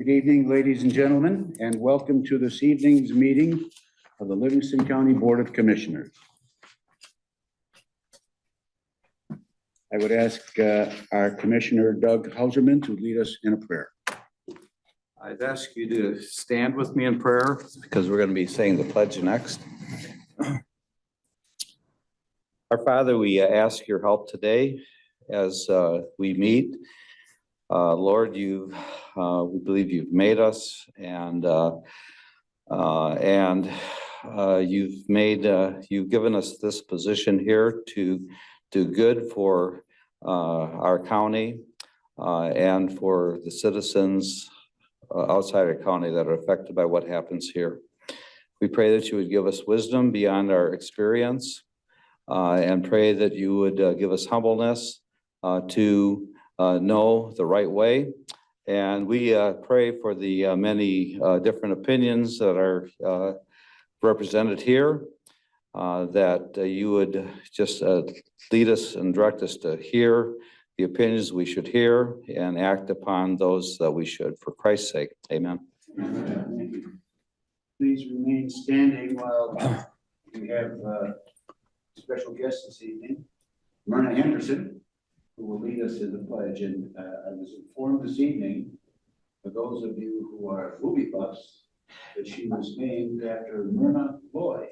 Good evening, ladies and gentlemen, and welcome to this evening's meeting of the Livingston County Board of Commissioners. I would ask our Commissioner Doug Hauserman to lead us in a prayer. I'd ask you to stand with me in prayer because we're going to be saying the pledge next. Our Father, we ask your help today as we meet. Lord, we believe you've made us, and you've given us this position here to do good for our county and for the citizens outside our county that are affected by what happens here. We pray that you would give us wisdom beyond our experience and pray that you would give us humbleness to know the right way. And we pray for the many different opinions that are represented here, that you would just lead us and direct us to hear the opinions we should hear and act upon those that we should, for Christ's sake. Amen. Thank you. Please remain standing while we have special guest this evening, Myrna Henderson, who will lead us in the pledge. And I was informed this evening, for those of you who are movie buffs, that she was named after Myrna Loy.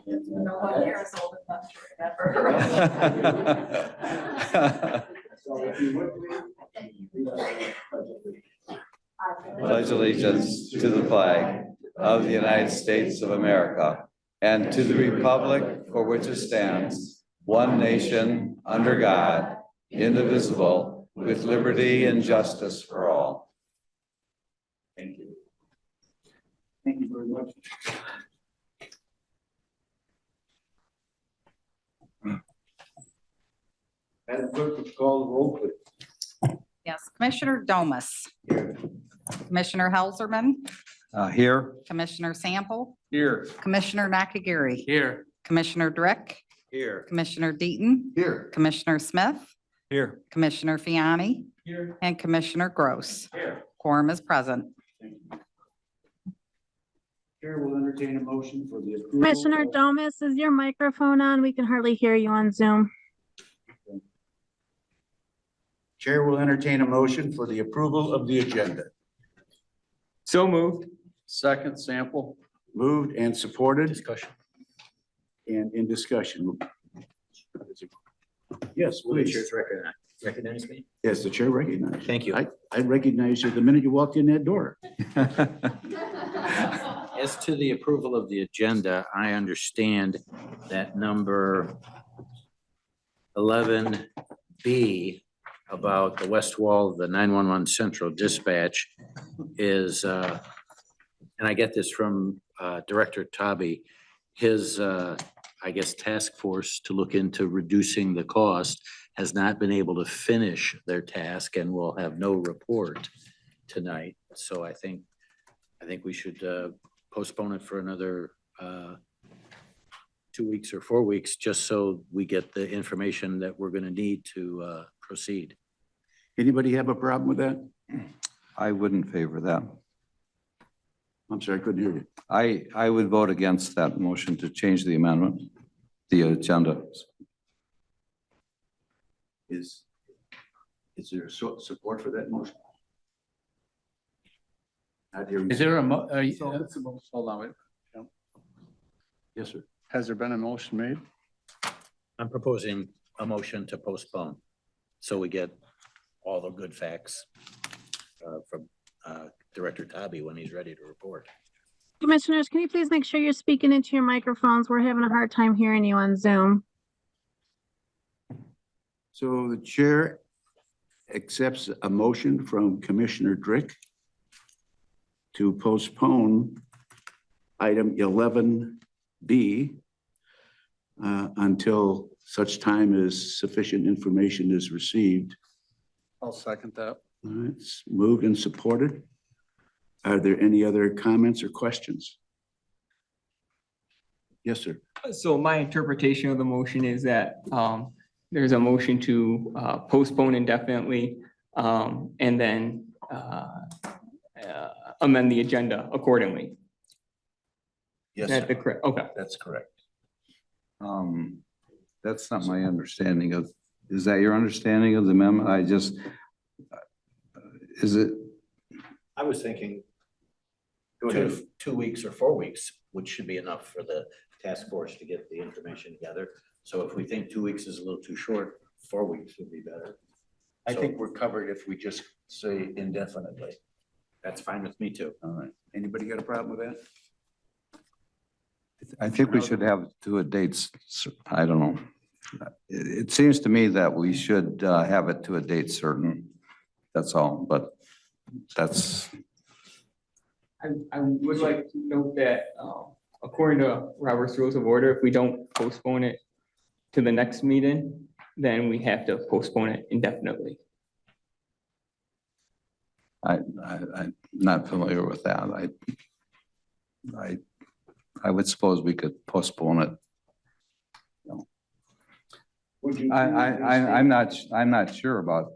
No one here is old enough to remember. So if you would please lead us in the pledge of allegiance. Pledge allegiance to the flag of the United States of America and to the republic for which it stands, one nation, under God, indivisible, with liberty and justice for all. Thank you. Thank you very much. Madam Clerk, would you call the roll, please? Yes, Commissioner Domas, Commissioner Helserman, Here. Commissioner Sample, Here. Commissioner Nakagiri, Here. Commissioner Drick, Here. Commissioner Deaton, Here. Commissioner Smith, Here. Commissioner Fiani, Here. and Commissioner Gross. Here. Quorum is present. Thank you. Chair will entertain a motion for the approval. Commissioner Domas, is your microphone on? We can hardly hear you on Zoom. Chair will entertain a motion for the approval of the agenda. So moved. Second, Sample. Moved and supported Discussion. and in discussion. Yes, please. Recognize me? Yes, the chair recognizes. Thank you. I recognized you the minute you walked in that door. As to the approval of the agenda, I understand that number 11B about the west wall of the 911 central dispatch is, and I get this from Director Tobby, his, I guess, task force to look into reducing the cost has not been able to finish their task and will have no report tonight. So I think we should postpone it for another 2 weeks or 4 weeks, just so we get the information that we're going to need to proceed. Anybody have a problem with that? I wouldn't favor that. I'm sorry, I couldn't hear you. I would vote against that motion to change the amendment, the agenda. Is there support for that motion? Not hearing. Is there a Hold on, wait. Yes, sir. has there been a motion made? I'm proposing a motion to postpone, so we get all the good facts from Director Tobby when he's ready to report. Commissioners, can you please make sure you're speaking into your microphones? We're having a hard time hearing you on Zoom. So the chair accepts a motion from Commissioner Drick to postpone item 11B until such time as sufficient information is received. I'll second that. All right, it's moved and supported. Are there any other comments or questions? Yes, sir. So my interpretation of the motion is that there's a motion to postpone indefinitely, and then amend the agenda accordingly. Yes, Is that the sir. correct? Okay. That's correct. That's not my understanding of, is that your understanding of the amendment? Is it, I was thinking Go ahead. 2 weeks or 4 weeks, which should be enough for the task force to get the information together. So if we think 2 weeks is a little too short, 4 weeks would be better. I think we're covered if we just say indefinitely. That's fine with me too. All right. Anybody got a problem with that? I think we should have to a dates, I don't know. It seems to me that we should have it to a date certain. That's all, but that's, I would like to note that, according to Robert's Rules of Order, if we don't postpone it to the next meeting, then we have to postpone it indefinitely. I'm not familiar with that. I would suppose we could postpone it. Would you? I'm not sure about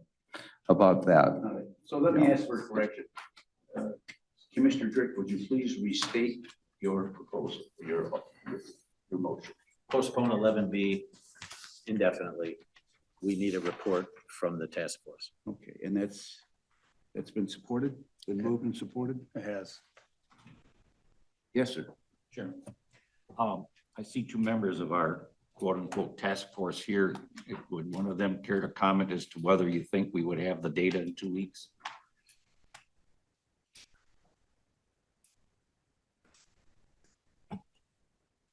that. All right. So let me ask for a correction. Commissioner Drick, would you please restate your proposal, your motion? Postpone 11B indefinitely. We need a report from the task force. Okay, and that's been supported, been moved and supported? It has. Yes, sir. Sure. I see two members of our quote unquote task force here. Would one of them care to comment as to whether you think we would have the data in 2 weeks?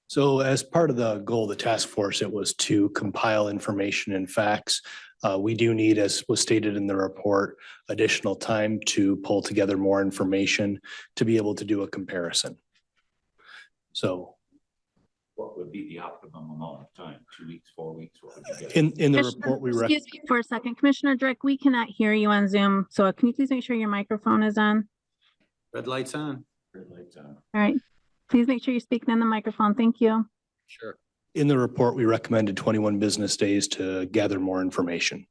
So as part of the goal of the task force, it was to compile information and facts. We do need, as was stated in the report, additional time to pull together more information to be able to do a comparison. So What would be the optimum amount of time? 2 weeks, 4 weeks? What would you get? in the Commissioner- report, we Excuse me for a second. Commissioner Drick, we cannot hear you on Zoom. So can you please make sure your microphone is on? Red light's on. Red lights on. All right. Please make sure you're speaking in the microphone. Thank you. Sure. in the report, we recommended 21 business days to gather more information.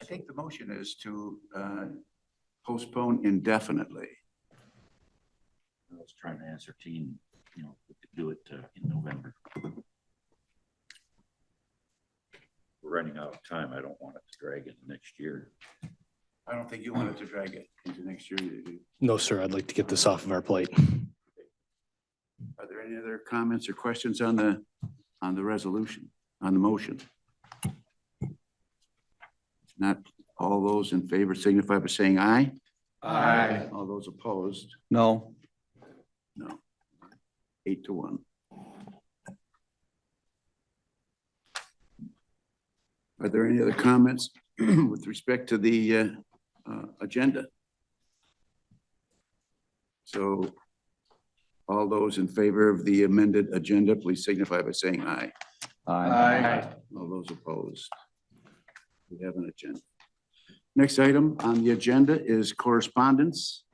I think the motion is to postpone indefinitely. I was trying to ascertain, we could do it in November. We're running out of time. I don't want it to drag into next year. I don't think you want it to drag it into next year. No, sir, I'd like to get this off of our plate. Are there any other comments or questions on the resolution, on the motion? Not all those in favor signify by saying aye. Aye. All those opposed, No, no. 8-1. Are there any other comments with respect to the agenda? So all those in favor of the amended agenda, please signify by saying aye. Aye. All those opposed? We have an agenda. Next item on the agenda is correspondence.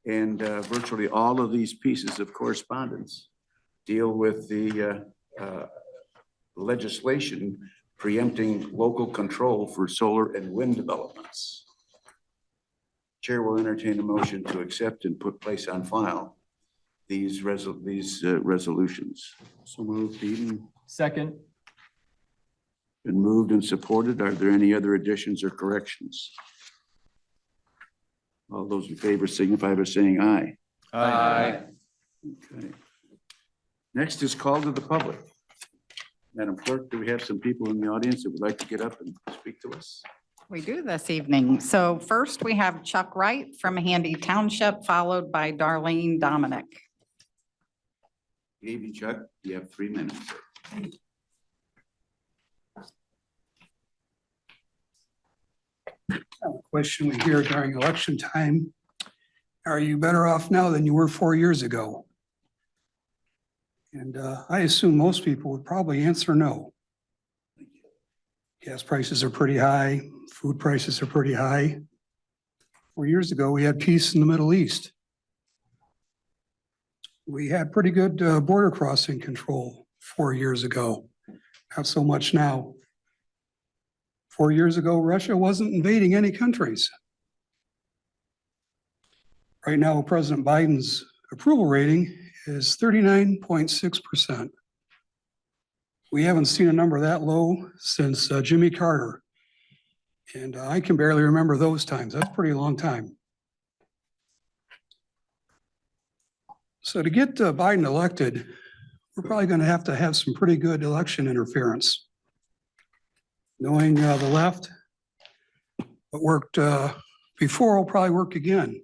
And virtually all of these pieces of correspondence deal with the legislation preempting local control for solar and wind developments. Chair will entertain a motion to accept and put place on file these resolutions. So moved, Eden. Second, Been moved and supported. Are there any other additions or corrections? All those in favor signify by saying aye. Aye. Okay. Next is call to the public. Madam Clerk, do we have some people in the audience that would like to get up and speak to us? We do this evening. So first we have Chuck Wright from Handy Township, followed by Darlene Dominic. Good evening, Chuck. You have 3 minutes. A question we hear during election time. Are you better off now than you were 4 years ago? And I assume most people would probably answer no. Gas prices are pretty high, food prices are pretty high. 4 years ago, we had peace in the Middle East. We had pretty good border crossing control 4 years ago, not so much now. 4 years ago, Russia wasn't invading any countries. Right now, President Biden's approval rating is 39.6%. We haven't seen a number that low since Jimmy Carter. And I can barely remember those times. That's a pretty long time. So to get Biden elected, we're probably going to have some pretty good election interference. Knowing the left, what worked before will probably work again.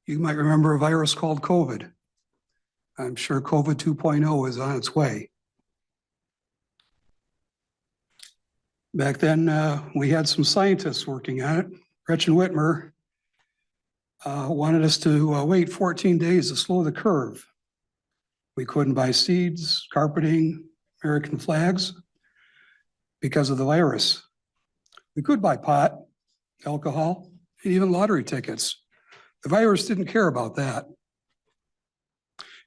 You might remember a virus called COVID. I'm sure COVID 2.0 is on its way. Back then, we had some scientists working on it. Gretchen Whitmer wanted us to wait 14 days to slow the curve. We couldn't buy seeds, carpeting, American flags because of the virus. We could buy pot, alcohol, and even lottery tickets. The virus didn't care about that.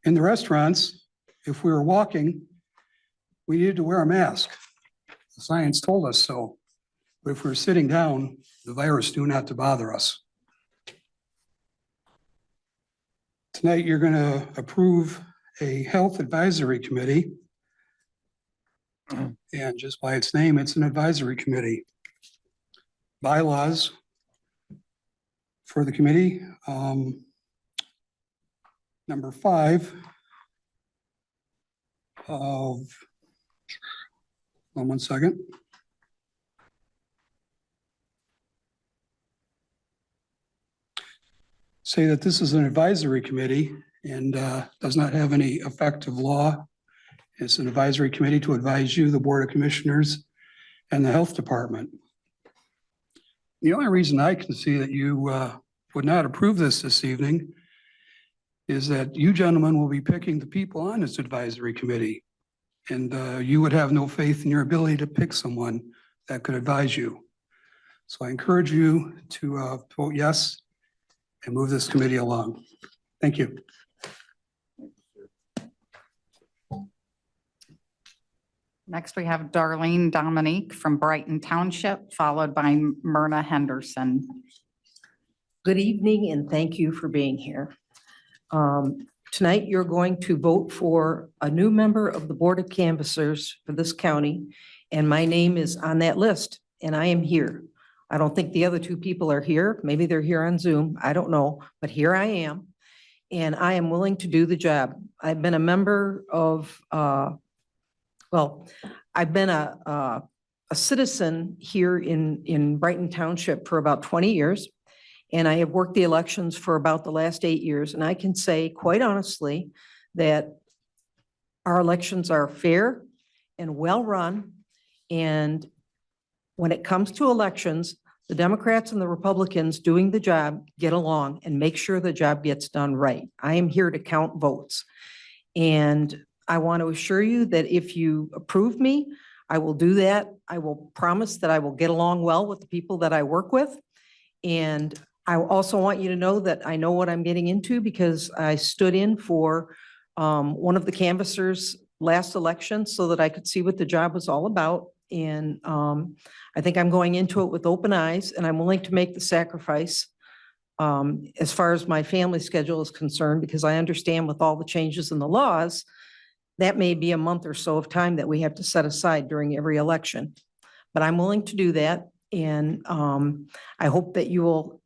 In the restaurants, if we were walking, we needed to wear a mask. The science told us so. But if we're sitting down, the virus knew not to bother us. Tonight, you're going to approve a health advisory committee. And just by its name, it's an advisory committee. Bylaws for the committee. Number 5 of, one second. Say that this is an advisory committee and does not have any effective law. It's an advisory committee to advise you, the Board of Commissioners, and the Health Department. The only reason I can see that you would not approve this evening is that you gentlemen will be picking the people on this advisory committee. And you would have no faith in your ability to pick someone that could advise you. So I encourage you to vote yes and move this committee along. Thank you. Next, we have Darlene Dominique from Brighton Township, followed by Myrna Henderson. Good evening and thank you for being here. Tonight, you're going to vote for a new member of the Board of Canvassers for this county, and my name is on that list, and I am here. I don't think the other 2 people are here. Maybe they're here on Zoom. I don't know, but here I am, and I am willing to do the job. I've been a member of, I've been a citizen here in Brighton Township for about 20 years. And I have worked the elections for about the last 8 years. And I can say quite honestly that our elections are fair and well-run. And when it comes to elections, the Democrats and the Republicans doing the job get along and make sure the job gets done right. I am here to count votes. And I want to assure you that if you approve me, I will do that. I will promise that I will get along well with the people that I work with. And I also want you to know that I know what I'm getting into because I stood in for one of the canvassers last election so that I could see what the job was all about. And I think I'm going into it with open eyes and I'm willing to make the sacrifice as far as my family schedule is concerned, because I understand with all the changes in the laws, that may be a month or so of time that we have to set aside during every election. But I'm willing to do that. And I hope that you will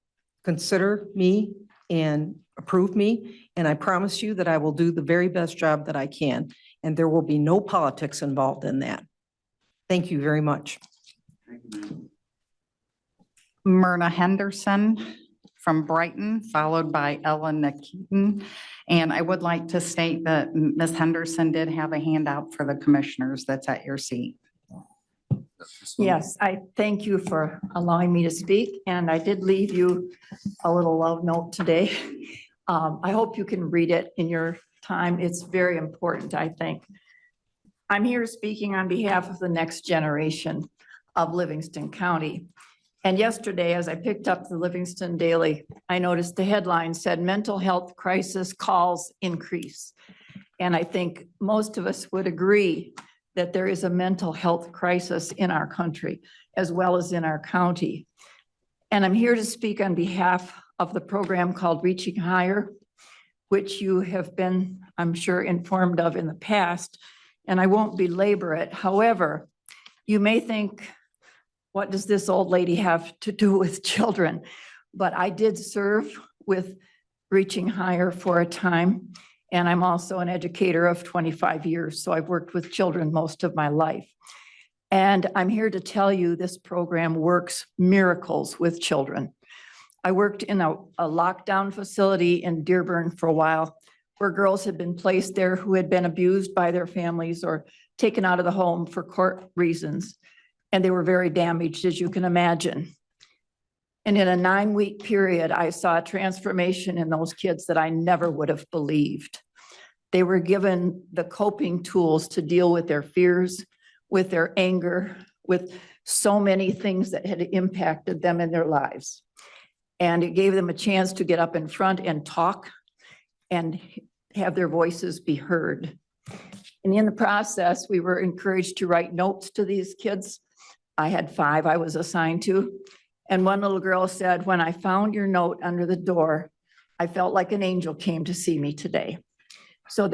consider me and approve me. And I promise you that I will do the very best job that I can. And there will be no politics involved in that. Thank you very much. Thank you, ma'am. Myrna Henderson from Brighton, followed by Ellen Keaton. And I would like to state that Ms. Henderson did have a handout for the commissioners that's at your seat. Yes, I thank you for allowing me to speak, and I did leave you a little love note today. I hope you can read it in your time. It's very important, I think. I'm here speaking on behalf of the next generation of Livingston County. And yesterday, as I picked up the Livingston Daily, I noticed the headline said, "Mental health crisis calls increase." And I think most of us would agree that there is a mental health crisis in our country, as well as in our county. And I'm here to speak on behalf of the program called Reaching Higher, which you have been, I'm sure, informed of in the past, and I won't belabor it. However, you may think, what does this old lady have to do with children? But I did serve with Reaching Higher for a time, and I'm also an educator of 25 years, so I've worked with children most of my life. And I'm here to tell you this program works miracles with children. I worked in a lockdown facility in Dearborn for a while, where girls had been placed there who had been abused by their families or taken out of the home for court reasons. And they were very damaged, as you can imagine. And in a 9-week period, I saw a transformation in those kids that I never would have believed. They were given the coping tools to deal with their fears, with their anger, with so many things that had impacted them in their lives. And it gave them a chance to get up in front and talk and have their voices be heard. And in the process, we were encouraged to write notes to these kids. I had 5 I was assigned to. And one little girl said, when I found your note under the door, I felt like an angel came to see me today. So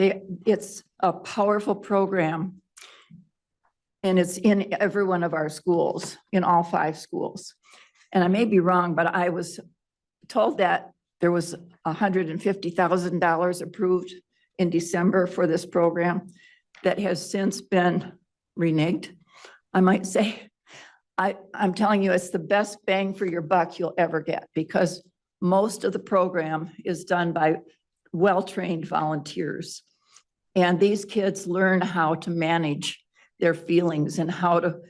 it's a powerful program. And it's in every one of our schools, in all 5 schools. And I may be wrong, but I was told that there was $150,000 approved in December for this program that has since been reneged, I might say. I'm telling you, it's the best bang for your buck you'll ever get, because most of the program is done by well-trained volunteers. And these kids learn how to manage their feelings and how to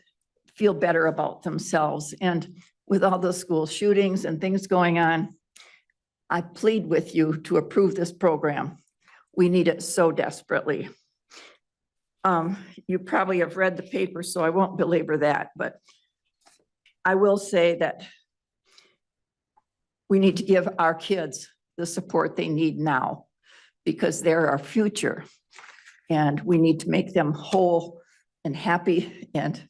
feel better about themselves. And with all the school shootings and things going on, I plead with you to approve this program. We need it so desperately. You probably have read the paper, so I won't belabor that, but I will say that we need to give our kids the support they need now, because they're our future. And we need to make them whole and happy and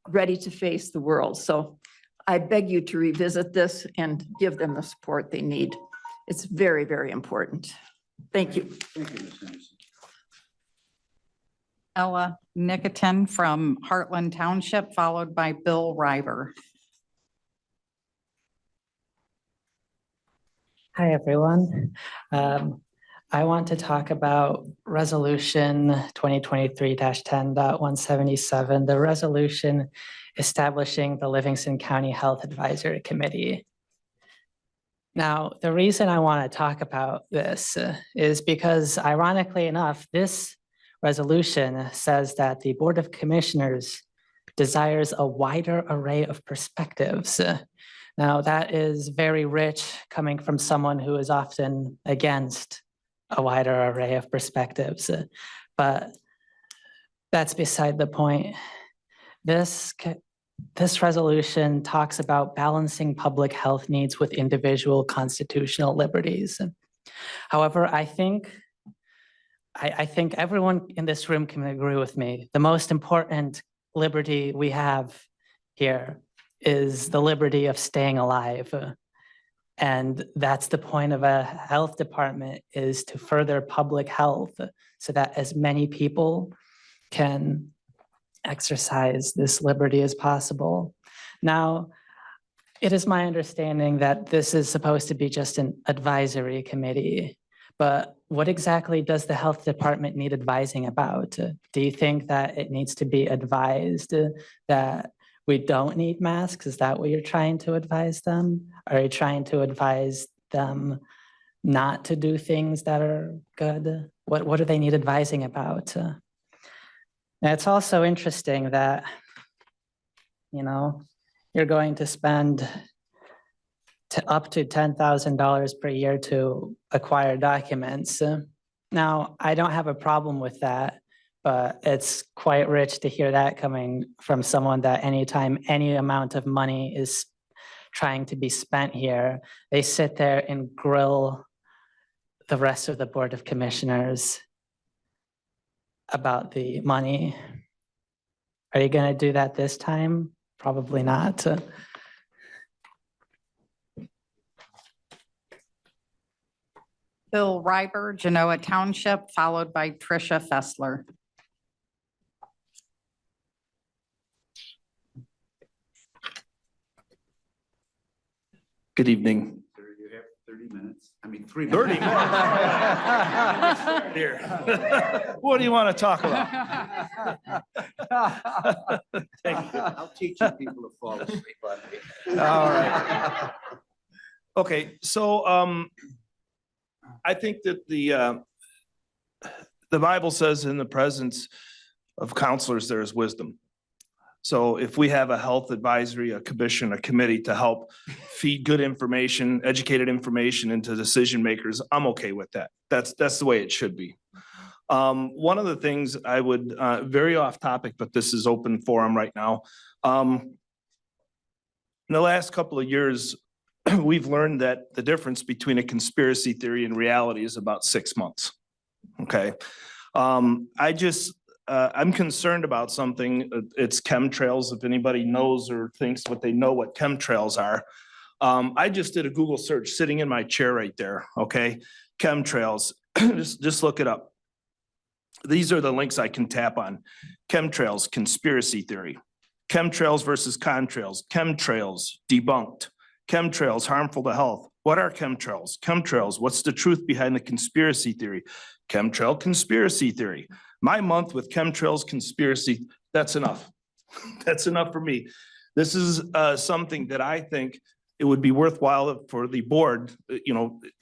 ready to face the world. So I beg you to revisit this and give them the support they need. It's very, very important. Thank you. Thank you, Ms. Henderson. Ella Nicotin from Heartland Township, followed by Bill River. Hi, everyone. I want to talk about Resolution 2023-10.177, the resolution establishing the Livingston County Health Advisory Committee. Now, the reason I want to talk about this is because, ironically enough, this resolution says that the Board of Commissioners desires a wider array of perspectives. Now, that is very rich coming from someone who is often against a wider array of perspectives, but that's beside the point. This resolution talks about balancing public health needs with individual constitutional liberties. However, I think everyone in this room can agree with me. The most important liberty we have here is the liberty of staying alive. And that's the point of a health department, is to further public health so that as many people can exercise this liberty as possible. Now, it is my understanding that this is supposed to be just an advisory committee, but what exactly does the health department need advising about? Do you think that it needs to be advised that we don't need masks? Is that what you're trying to advise them? Are you trying to advise them not to do things that are good? What do they need advising about? And it's also interesting that, you're going to spend up to $10,000 per year to acquire documents. Now, I don't have a problem with that, but it's quite rich to hear that coming from someone that anytime any amount of money is trying to be spent here, they sit there and grill the rest of the Board of Commissioners about the money. Are you going to do that this time? Probably not. Bill Reiber, Genoa Township, followed by Tricia Fessler. Good evening. You have 30 minutes. I mean, 3 30 minutes. Here. What do you want to talk about? I'll teach you people to fall asleep on me. All right. Okay, so I think that the Bible says in the presence of counselors, there is wisdom. So if we have a health advisory, a commission, a committee to help feed good information, educated information into decision makers, I'm okay with that. That's the way it should be. One of the things I would, very off topic, but this is open forum right now. In the last couple of years, we've learned that the difference between a conspiracy theory and reality is about 6 months. Okay. I'm concerned about something. It's chemtrails. If anybody knows or thinks what they know what chemtrails are. I just did a Google search sitting in my chair right there. Okay. Chemtrails, just look it up. These are the links I can tap on. Chemtrails, conspiracy theory. Chemtrails versus contrails. Chemtrails, debunked. Chemtrails, harmful to health. What are chemtrails? Chemtrails, what's the truth behind the conspiracy theory? Chemtrail conspiracy theory. My month with chemtrails conspiracy, that's enough. That's enough for me. This is something that I think it would be worthwhile for the board,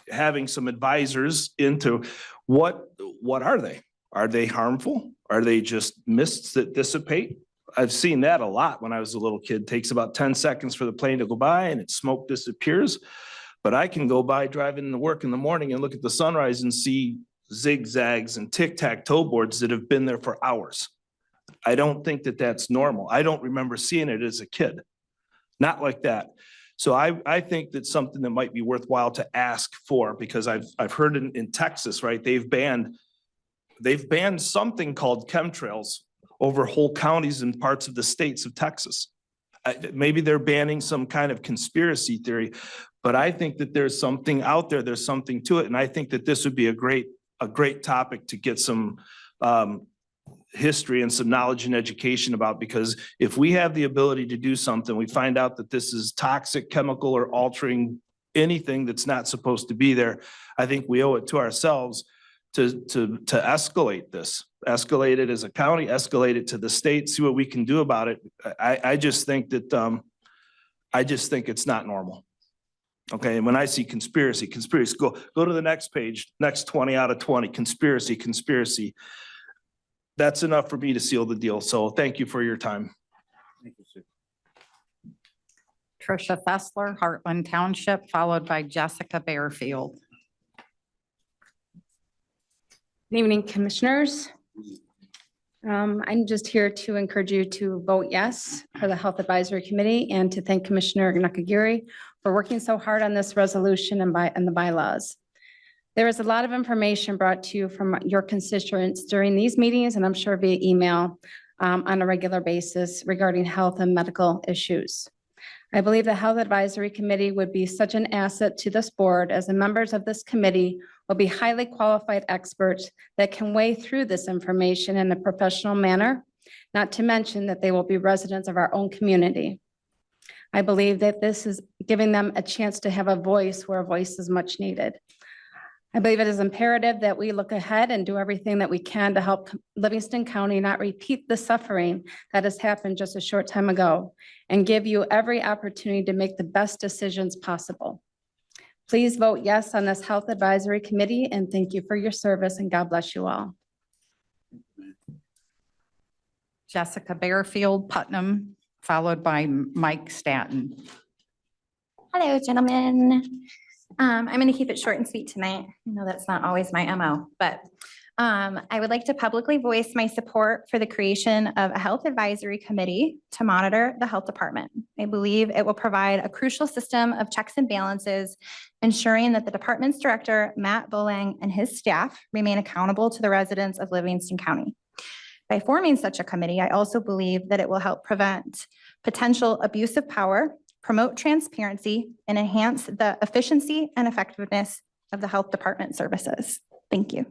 having some advisors into what are they? Are they harmful? Are they just mists that dissipate? I've seen that a lot when I was a little kid. It takes about 10 seconds for the plane to go by and its smoke disappears. But I can go by driving to work in the morning and look at the sunrise and see zigzags and tic-tac-toe boards that have been there for hours. I don't think that that's normal. I don't remember seeing it as a kid. Not like that. So I think that's something that might be worthwhile to ask for, because I've heard in Texas, right? They've banned something called chemtrails over whole counties and parts of the states of Texas. Maybe they're banning some kind of conspiracy theory, but I think that there's something out there, there's something to it. And I think that this would be a great topic to get some history and some knowledge and education about, because if we have the ability to do something, we find out that this is toxic, chemical, or altering anything that's not supposed to be there. I think we owe it to ourselves to escalate this, escalate it as a county, escalate it to the state, see what we can do about it. I just think that, it's not normal. Okay, and when I see conspiracy, go to the next page, next 20 out of 20, conspiracy. That's enough for me to seal the deal. So thank you for your time. Thank you, sir. Tricia Fessler, Heartland Township, followed by Jessica Bearfield. Good evening, commissioners. I'm just here to encourage you to vote yes for the Health Advisory Committee and to thank Commissioner Nakagiri for working so hard on this resolution and the bylaws. There is a lot of information brought to you from your constituents during these meetings, and I'm sure via email on a regular basis regarding health and medical issues. I believe the Health Advisory Committee would be such an asset to this board, as the members of this committee will be highly qualified experts that can weigh through this information in a professional manner, not to mention that they will be residents of our own community. I believe that this is giving them a chance to have a voice where a voice is much needed. I believe it is imperative that we look ahead and do everything that we can to help Livingston County not repeat the suffering that has happened just a short time ago, and give you every opportunity to make the best decisions possible. Please vote yes on this Health Advisory Committee, and thank you for your service, and God bless you all. Jessica Bearfield, Putnam, followed by Mike Stanton. Hello, gentlemen. I'm going to keep it short and sweet tonight. I know that's not always my MO, but I would like to publicly voice my support for the creation of a health advisory committee to monitor the health department. I believe it will provide a crucial system of checks and balances, ensuring that the department's director, Matt Bolang, and his staff remain accountable to the residents of Livingston County. By forming such a committee, I also believe that it will help prevent potential abuse of power, promote transparency, and enhance the efficiency and effectiveness of the Health Department services. Thank you.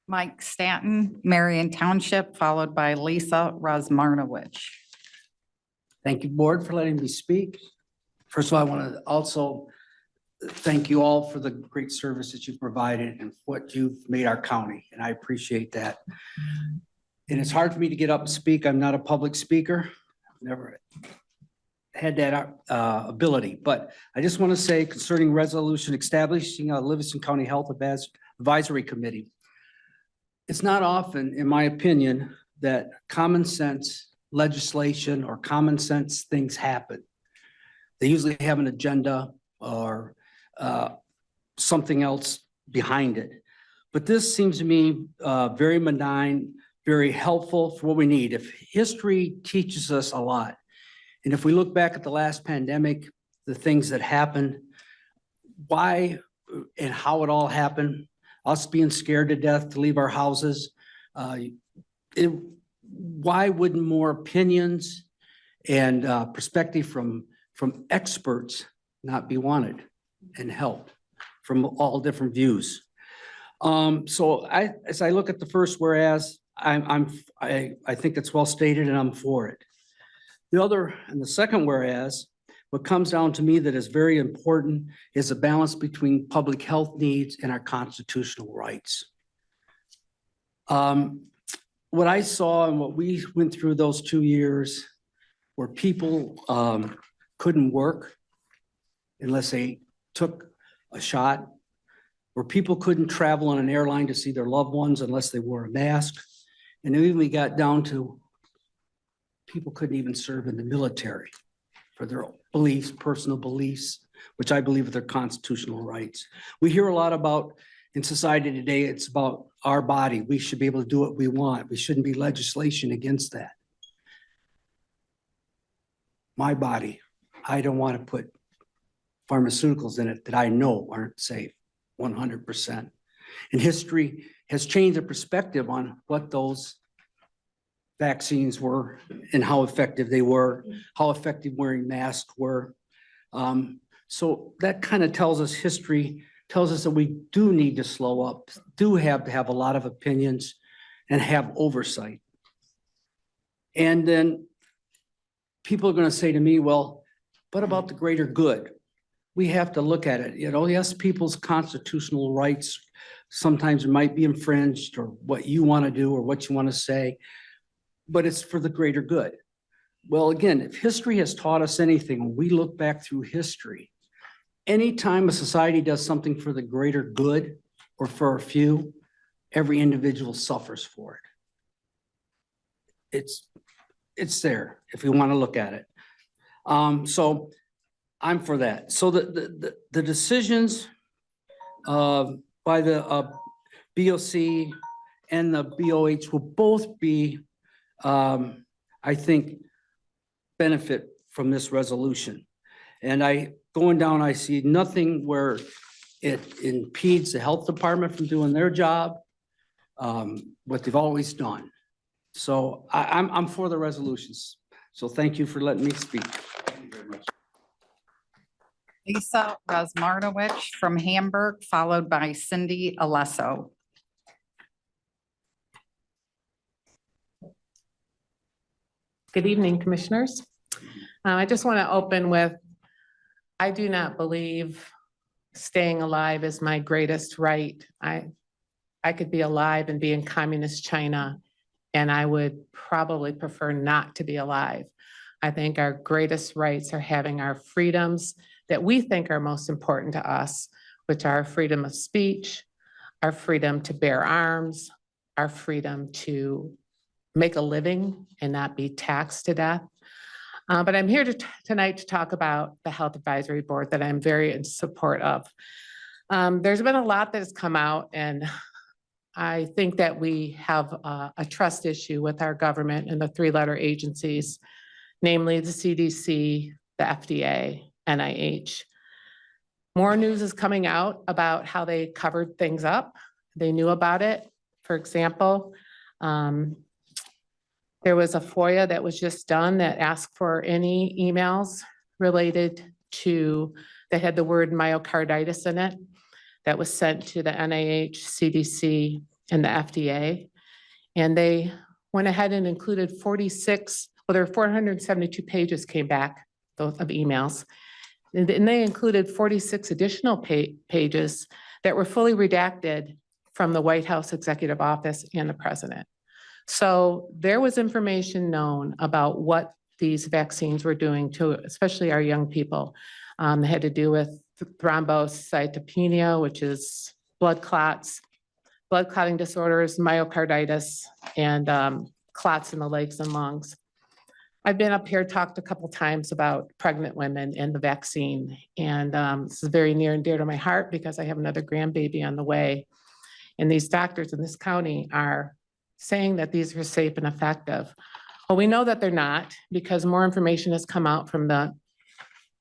Mike Stanton, Marion Township, followed by Lisa Razmarnovich. Thank you, board, for letting me speak. First of all, I want to also thank you all for the great service that you've provided and what you've made our county, and I appreciate that. And it's hard for me to get up and speak. I'm not a public speaker. I've never had that ability, but I just want to say concerning resolution establishing a Livingston County Health Advisory Committee. It's not often, in my opinion, that common sense legislation or common sense things happen. They usually have an agenda or something else behind it. But this seems to me very benign, very helpful for what we need. If history teaches us a lot, and if we look back at the last pandemic, the things that happened, why and how it all happened, us being scared to death to leave our houses, why wouldn't more opinions and perspective from experts not be wanted and helped from all different views? So as I look at the first whereas, I think it's well stated and I'm for it. The other and the second whereas, what comes down to me that is very important is a balance between public health needs and our constitutional rights. What I saw and what we went through those 2 years where people couldn't work unless they took a shot, where people couldn't travel on an airline to see their loved ones unless they wore a mask. And then we got down to people couldn't even serve in the military for their beliefs, personal beliefs, which I believe are their constitutional rights. We hear a lot about in society today, it's about our body. We should be able to do what we want. We shouldn't be legislation against that. My body, I don't want to put pharmaceuticals in it that I know aren't safe, 100%. And history has changed the perspective on what those vaccines were and how effective they were, how effective wearing masks were. So that kind of tells us history tells us that we do need to slow up, do have to have a lot of opinions and have oversight. And then people are going to say to me, well, what about the greater good? We have to look at it. You know, yes, people's constitutional rights sometimes might be infringed or what you want to do or what you want to say, but it's for the greater good. Well, again, if history has taught us anything, when we look back through history, anytime a society does something for the greater good or for a few, every individual suffers for it. It's there if we want to look at it. So I'm for that. So the decisions by the BOC and the BOH will both be, I think, benefit from this resolution. And going down, I see nothing where it impedes the health department from doing their job, what they've always done. So I'm for the resolutions. So thank you for letting me speak. Thank you very much. Lisa Razmarnovich from Hamburg, followed by Cindy Alesso. Good evening, Commissioners. I just want to open with, I do not believe staying alive is my greatest right. I could be alive and be in communist China, and I would probably prefer not to be alive. I think our greatest rights are having our freedoms that we think are most important to us, which are freedom of speech, our freedom to bear arms, our freedom to make a living and not be taxed to death. But I'm here tonight to talk about the Health Advisory Board that I'm very in support of. There's been a lot that has come out, and I think that we have a trust issue with our government and the three-letter agencies, namely the CDC, the FDA, NIH. More news is coming out about how they covered things up. They knew about it. For example, there was a FOIA that was just done that asked for any emails related to that had the word myocarditis in it that was sent to the NIH, CDC, and the FDA. And they went ahead and included 46, well, there were 472 pages came back of emails. And they included 46 additional pages that were fully redacted from the White House Executive Office and the president. So there was information known about what these vaccines were doing to especially our young people. They had to do with thrombocytopenia, which is blood clots, blood clotting disorders, myocarditis, and clots in the legs and lungs. I've been up here, talked a couple times about pregnant women and the vaccine. And this is very near and dear to my heart because I have another grandbaby on the way. And these doctors in this county are saying that these are safe and effective. Well, we know that they're not because more information has come out from the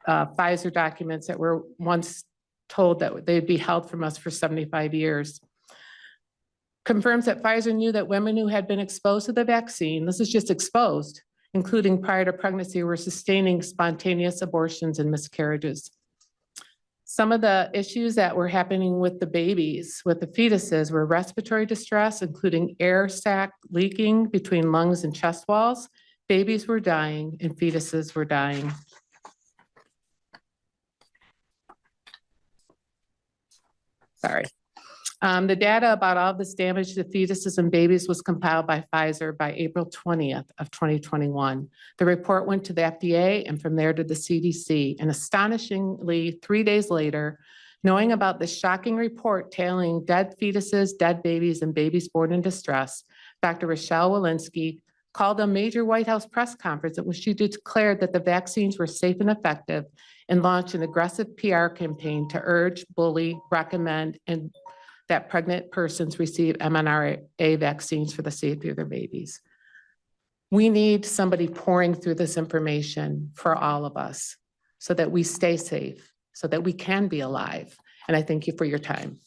Pfizer documents that were once told that they'd be held from us for 75 years. Confirms that Pfizer knew that women who had been exposed to the vaccine, this is just exposed, including prior to pregnancy, were sustaining spontaneous abortions and miscarriages. Some of the issues that were happening with the babies, with the fetuses, were respiratory distress, including air sac leaking between lungs and chest walls. Babies were dying and fetuses were dying. Sorry. The data about all this damage to fetuses and babies was compiled by Pfizer by April 20th of 2021. The report went to the FDA and from there to the CDC. And astonishingly, 3 days later, knowing about the shocking report tailing dead fetuses, dead babies, and babies born in distress, Dr. Rochelle Walensky called a major White House press conference at which she declared that the vaccines were safe and effective and launched an aggressive PR campaign to urge, bully, recommend, and that pregnant persons receive mRNA vaccines for the safety of their babies. We need somebody pouring through this information for all of us so that we stay safe, so that we can be alive. And I thank you for your time.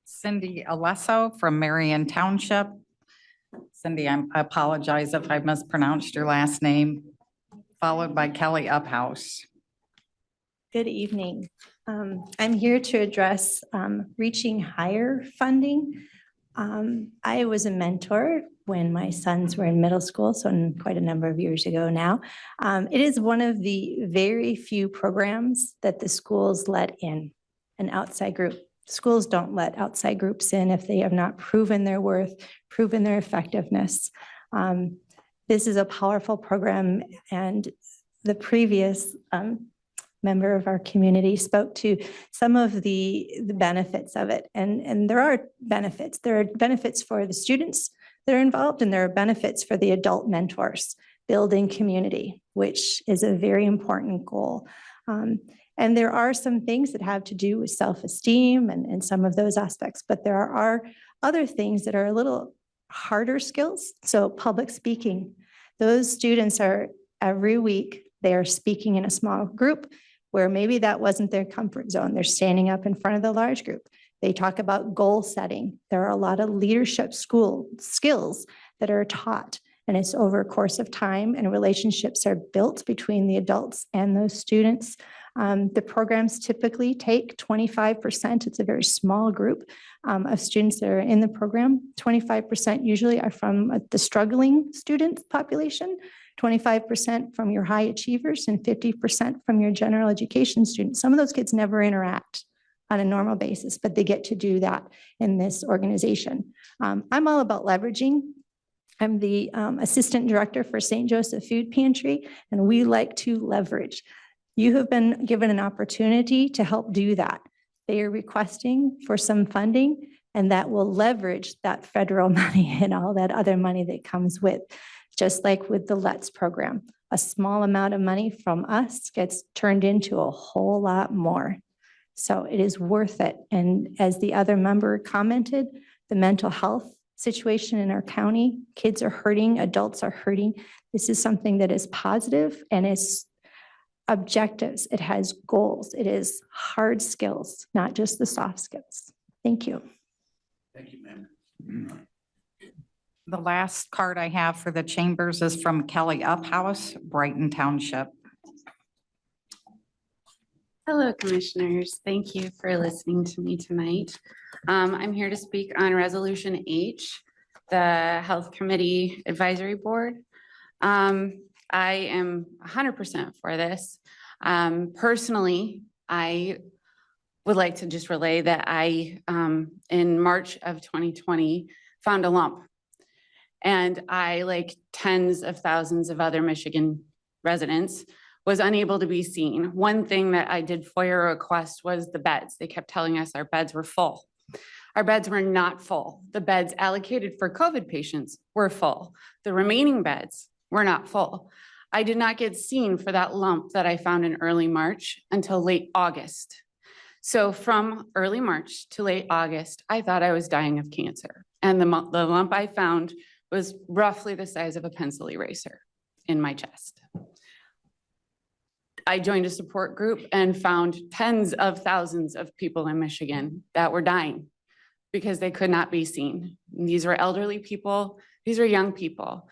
Cindy Alesso from Marion Township. Cindy, I apologize if I mispronounced your last name, followed by Kelly Uphouse. Good evening. I'm here to address reaching higher funding. I was a mentor when my sons were in middle school, so quite a number of years ago now. It is one of the very few programs that the schools let in an outside group. Schools don't let outside groups in if they have not proven their worth, proven their effectiveness. This is a powerful program, and the previous member of our community spoke to some of the benefits of it. And there are benefits. There are benefits for the students that are involved, and there are benefits for the adult mentors, building community, which is a very important goal. And there are some things that have to do with self-esteem and some of those aspects, but there are other things that are a little harder skills. So public speaking, those students are every week, they are speaking in a small group where maybe that wasn't their comfort zone. They're standing up in front of the large group. They talk about goal setting. There are a lot of leadership skills that are taught, and it's over a course of time, and relationships are built between the adults and those students. The programs typically take 25%. It's a very small group of students that are in the program. 25% usually are from the struggling student population, 25% from your high achievers, and 50% from your general education students. Some of those kids never interact on a normal basis, but they get to do that in this organization. I'm all about leveraging. I'm the assistant director for St. Joseph Food Pantry, and we like to leverage. You have been given an opportunity to help do that. They are requesting for some funding, and that will leverage that federal money and all that other money that comes with, just like with the Let's program. A small amount of money from us gets turned into a whole lot more. So it is worth it. And as the other member commented, the mental health situation in our county, kids are hurting, adults are hurting. This is something that is positive and is objectives. It has goals. It is hard skills, not just the soft skills. Thank you. Thank you, ma'am. The last card I have for the chambers is from Kelly Uphouse, Brighton Township. Hello, Commissioners. Thank you for listening to me tonight. I'm here to speak on Resolution H, the Health Committee Advisory Board. I am 100% for this. Personally, I would like to just relay that I, in March of 2020, found a lump. And I, like tens of thousands of other Michigan residents, was unable to be seen. One thing that I did FOIA request was the beds. They kept telling us our beds were full. Our beds were not full. The beds allocated for COVID patients were full. The remaining beds were not full. I did not get seen for that lump that I found in early March until late August. So from early March to late August, I thought I was dying of cancer. And the lump I found was roughly the size of a pencil eraser in my chest. I joined a support group and found tens of thousands of people in Michigan that were dying because they could not be seen. These were elderly people, these were young people.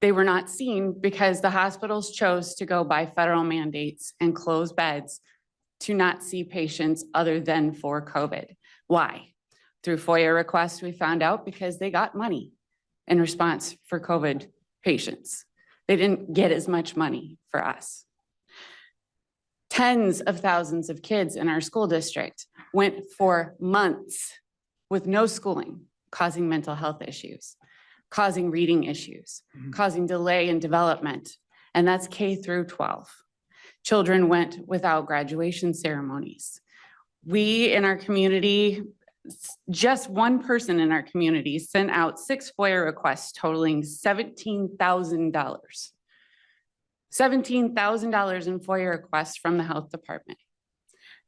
They were not seen because the hospitals chose to go by federal mandates and close beds to not see patients other than for COVID. Why? Through FOIA requests, we found out because they got money in response for COVID patients. They didn't get as much money for us. Tens of thousands of kids in our school district went for months with no schooling, causing mental health issues, causing reading issues, causing delay in development, and that's K through 12. Children went without graduation ceremonies. We in our community, just one person in our community sent out 6 FOIA requests totaling $17,000. $17,000 in FOIA requests from the health department.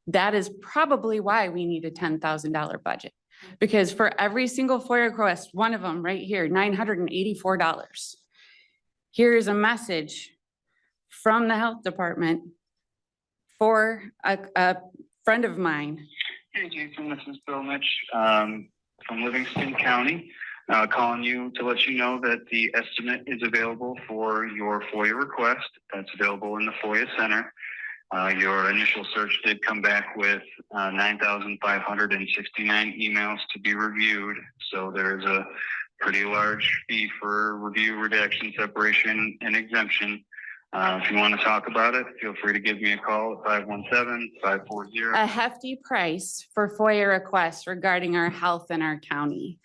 That is probably why we need a $10,000 budget, because for every single FOIA request, one of them right here, $984. Here is a message from the health department for a friend of mine. Hey, Jason, this is Bill Mitch from Livingston County. Calling you to let you know that the estimate is available for your FOIA request. That's available in the FOIA Center. Your initial search did come back with 9,569 emails to be reviewed. So there's a pretty large fee for review, redaction, separation, and exemption. If you want to talk about it, feel free to give me a call at 517-540. A hefty price for FOIA requests regarding our health in our county.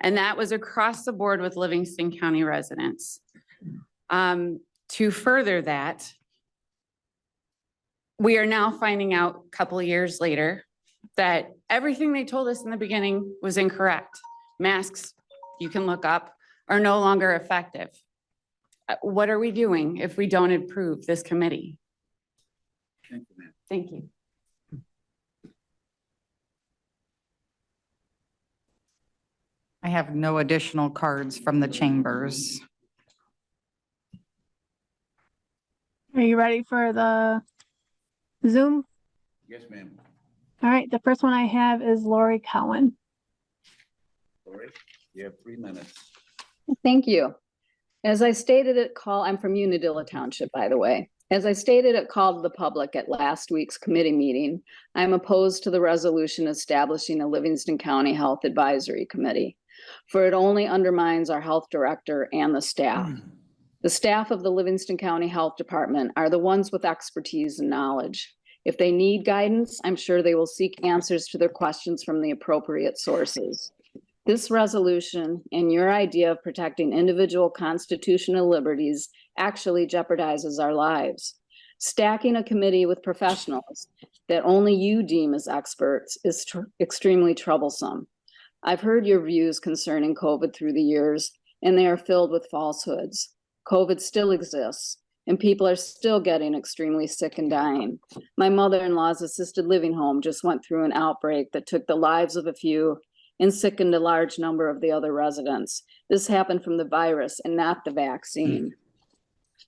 And that was across the board with Livingston County residents. To further that, we are now finding out a couple of years later that everything they told us in the beginning was incorrect. Masks, you can look up, are no longer effective. What are we doing if we don't approve this committee? Thank you, ma'am. Thank you. I have no additional cards from the chambers. Are you ready for the Zoom? Yes, ma'am. All right, the first one I have is Lori Cowan. Lori, you have 3 minutes. Thank you. As I stated at call, I'm from Unadilla Township, by the way. As I stated at call to the public at last week's committee meeting, I'm opposed to the resolution establishing a Livingston County Health Advisory Committee, for it only undermines our health director and the staff. The staff of the Livingston County Health Department are the ones with expertise and knowledge. If they need guidance, I'm sure they will seek answers to their questions from the appropriate sources. This resolution and your idea of protecting individual constitutional liberties actually jeopardizes our lives. Stacking a committee with professionals that only you deem as experts is extremely troublesome. I've heard your views concerning COVID through the years, and they are filled with falsehoods. COVID still exists, and people are still getting extremely sick and dying. My mother-in-law's assisted living home just went through an outbreak that took the lives of a few and sickened a large number of the other residents. This happened from the virus and not the vaccine.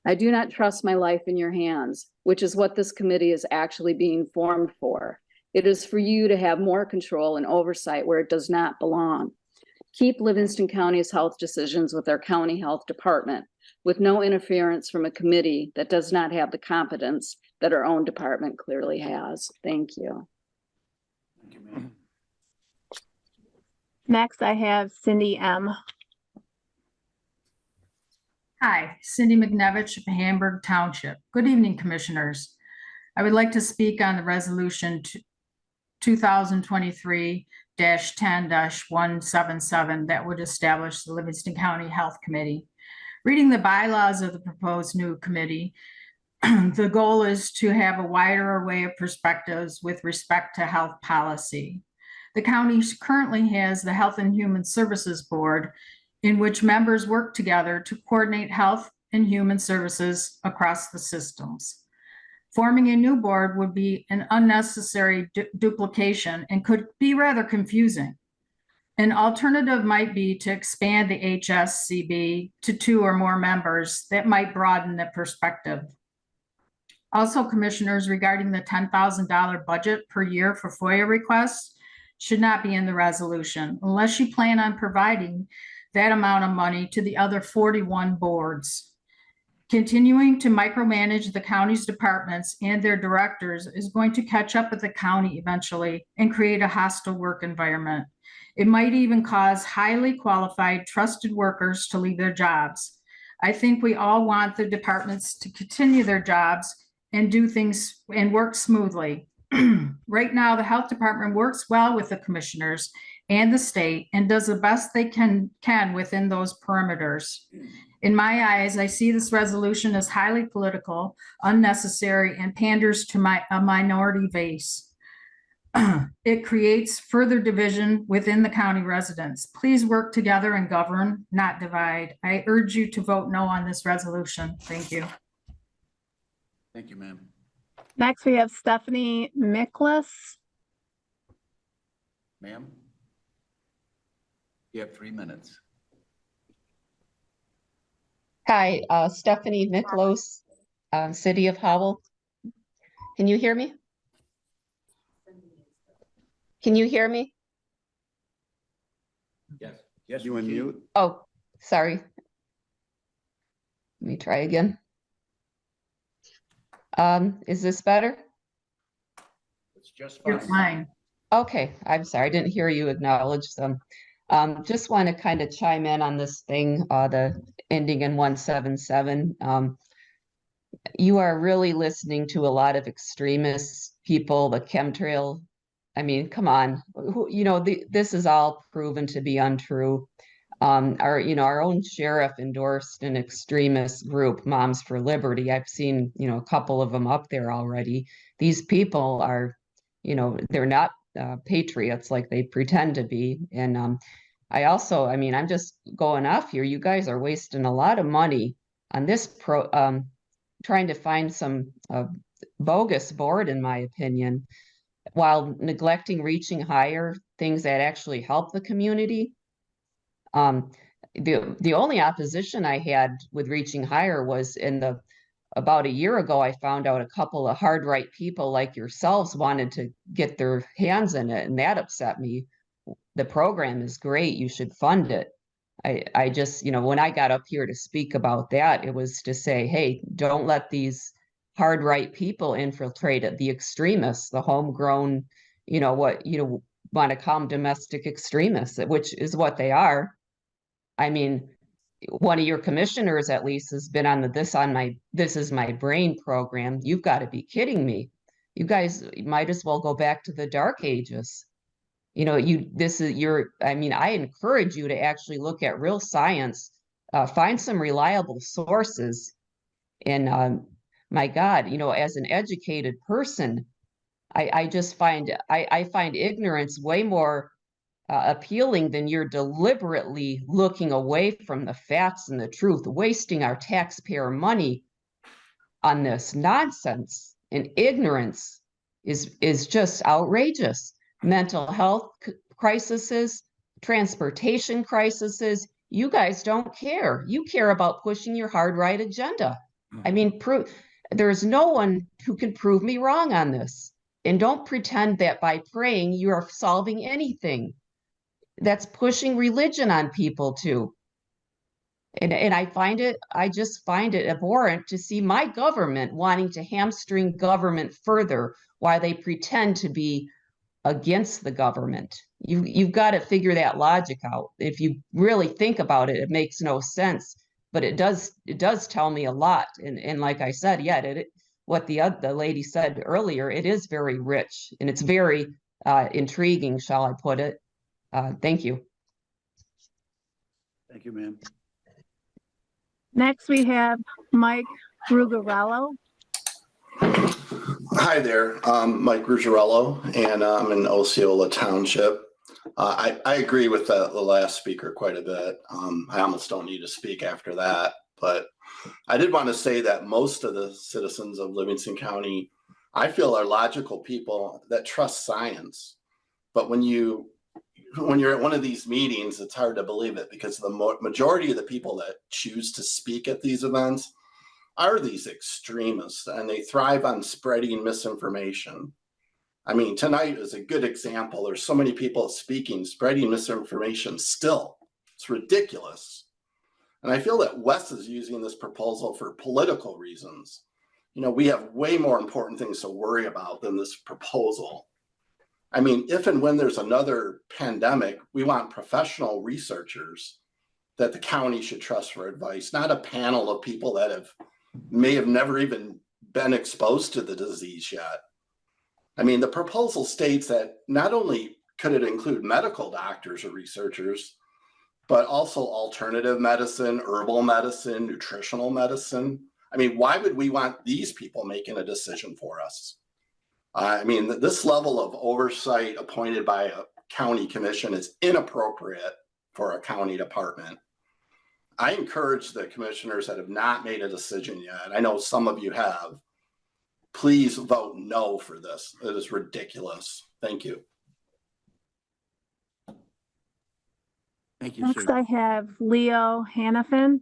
I do not trust my life in your hands, which is what this committee is actually being formed for. It is for you to have more control and oversight where it does not belong. keep Livingston County's health decisions with our county health department, with no interference from a committee that does not have the competence that our own department clearly has. Thank you. Thank you, ma'am. Next, I have Cindy M. Hi, Cindy McNevich of Hamburg Township. Good evening, Commissioners. I would like to speak on the resolution 2023-10-177 that would establish the Livingston County Health Committee. Reading the bylaws of the proposed new committee, the goal is to have a wider array of perspectives with respect to health policy. The county currently has the Health and Human Services Board, in which members work together to coordinate health and human services across the systems. Forming a new board would be an unnecessary duplication and could be rather confusing. An alternative might be to expand the HSCB to 2 or more members that might broaden the perspective. Also, Commissioners, regarding the $10,000 budget per year for FOIA requests should not be in the resolution unless you plan on providing that amount of money to the other 41 boards. Continuing to micromanage the county's departments and their directors is going to catch up with the county eventually and create a hostile work environment. It might even cause highly qualified, trusted workers to leave their jobs. I think we all want the departments to continue their jobs and do things and work smoothly. Right now, the health department works well with the commissioners and the state and does the best they can within those perimeters. In my eyes, I see this resolution as highly political, unnecessary, and panders to a minority base. It creates further division within the county residents. Please work together and govern, not divide. I urge you to vote no on this resolution. Thank you. Thank you, ma'am. Next, we have Stephanie Miklas. Ma'am? You have 3 minutes. Hi, Stephanie Miklos, City of Howell. Can you hear me? Can you hear me? Yes. Yes, you unmute. Oh, sorry. Let me try again. Is this better? It's just You're fine. Okay, I'm sorry, I didn't hear you acknowledge them. Just want to kind of chime in on this thing, the ending in 177. You are really listening to a lot of extremist people, the chemtrail. I mean, come on, this is all proven to be untrue. Our own sheriff endorsed an extremist group, Moms for Liberty. I've seen, a couple of them up there already. These people are, they're not patriots like they pretend to be. And I'm just going off here. You guys are wasting a lot of money on this trying to find some bogus board, in my opinion, while neglecting reaching higher, things that actually help the community. The only opposition I had with reaching higher was about a year ago, I found out a couple of hard right people like yourselves wanted to get their hands in it, and that upset me. The program is great. You should fund it. I just, when I got up here to speak about that, it was to say, hey, don't let these hard right people infiltrate it, the extremists, the homegrown, what you want to call them, domestic extremists, which is what they are. I mean, one of your commissioners at least has been on This Is My Brain program. You've got to be kidding me. You guys might as well go back to the dark ages. I encourage you to actually look at real science, find some reliable sources. And my God, as an educated person, I just find ignorance way more appealing than you're deliberately looking away from the facts and the truth, wasting our taxpayer money on this nonsense. And ignorance is just outrageous. Mental health crises, transportation crises. You guys don't care. You care about pushing your hard right agenda. I mean, there's no one who can prove me wrong on this. And don't pretend that by praying you are solving anything. That's pushing religion on people too. And I just find it abhorrent to see my government wanting to hamstring government further while they pretend to be against the government. You've got to figure that logic out. If you really think about it, it makes no sense, but it does tell me a lot. And like I said, yeah, what the lady said earlier, it is very rich and it's very intriguing, shall I put it. Thank you. Thank you, ma'am. Next, we have Mike Rugarello. Hi there, Mike Ruggiero, and I'm in Osceola Township. I agree with the last speaker quite a bit. I almost don't need to speak after that, but I did want to say that most of the citizens of Livingston County, I feel, are logical people that trust science. But when you're at one of these meetings, it's hard to believe it because the majority of the people that choose to speak at these events are these extremists, and they thrive on spreading misinformation. I mean, tonight is a good example. There's so many people speaking, spreading misinformation still. It's ridiculous. And I feel that Wes is using this proposal for political reasons. You know, we have way more important things to worry about than this proposal. I mean, if and when there's another pandemic, we want professional researchers that the county should trust for advice, not a panel of people that may have never even been exposed to the disease yet. I mean, the proposal states that not only could it include medical doctors or researchers, but also alternative medicine, herbal medicine, nutritional medicine. I mean, why would we want these people making a decision for us? I mean, this level of oversight appointed by a county commission is inappropriate for a county department. I encourage the commissioners that have not made a decision yet, I know some of you have, please vote no for this. It is ridiculous. Thank you. Thank you, Next, sir. I have Leo Hannafin.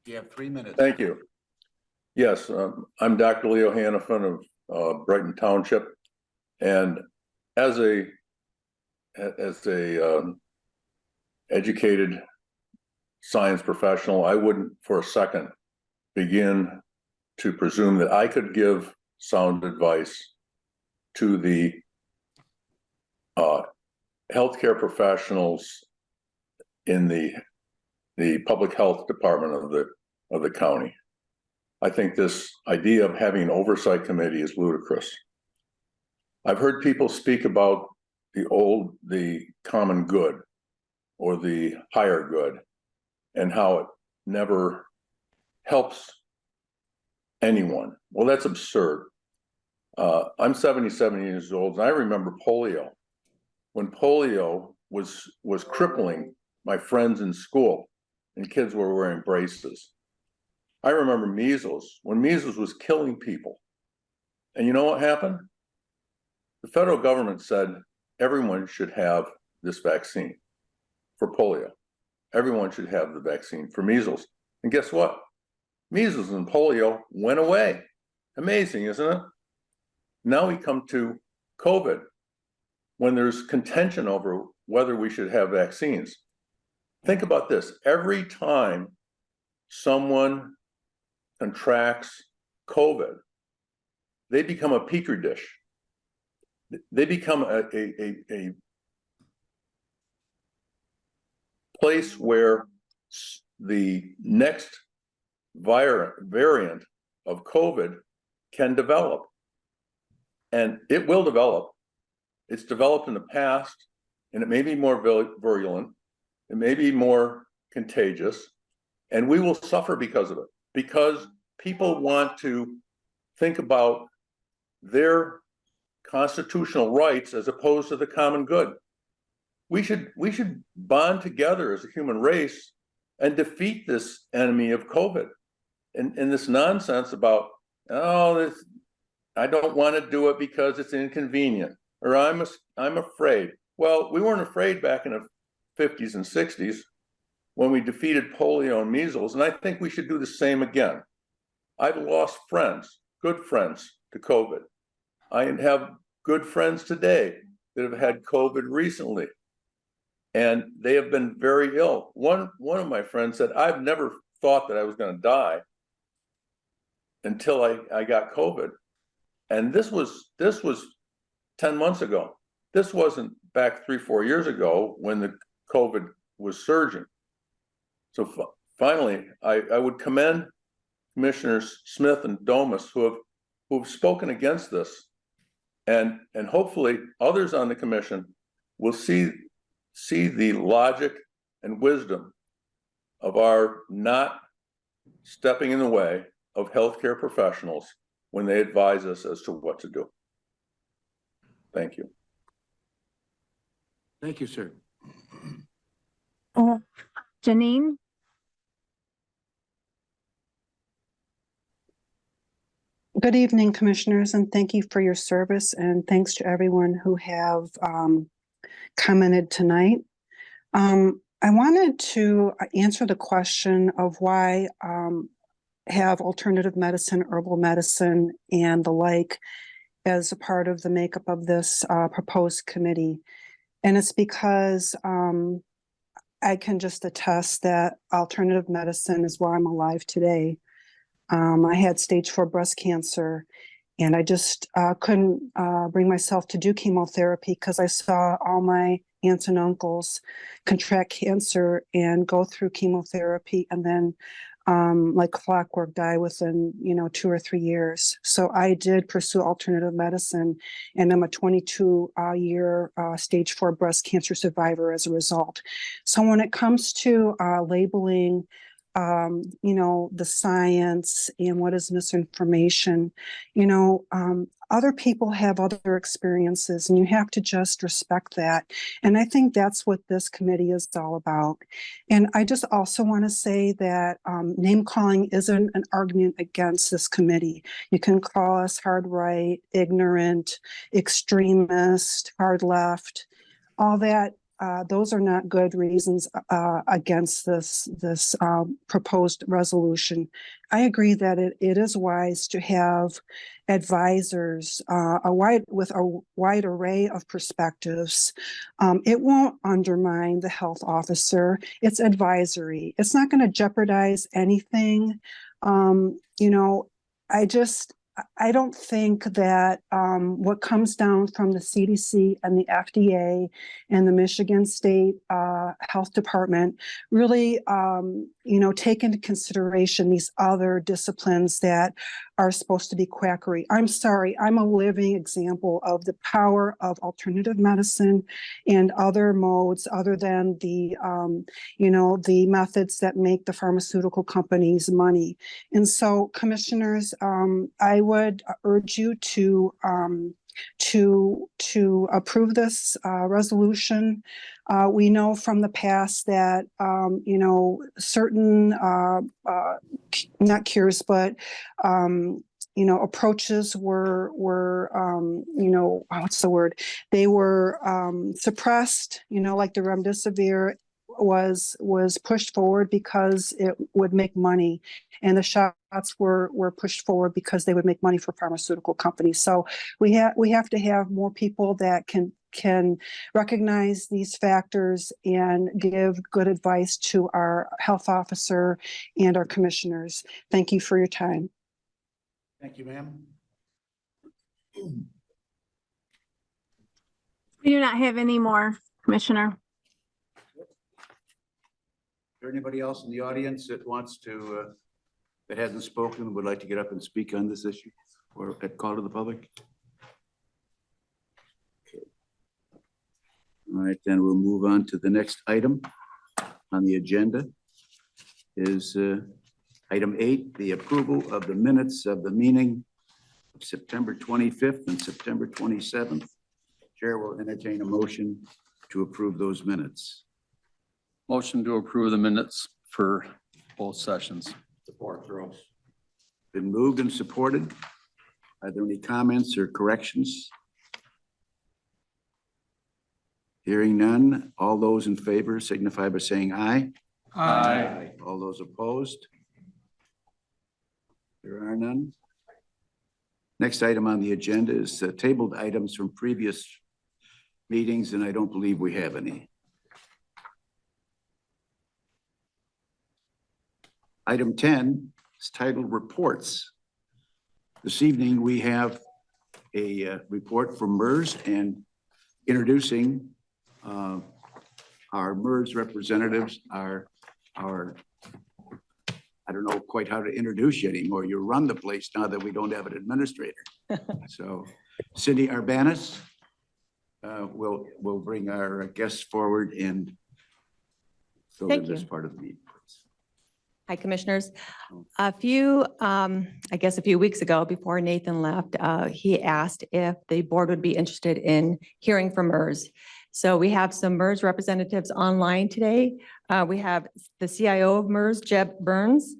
You have 3 minutes. Thank you. Yes, I'm Dr. Leo Hannafin of Brighton Township, and as a educated science professional, I wouldn't for a second begin to presume that I could give sound advice to the healthcare professionals in the public health department of the county. I think this idea of having an oversight committee is ludicrous. I've heard people speak about the common good or the higher good and how it never helps anyone. Well, that's absurd. I'm 77 years old, and I remember polio. When polio was crippling my friends in school and kids were wearing braces. I remember measles, when measles was killing people. And you know what happened? The federal government said everyone should have this vaccine for polio. Everyone should have the vaccine for measles. And guess what? Measles and polio went away. Amazing, isn't it? Now we come to COVID, when there's contention over whether we should have vaccines. Think about this. Every time someone contracts COVID, they become a petri dish. They become a place where the next variant of COVID can develop. And it will develop. It's developed in the past, and it may be more virulent. It may be more contagious, and we will suffer because of it, because people want to think about their constitutional rights as opposed to the common good. We should bond together as a human race and defeat this enemy of COVID. And this nonsense about, oh, I don't want to do it because it's inconvenient, or I'm afraid. Well, we weren't afraid back in the 50s and 60s when we defeated polio and measles, and I think we should do the same again. I've lost friends, good friends, to COVID. I have good friends today that have had COVID recently. And they have been very ill. One of my friends said, I've never thought that I was going to die until I got COVID. And this was 10 months ago. This wasn't back 3-4 years ago when the COVID was surging. So finally, I would commend Commissioners Smith and Domas who have spoken against this. And hopefully others on the commission will see the logic and wisdom of our not stepping in the way of healthcare professionals when they advise us as to what to do. Thank you. Thank you, sir. Janine? Good evening, Commissioners, and thank you for your service, and thanks to everyone who have commented tonight. I wanted to answer the question of why have alternative medicine, herbal medicine, and the like as a part of the makeup of this proposed committee. And it's because I can just attest that alternative medicine is why I'm alive today. I had stage 4 breast cancer, and I just couldn't bring myself to do chemotherapy because I saw all my aunts and uncles contract cancer and go through chemotherapy and then like clockwork die within 2 or 3 years. So I did pursue alternative medicine, and I'm a 22-year stage 4 breast cancer survivor as a result. So when it comes to labeling the science and what is misinformation, other people have other experiences, and you have to just respect that. And I think that's what this committee is all about. And I just also want to say that name calling isn't an argument against this committee. You can call us hard right, ignorant, extremist, hard left, all that. Those are not good reasons against this proposed resolution. I agree that it is wise to have advisors with a wide array of perspectives. It won't undermine the health officer. It's advisory. It's not going to jeopardize anything. I don't think that what comes down from the CDC and the FDA and the Michigan State Health Department really, take into consideration these other disciplines that are supposed to be quackery. I'm sorry, I'm a living example of the power of alternative medicine and other modes other than the methods that make the pharmaceutical companies money. And so, commissioners, I would urge you to approve this resolution. We know from the past that certain not cures, but approaches were what's the word? They were suppressed. Like the remdesivir was pushed forward because it would make money, and the shots were pushed forward because they would make money for pharmaceutical companies. So we have to have more people that can recognize these factors and give good advice to our health officer and our commissioners. Thank you for your time. Thank you, ma'am. We do not have any more, Commissioner. Is there anybody else in the audience that wants to, that hasn't spoken, would like to get up and speak on this issue or at call to the public? Okay. All right, then we'll move on to the next item on the agenda is item 8, the approval of the minutes of the meeting of September 25th and September 27th. Chair will entertain a motion to approve those minutes. Motion to approve the minutes for both sessions. Support, Gross. Been moved and supported. Are there any comments or corrections? Hearing none, all those in favor signify by saying aye. Aye. All those opposed? There are none. Next item on the agenda is tabled items from previous meetings, and I don't believe we have any. Item 10 is titled Reports. This evening, we have a report from MERS, and introducing our MERS representatives are, I don't know quite how to introduce you anymore. You run the place now that we don't have an administrator. So Cindy Arbanis will bring our guests forward and fill in Thank this you. part of the meeting. Hi, Commissioners. A few weeks ago, before Nathan left, he asked if the board would be interested in hearing from MERS. So we have some MERS representatives online today. We have the CIO of MERS, Jeb Burns,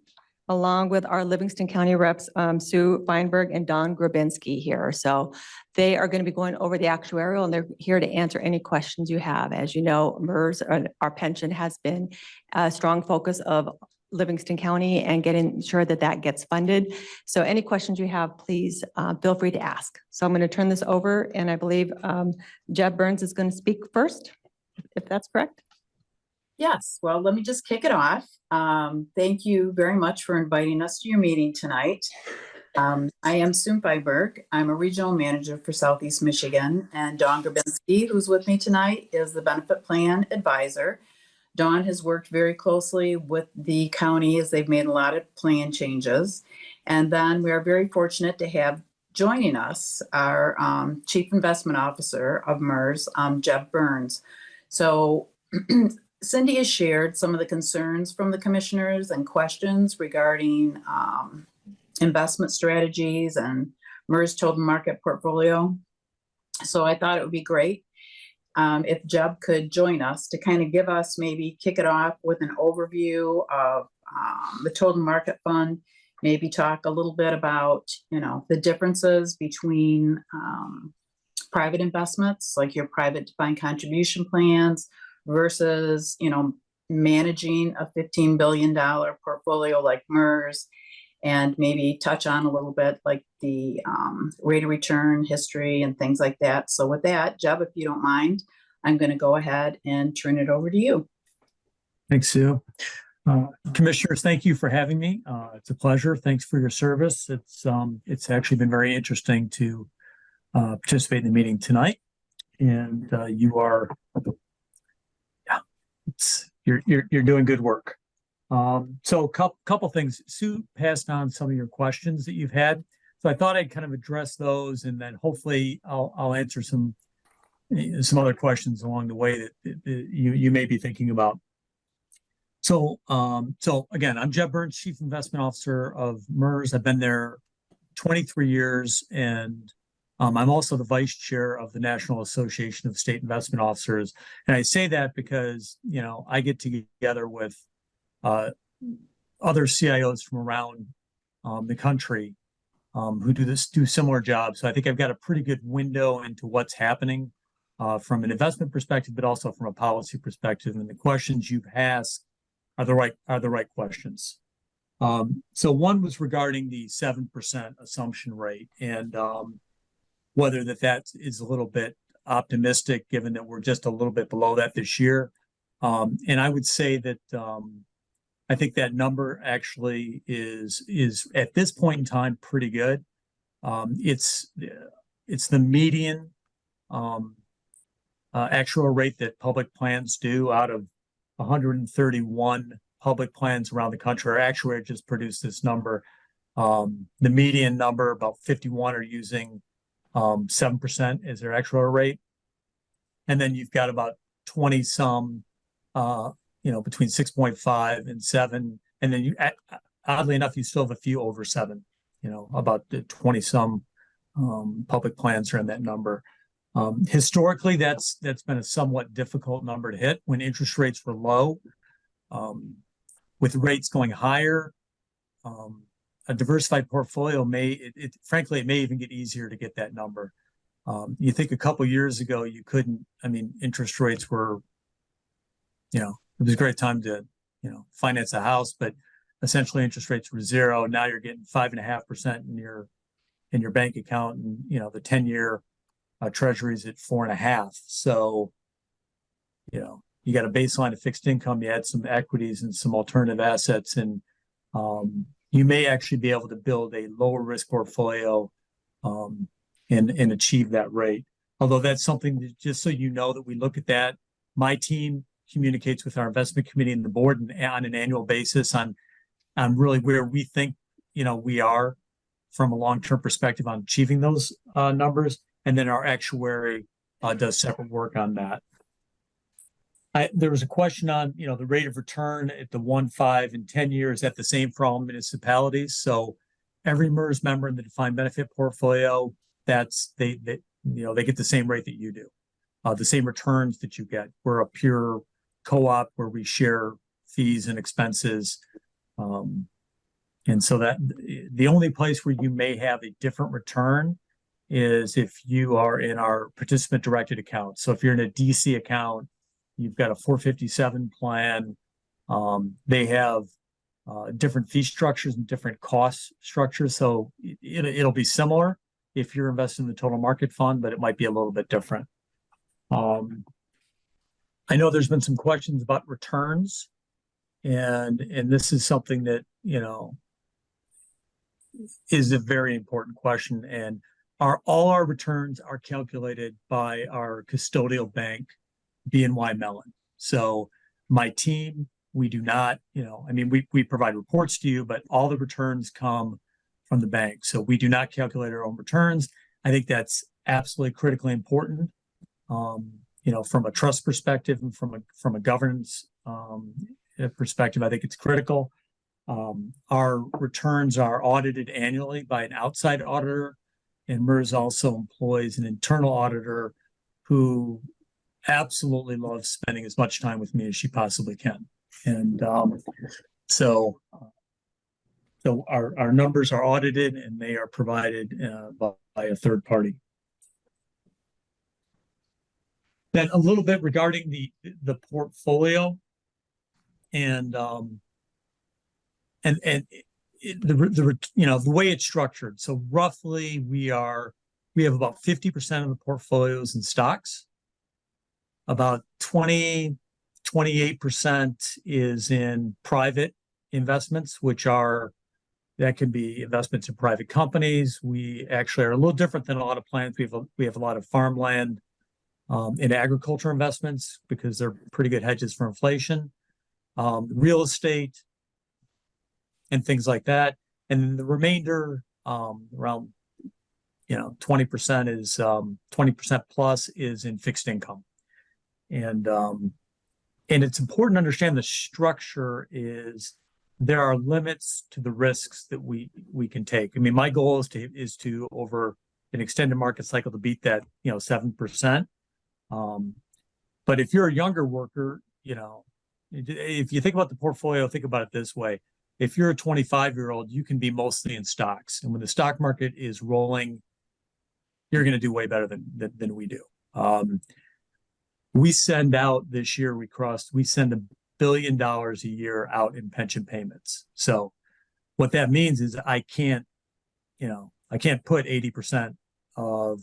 along with our Livingston County reps, Sue Feinberg and Don Grabinski here. So they are going to be going over the actuarial, and they're here to answer any questions you have. As you know, MERS, our pension, has been a strong focus of Livingston County and getting sure that that gets funded. So any questions you have, please feel free to ask. So I'm going to turn this over, and I believe Jeb Burns is going to speak first, if that's correct. Yes, well, let me just kick it off. Thank you very much for inviting us to your meeting tonight. I am Sue Feinberg. I'm a regional manager for Southeast Michigan, and Don Grabinski, who's with me tonight, is the benefit plan advisor. Dawn has worked very closely with the county as they've made a lot of plan changes. And then we are very fortunate to have joining us our Chief Investment Officer of MERS, Jeb Burns. So Cindy has shared some of the concerns from the commissioners and questions regarding investment strategies and MERS total market portfolio. So I thought it would be great if Jeb could join us to kind of give us, maybe kick it off with an overview of the total market fund, maybe talk a little bit about, the differences between private investments, like your private defined contribution plans versus, managing a $15 billion portfolio like MERS, and maybe touch on a little bit like the rate of return history and things like that. So with that, Jeb, if you don't mind, I'm going to go ahead and turn it over to you. Thanks, Sue. Commissioners, thank you for having me. It's a pleasure. Thanks for your service. It's actually been very interesting to participate in the meeting tonight. And you're doing good work. So a couple things. Sue passed on some of your questions that you've had. So I thought I'd kind of address those, and then hopefully I'll answer some other questions along the way that you may be thinking about. So again, I'm Jeb Burns, Chief Investment Officer of MERS. I've been there 23 years, and I'm also the Vice Chair of the National Association of State Investment Officers. And I say that because, I get together with other CIOs from around the country who do similar jobs. So I think I've got a pretty good window into what's happening from an investment perspective, but also from a policy perspective. And the questions you've asked are the right questions. So one was regarding the 7% assumption rate, and whether that is a little bit optimistic, given that we're just a little bit below that this year. And I would say that I think that number actually is at this point in time pretty good. It's the median actual rate that public plans do out of 131 public plans around the country. Our actuary just produced this number. The median number, about 51, are using 7% as their actual rate. And then you've got about 20 some, between 6.5 and 7. And then oddly enough, you still have a few over 7, about the 20 some public plans are in that number. Historically, that's been a somewhat difficult number to hit when interest rates were low. With rates going higher, a diversified portfolio frankly, it may even get easier to get that number. You think a couple years ago, you couldn't, interest rates were, it was a great time to, finance a house, but essentially interest rates were 0. Now you're getting 5.5% in your bank account, and, the 10-year Treasuries at 4.5. So, you know, you got a baseline of fixed income, you add some equities and some alternative assets, and you may actually be able to build a lower risk portfolio and achieve that rate. Although that's something that, just so you know, that we look at that. My team communicates with our investment committee and the board on an annual basis on really where we think, you know, we are from a long-term perspective on achieving those numbers. And then our actuary does separate work on that. There was a question on, you know, the rate of return at the 1, 5, and 10 years at the same for all municipalities. So every MERS member in the defined benefit portfolio, they get the same rate that you do, the same returns that you get. We're a pure co-op where we share fees and expenses. And so that the only place where you may have a different return is if you are in our participant directed account. So if you're in a DC account, you've got a 457 plan. They have different fee structures and different cost structures. So it'll be similar if you're investing in the total market fund, but it might be a little bit different. I know there's been some questions about returns, and this is something that, you know, is a very important question. And all our returns are calculated by our custodial bank, BNY Mellon. So my team, we do not, you know, I mean, we provide reports to you, but all the returns come from the bank. So we do not calculate our own returns. I think that's absolutely critically important. You know, from a trust perspective and from a governance perspective, I think it's critical. Our returns are audited annually by an outside auditor, and MERS also employs an internal auditor who absolutely loves spending as much time with me as she possibly can. And so our numbers are audited and they are provided by a third party. Then a little bit regarding the portfolio and the you know, the way it's structured. So roughly we have about 50% of the portfolios in stocks. About 28% is in private investments, that can be investments in private companies. We actually are a little different than a lot of plans. We have a lot of farmland in agriculture investments because they're pretty good hedges for inflation, real estate, and things like that. And then the remainder, around, you know, 20% is 20% plus is in fixed income. And it's important to understand the structure is there are limits to the risks that we can take. I mean, my goal is to over an extended market cycle to beat that, you know, 7%. But if you're a younger worker, you know, if you think about the portfolio, think about it this way. If you're a 25-year-old, you can be mostly in stocks. And when the stock market is rolling, you're going to do way better than we do. We send out this year, we send $1 billion a year out in pension payments. So what that means is I can't put 80% of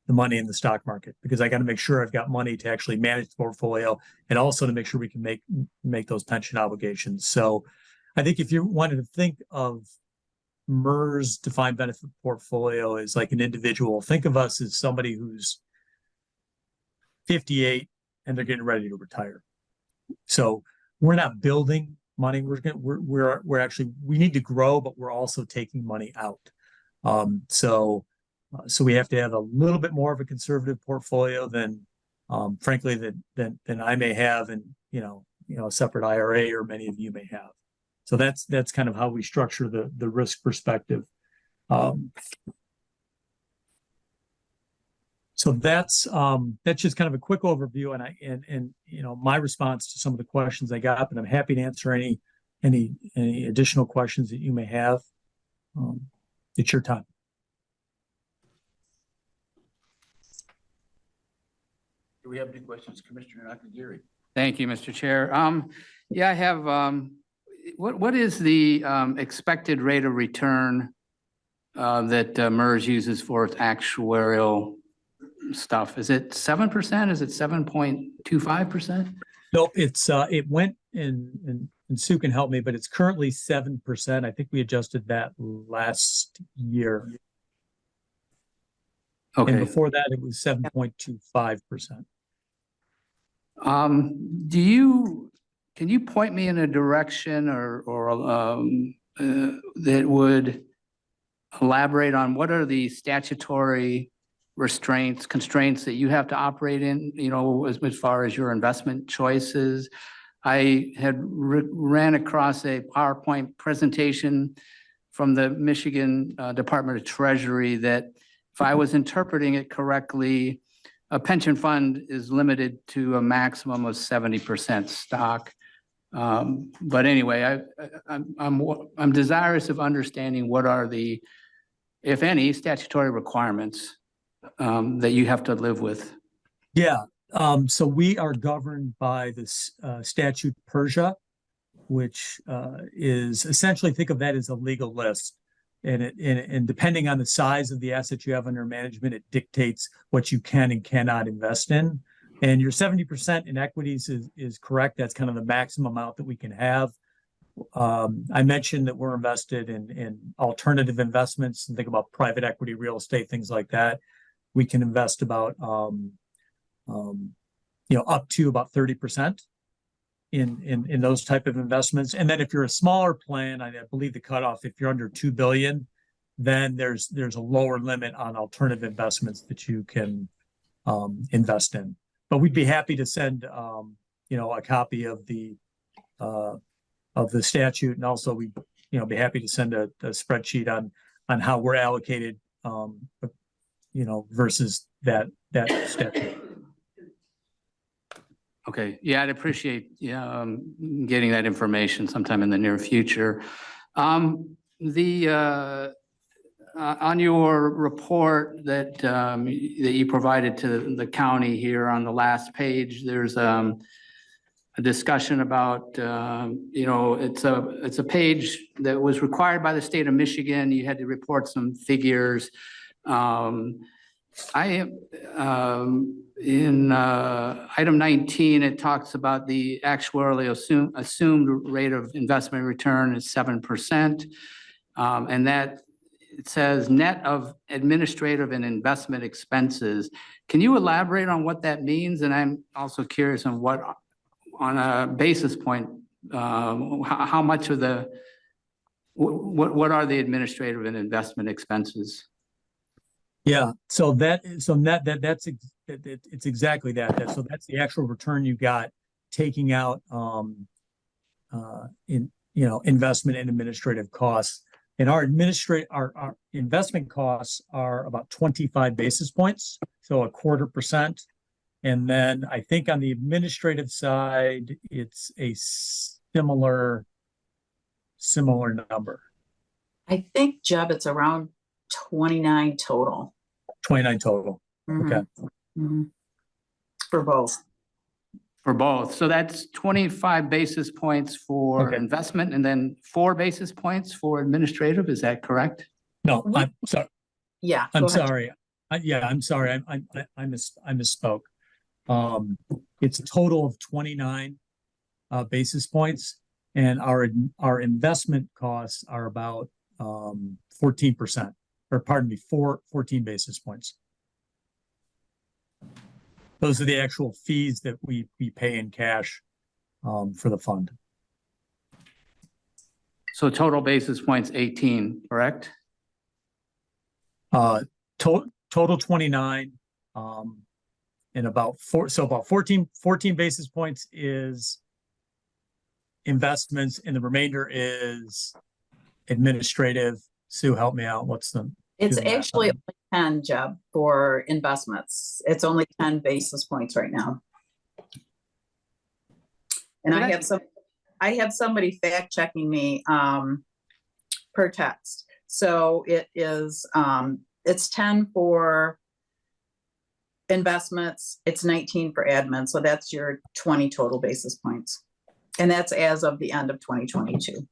the money in the stock market because I got to make sure I've got money to actually manage the portfolio and also to make sure we can make those pension obligations. So I think if you wanted to think of MERS defined benefit portfolio as like an individual, think of us as somebody who's 58 and they're getting ready to retire. So we're not building money. We're actually, we need to grow, but we're also taking money out. So we have to have a little bit more of a conservative portfolio than, frankly, than I may have in, you know, a separate IRA or many of you may have. So that's kind of how we structure the risk perspective. So that's just kind of a quick overview, and you know, my response to some of the questions I got, but I'm happy to answer any additional questions that you may have. It's your time. Do we have any questions, Commissioner Nakagiri? Thank you, Mr. Chair. Yeah, I have, what is the expected rate of return that MERS uses for its actuarial stuff? Is it 7%? Is it 7.25%? Nope, it went and Sue can help me, but it's currently 7%. I think we adjusted that last year. And Okay. before that, it was 7.25%. Can you point me in a direction or that would elaborate on what are the statutory constraints that you have to operate in, as far as your investment choices? I had ran across a PowerPoint presentation from the Michigan Department of Treasury that, if I was interpreting it correctly, a pension fund is limited to a maximum of 70% stock. But anyway, I'm desirous of understanding what are the, if any, statutory requirements that you have to live with. Yeah, so we are governed by this statute Persia, which is essentially, think of that as a legal list. And depending on the size of the assets you have under management, it dictates what you can and cannot invest in. And your 70% in equities is correct. That's kind of the maximum amount that we can have. I mentioned that we're invested in alternative investments, and think about private equity, real estate, things like that. We can invest about, up to about 30% in those type of investments. And then if you're a smaller plan, I believe the cutoff, if you're under 2 billion, then there's a lower limit on alternative investments that you can invest in. But we'd be happy to send a copy of the statute, and also we'd be happy to send a spreadsheet on how we're allocated versus that statute. Okay, yeah, I'd appreciate getting that information sometime in the near future. On your report that you provided to the county here on the last page, there's a discussion about it's a page that was required by the state of Michigan. You had to report some figures. In item 19, it talks about the actuarially assumed rate of investment return is 7%. And that it says net of administrative and investment expenses. Can you elaborate on what that means? And I'm also curious on on a basis point, how much of what are the administrative and investment expenses? Yeah, it's exactly that. So that's the actual return you got, taking out investment and administrative costs. And our investment costs are about 25 basis points, so 0.25%. And then I think on the administrative side, it's a similar number. I think, Jeb, it's around 29 total. 29 total. Mhm. Okay. Mhm. For both. For both. So that's 25 basis points for investment and then 4 basis points for administrative. Is that correct? No, I'm sorry. Yeah. I'm sorry. I'm sorry. I misspoke. It's a total of 29 basis points, and our investment costs are about 14%, or pardon me, 14 basis points. Those are the actual fees that we pay in cash for the fund. So total basis points 18, correct? Total 29, and about 14 basis points is investments, and the remainder is administrative. Sue, help me out. It's actually only 10, Jeb, for investments. It's only 10 basis points right now. And I have somebody fact checking me per text. So it is it's 10 for investments, it's 19 for admin. So that's your 20 total basis points. And that's as of the end of 2022.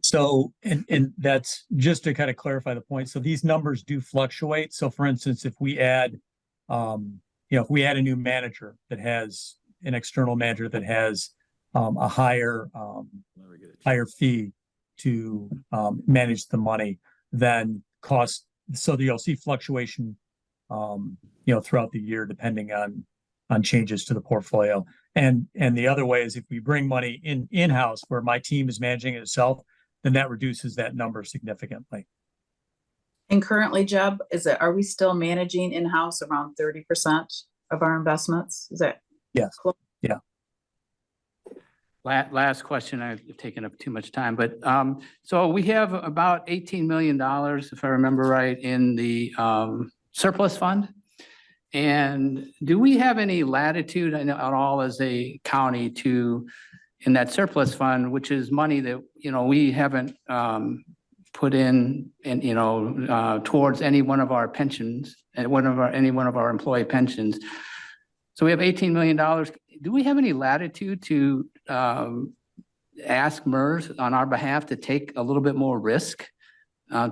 So, and that's just to kind of clarify the point. So these numbers do fluctuate. So for instance, if we add if we had a new manager that has an external manager that has a higher fee to manage the money, then cost. So you'll see fluctuation, throughout the year depending on changes to the portfolio. And the other way is if we bring money in-house where my team is managing it itself, then that reduces that number significantly. And currently, Jeb, are we still managing in-house around 30% of our investments? Is that? Yes. Cool? Yeah. Last question, I've taken up too much time, but so we have about $18 million, if I remember right, in the surplus fund. And do we have any latitude at all as a county in that surplus fund, which is money that, we haven't put in and, towards any one of our pensions and any one of our employee pensions. So we have $18 million. Do we have any latitude to ask MERS on our behalf to take a little bit more risk,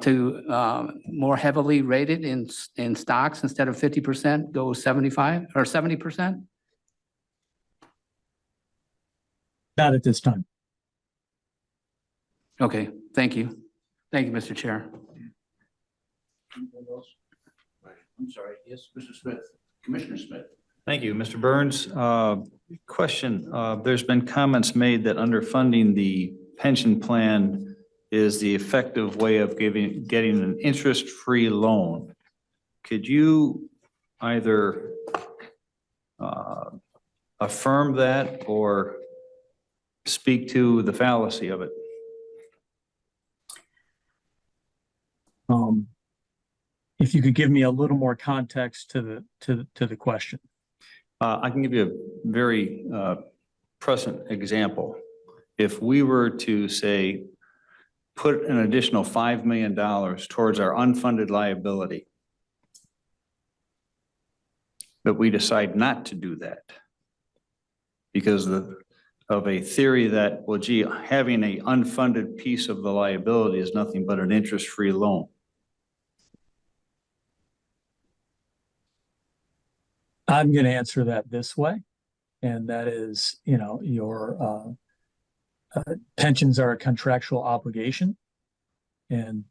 to more heavily rated in stocks instead of 50%, go 75 or 70%? Not at this time. Okay, thank you. Thank you, Mr. Chair. I'm sorry. Yes, Mr. Smith, Commissioner Smith. Thank you, Mr. Burns. Question, there's been comments made that underfunding the pension plan is the effective way of getting an interest-free loan. Could you either affirm that or speak to the fallacy of it? If you could give me a little more context to the question. I can give you a very present example. If we were to say, put an additional $5 million towards our unfunded liability, but we decide not to do that because of a theory that, well, gee, having an unfunded piece of the liability is nothing but an interest-free loan. I'm going to answer that this way, and that is, your pensions are a contractual obligation, and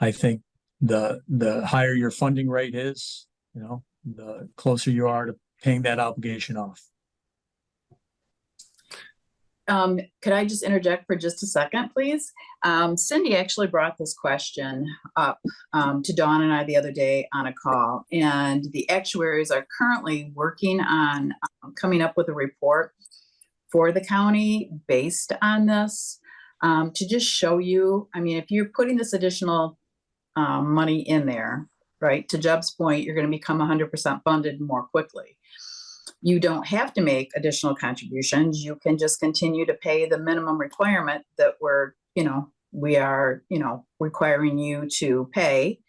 I think the higher your funding rate is, the closer you are to paying that obligation off. Could I just interject for just a second, please? Cindy actually brought this question up to Dawn and I the other day on a call, and the actuaries are currently working on coming up with a report for the county based on this to just show you, I mean, if you're putting this additional money in there, right, to Jeb's point, you're going to become 100% funded more quickly. You don't have to make additional contributions. You can just continue to pay the minimum requirement that we are requiring you to pay,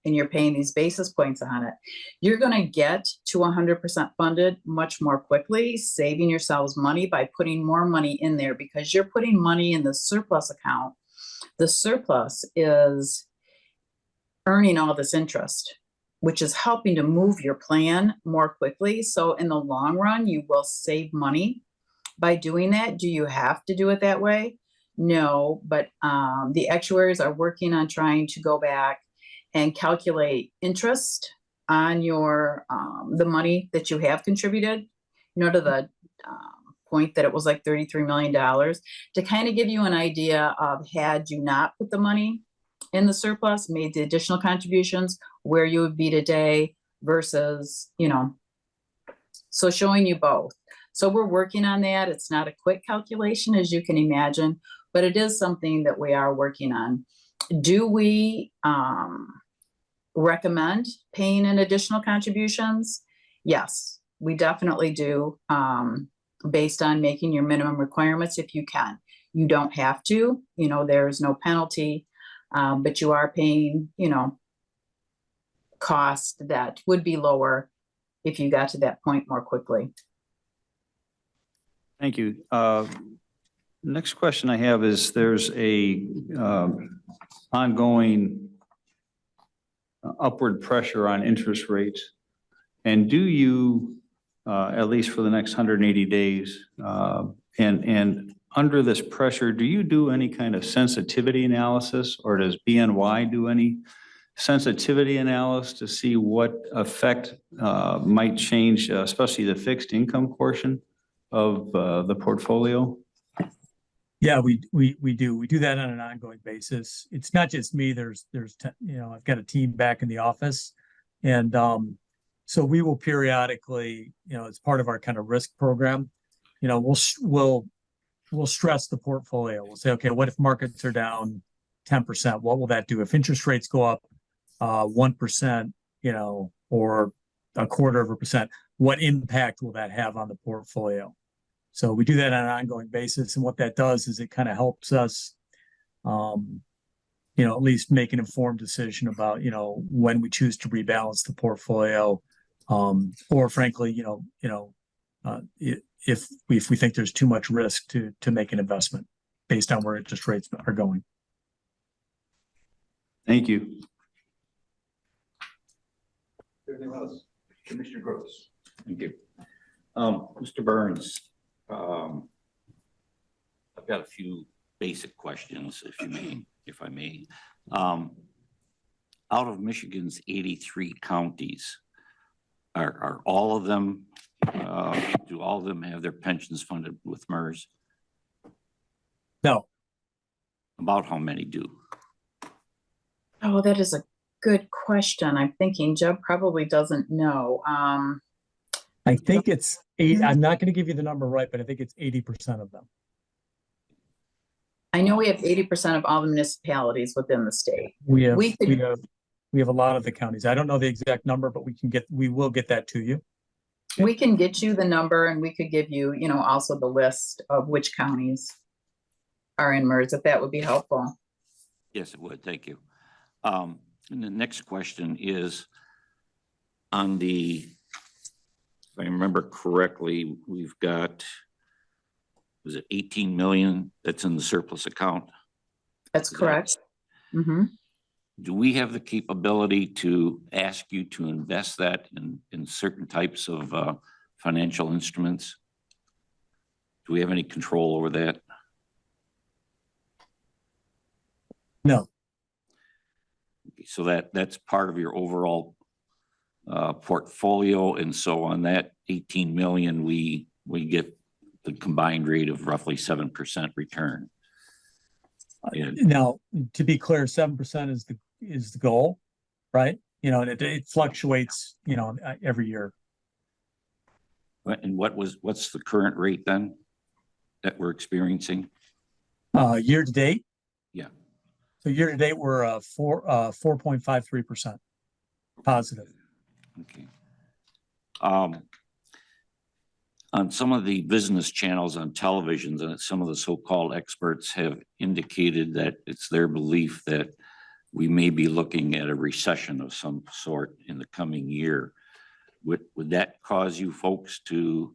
and you're paying these basis points on it. You're going to get to 100% funded much more quickly, saving yourselves money by putting more money in there because you're putting money in the surplus account. The surplus is earning all this interest, which is helping to move your plan more quickly. So in the long run, you will save money by doing that. Do you have to do it that way? No, but the actuaries are working on trying to go back and calculate interest on your the money that you have contributed, to the point that it was like $33 million, to kind of give you an idea of, had you not put the money in the surplus, made the additional contributions, where you would be today versus, so showing you both. So we're working on that. It's not a quick calculation, as you can imagine, but it is something that we are working on. Do we recommend paying in additional contributions? Yes, we definitely do, based on making your minimum requirements if you can. You don't have to, there's no penalty. But you are paying, costs that would be lower if you got to that point more quickly. Thank you. Next question I have is, there's a ongoing upward pressure on interest rates. And do you, at least for the next 180 days, and under this pressure, do you do any kind of sensitivity analysis, or does BNY do any sensitivity analysis to see what effect might change, especially the fixed income portion of the portfolio? Yeah, we do. We do that on an ongoing basis. It's not just me. There's, I've got a team back in the office, and so we will periodically, as part of our kind of risk program, we'll stress the portfolio. We'll say, okay, what if markets are down 10%? What will that do? If interest rates go up 1%, or 0.25%, what impact will that have on the portfolio? So we do that on an ongoing basis. And what that does is it kind of helps us, at least make an informed decision about, when we choose to rebalance the portfolio, or frankly, if we think there's too much risk to make an investment based on where interest rates are going. Thank you. Anything else? Commissioner Gross. Thank you. Mr. Burns, I've got a few basic questions, if I may. Out of Michigan's 83 counties, are all of them, do all of them have their pensions funded with MERS? No. About how many do? Oh, that is a good question. I'm thinking Jeb probably doesn't know. I think it's 8. I'm not going to give you the number right, but I think it's 80% of them. I know we have 80% of all the municipalities within the state. We have a lot of the counties. I don't know the exact number, but we will get that to you. We can get you the number, and we could give you, also the list of which counties are in MERS, if that would be helpful. Yes, it would. Thank you. And the next question is on the, if I remember correctly, we've got, was it 18 million that's in the surplus account? That's correct. Mm-hmm. Do we have the capability to ask you to invest that in certain types of financial instruments? Do we have any control over that? No. So that's part of your overall portfolio, and so on that 18 million, we get the combined rate of roughly 7% return. Now, to be clear, 7% is the goal, right? And it fluctuates, every year. And what's the current rate then that we're experiencing? Year to date? Yeah. So year to date, we're 4.53% positive. Okay. On some of the business channels on televisions, and some of the so-called experts have indicated that it's their belief that we may be looking at a recession of some sort in the coming year. Would that cause you folks to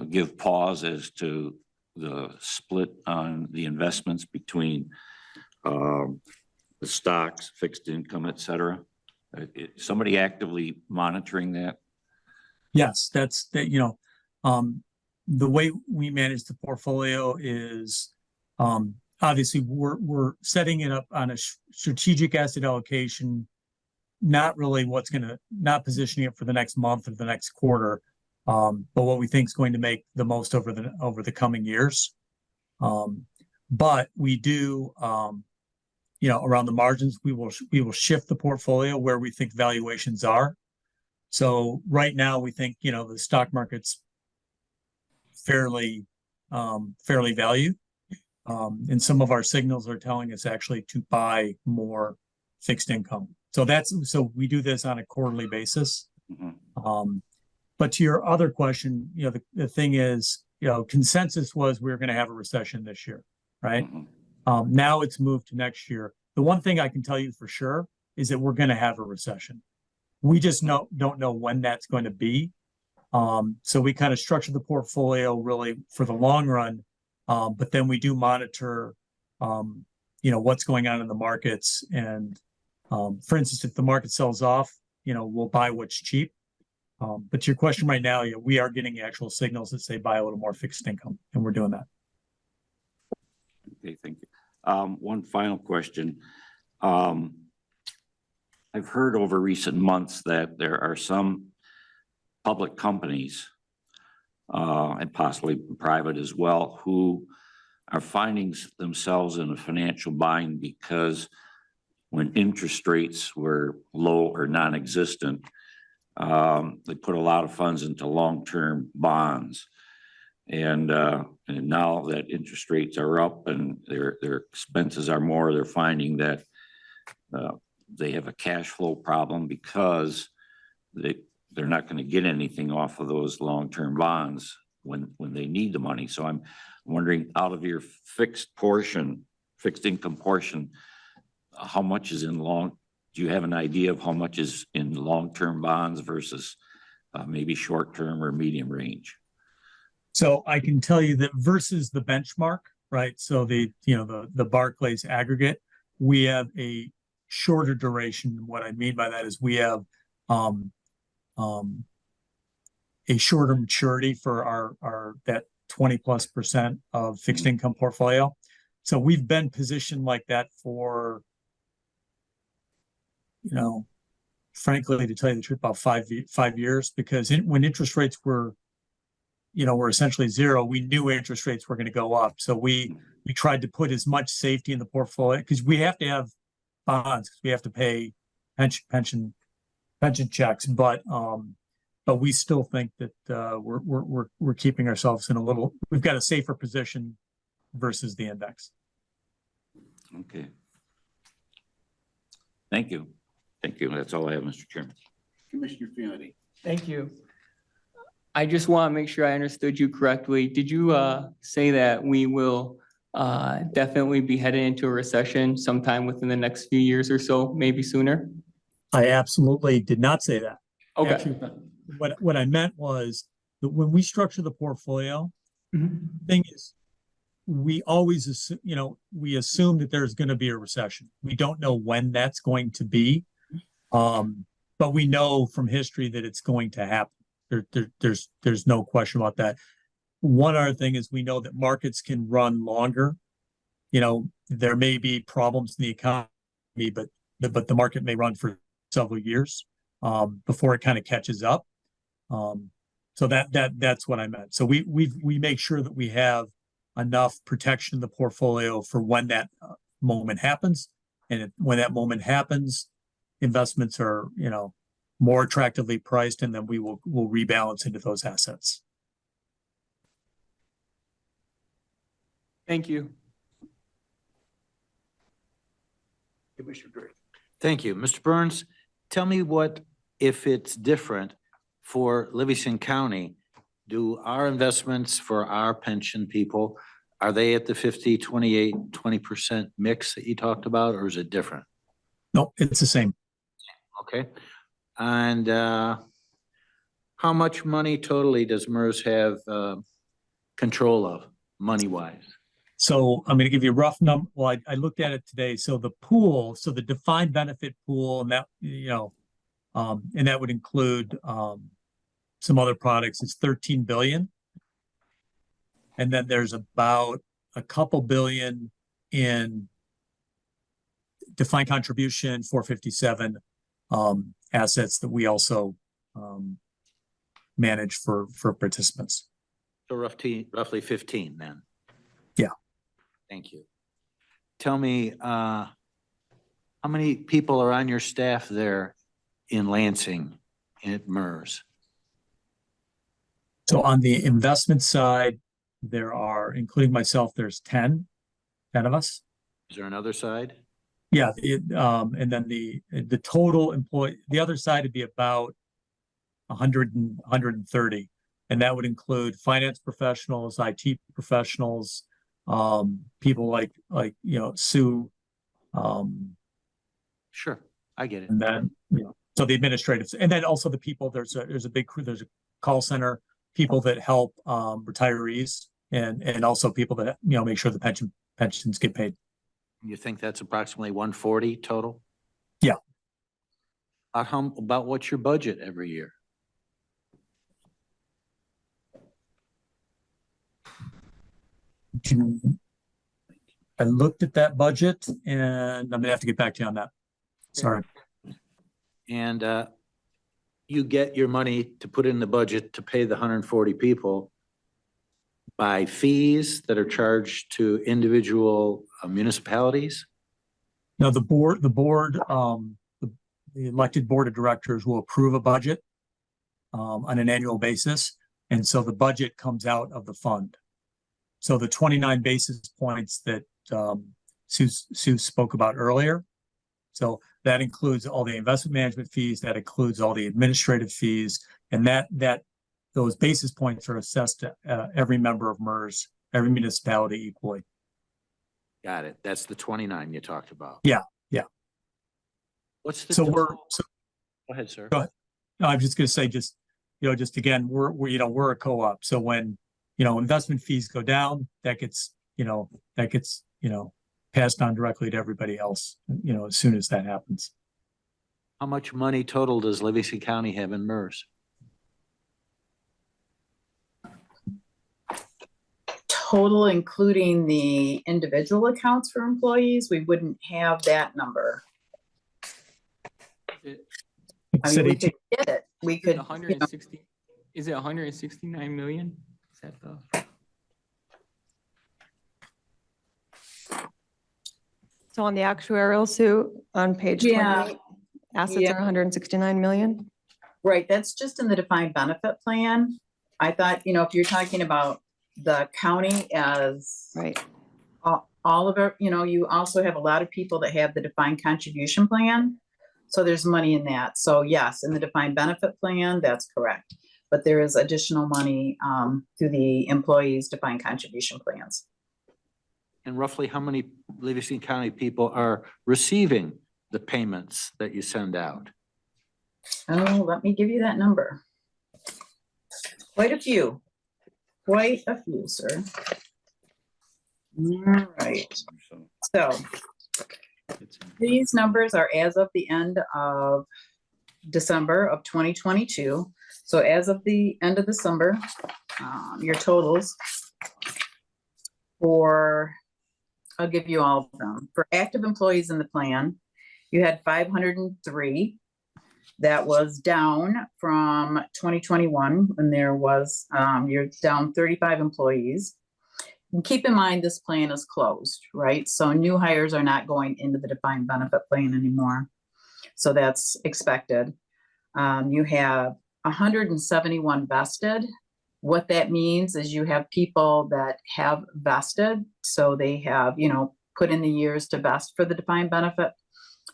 give pause as to the split on the investments between the stocks, fixed income, et cetera? Somebody actively monitoring that? Yes, that's that. The way we manage the portfolio is obviously we're setting it up on a strategic asset allocation, not really not positioning it for the next month or the next quarter, but what we think is going to make the most over the coming years. But we do, around the margins, we will shift the portfolio where we think valuations are. So right now we think, the stock market's fairly valued. And some of our signals are telling us actually to buy more fixed income. So we do this on a quarterly basis. Mm-hmm. But to your other question, the thing is, consensus was we were going to have a recession this year, right? Mm-hmm. Now it's moved to next year. The one thing I can tell you for sure is that we're going to have a recession. We just don't know when that's going to be. So we kind of structure the portfolio really for the long run. But then we do monitor, what's going on in the markets. And for instance, if the market sells off, we'll buy what's cheap. But to your question right now, yeah, we are getting actual signals that say buy a little more fixed income, and we're doing that. Okay, thank you. One final question. I've heard over recent months that there are some public companies and possibly private as well, who are finding themselves in a financial bind because when interest rates were low or non-existent, they put a lot of funds into long-term bonds. And now that interest rates are up and their expenses are more, they're finding that they have a cash flow problem because they're not going to get anything off of those long-term bonds when they need the money. So I'm wondering, out of your fixed income portion, how much is in do you have an idea of how much is in long-term bonds versus maybe short-term or medium range? So I can tell you that versus the benchmark, right? So the Barclays aggregate, we have a shorter duration. What I mean by that is we have a shorter maturity for our that 20+% of fixed income portfolio. So we've been positioned like that for, frankly, to tell you the truth, about 5 years, because when interest rates were essentially zero, we knew interest rates were going to go up. So we tried to put as much safety in the portfolio, because we have to have bonds, because we have to pay pension checks. But we still think that we're keeping ourselves we've got a safer position versus the index. Okay. Thank you. Thank you. That's all I have, Mr. Chairman. Commissioner Fiore. Thank you. I just want to make sure I understood you correctly. Did you say that we will definitely be heading into a recession sometime within the next few years or so, maybe sooner? I absolutely did not say that. Okay. Actually, what I meant was that when we structure the portfolio, the thing is, we always assume, we assume that there's going to be a recession. We don't know when that's going to be, but we know from history that it's going to happen. There's no question about that. One other thing is we know that markets can run longer. There may be problems in the economy, but the market may run for several years before it kind of catches up. So that's what I meant. So we make sure that we have enough protection in the portfolio for when that moment happens. And when that moment happens, investments are, more attractively priced, and then we'll rebalance into those assets. Thank you. Commissioner Drake. Thank you. Mr. Burns, tell me if it's different for Livingston County, do our investments for our pension people, are they at the 50, 28, 20% mix that you talked about, or is it different? No, it's the same. Okay. And how much money totally does MERS have control of, money-wise? So I'm going to give you a rough number. Well, I looked at it today. So the pool, so the defined benefit pool, and that, and that would include some other products, is 13 billion. And then there's about a couple billion in defined contribution 457 assets that we also manage for participants. So roughly 15 then. Yeah. Thank you. Tell me, how many people are on your staff there in Lansing at MERS? So on the investment side, there are, including myself, there's 10 of us. Is there another side? Yeah, and then the total employee, the other side would be about 130, and that would include finance professionals, IT professionals, people like Sue. Sure, I get it. And then so the administrative, and then also the people. There's a big crew. There's a call center, people that help retirees, and also people that make sure the pensions get paid. You think that's approximately 140 total? Yeah. About what's your budget every year? I looked at that budget and I'm gonna have to get back to you on that. Sorry. And you get your money to put in the budget to pay the 140 people by fees that are charged to individual municipalities? No, the elected board of directors will approve a budget on an annual basis. And so the budget comes out of the fund. So the 29 basis points that Sue spoke about earlier. So that includes all the investment management fees, that includes all the administrative fees, and those basis points are assessed to every member of MERS, every municipality equally. Got it. That's the 29 you talked about. Yeah. What's the So total? Go ahead, sir. Go ahead. No, I'm just going to say, just again, we're a co-op. So when, investment fees go down, that gets passed on directly to everybody else, as soon as that happens. How much money total does Livingston County have in MERS? Total, including the individual accounts for employees, we wouldn't have that number. I mean, we could get it. We could. 160. Is it 169 million? Is that the? So on the actuarial suit on page 28, assets are 169 million. Right, that's just in the defined benefit plan. I thought, if you're talking about the county as right, all of it, you also have a lot of people that have the defined contribution plan. So there's money in that. So yes, in the defined benefit plan, that's correct. But there is additional money through the employees' defined contribution plans. And roughly how many Livingston County people are receiving the payments that you send out? Oh, let me give you that number. Quite a few, sir. All right. So these numbers are as of the end of December of 2022. So as of the end of December, your totals I'll give you all of them. For active employees in the plan, you had 503. That was down from 2021 when there was, you're down 35 employees. And keep in mind, this plan is closed, right? So new hires are not going into the defined benefit plan anymore. So that's expected. You have 171 vested. What that means is you have people that have vested. So they have, put in the years to vest for the defined benefit.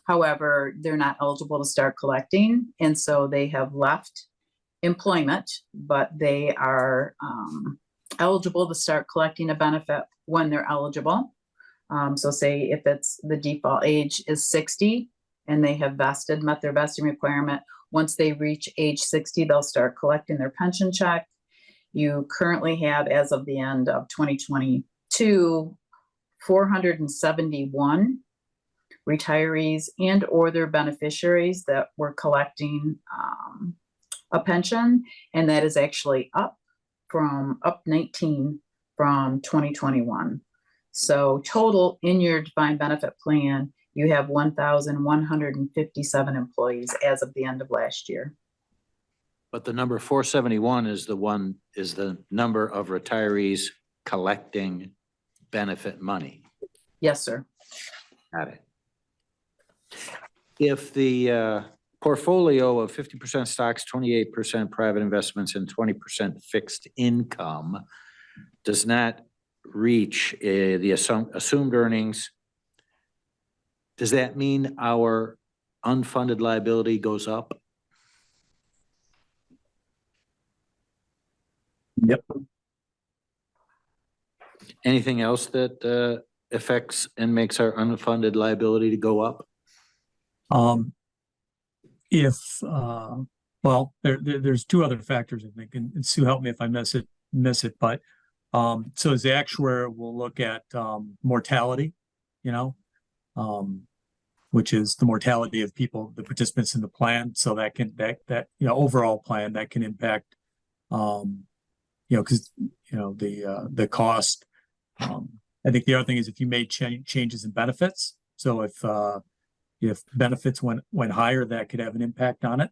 However, they're not eligible to start collecting. And so they have left employment, but they are eligible to start collecting a benefit when they're eligible. So say if it's the default age is 60 and they have met their vesting requirement, once they reach age 60, they'll start collecting their pension check. You currently have, as of the end of 2022, 471 retirees and or their beneficiaries that were collecting a pension, and that is actually up 19 from 2021. So total in your defined benefit plan, you have 1,157 employees as of the end of last year. But the number 471 is the number of retirees collecting benefit money. Yes, sir. Got it. If the portfolio of 50% stocks, 28% private investments, and 20% fixed income does not reach the assumed earnings, does that mean our unfunded liability goes up? Yep. Anything else that affects and makes our unfunded liability to go up? There's two other factors, I think, and Sue, help me if I miss it, but so as the actuary will look at mortality, which is the mortality of people, the participants in the plan. So that overall plan that can impact, because the cost I think the other thing is if you made changes in benefits. So if benefits went higher, that could have an impact on it.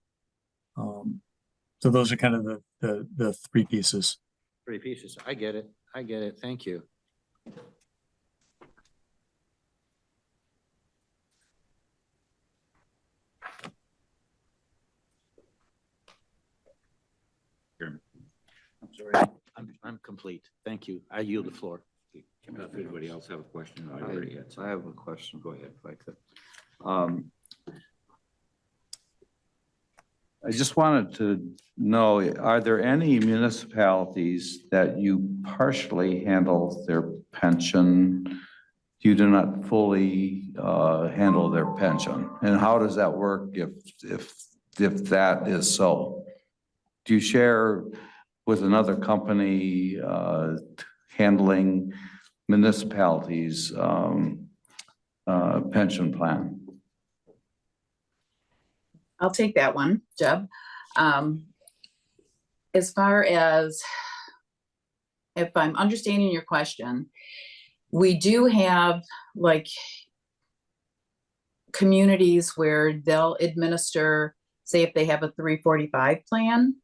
So those are kind of the three pieces. Three pieces. I get it. I get it. Thank you. I'm sorry. I'm complete. Thank you. I yield the floor. If anybody else have a question? I have a question. Go ahead, if I could. I just wanted to know, are there any municipalities that you partially handle their pension? You do not fully handle their pension? And how does that work if that is so? Do you share with another company handling municipalities' pension plan? I'll take that one, Jeb. As far as, if I'm understanding your question, we do have like communities where they'll administer, say if they have a 345 plan,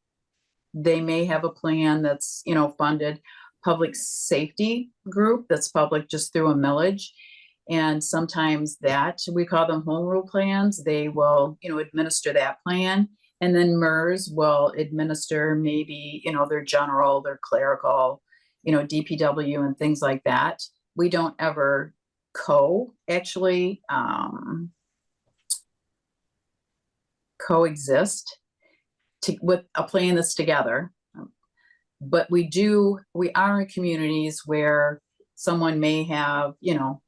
they may have a plan that's, you know, funded public safety group that's public just through a millage. And sometimes that, we call them home rule plans, they will, you know, administer that plan. And then MERS will administer maybe, you know, their general, their clerical, you know, DPW and things like that. We don't ever coexist with a plan that's together. But we are in communities where someone may have, you know,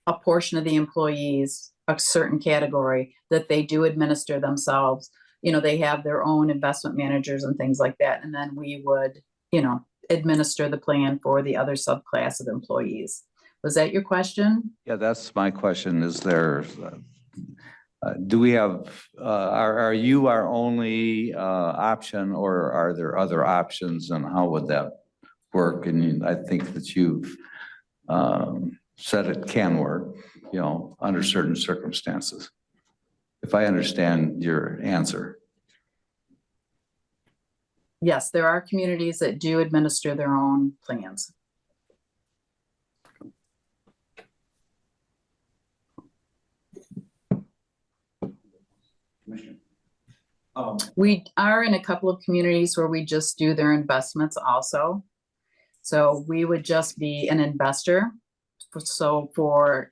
a portion of the employees, a certain category that they do administer themselves. You know, they have their own investment managers and things like that. And then we would, you know, administer the plan for the other subclass of employees. Was that your question? Yeah, that's my question. Is there, do we have, are you our only option, or are there other options, and how would that work? And I think that you've said it can work, you know, under certain circumstances, if I understand your answer. Yes, there are communities that do administer their own plans. We are in a couple of communities where we just do their investments also. So we would just be an investor. So for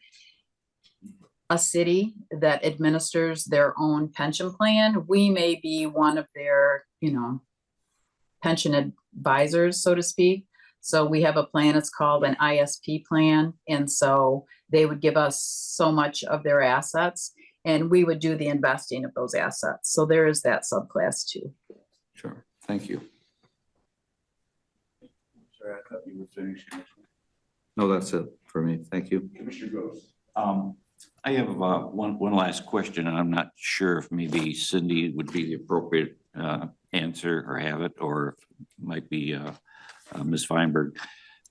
a city that administers their own pension plan, we may be one of their, you know, pension advisors, so to speak. So we have a plan, it's called an ISP plan. And so they would give us so much of their assets and we would do the investing of those assets. So there is that subclass too. Sure, thank you. Sorry, I thought you were finishing. No, that's it for me. Thank you. Commissioner Gross. I have one last question, and I'm not sure if maybe Cindy would be the appropriate answer or have it, or it might be Ms. Feinberg.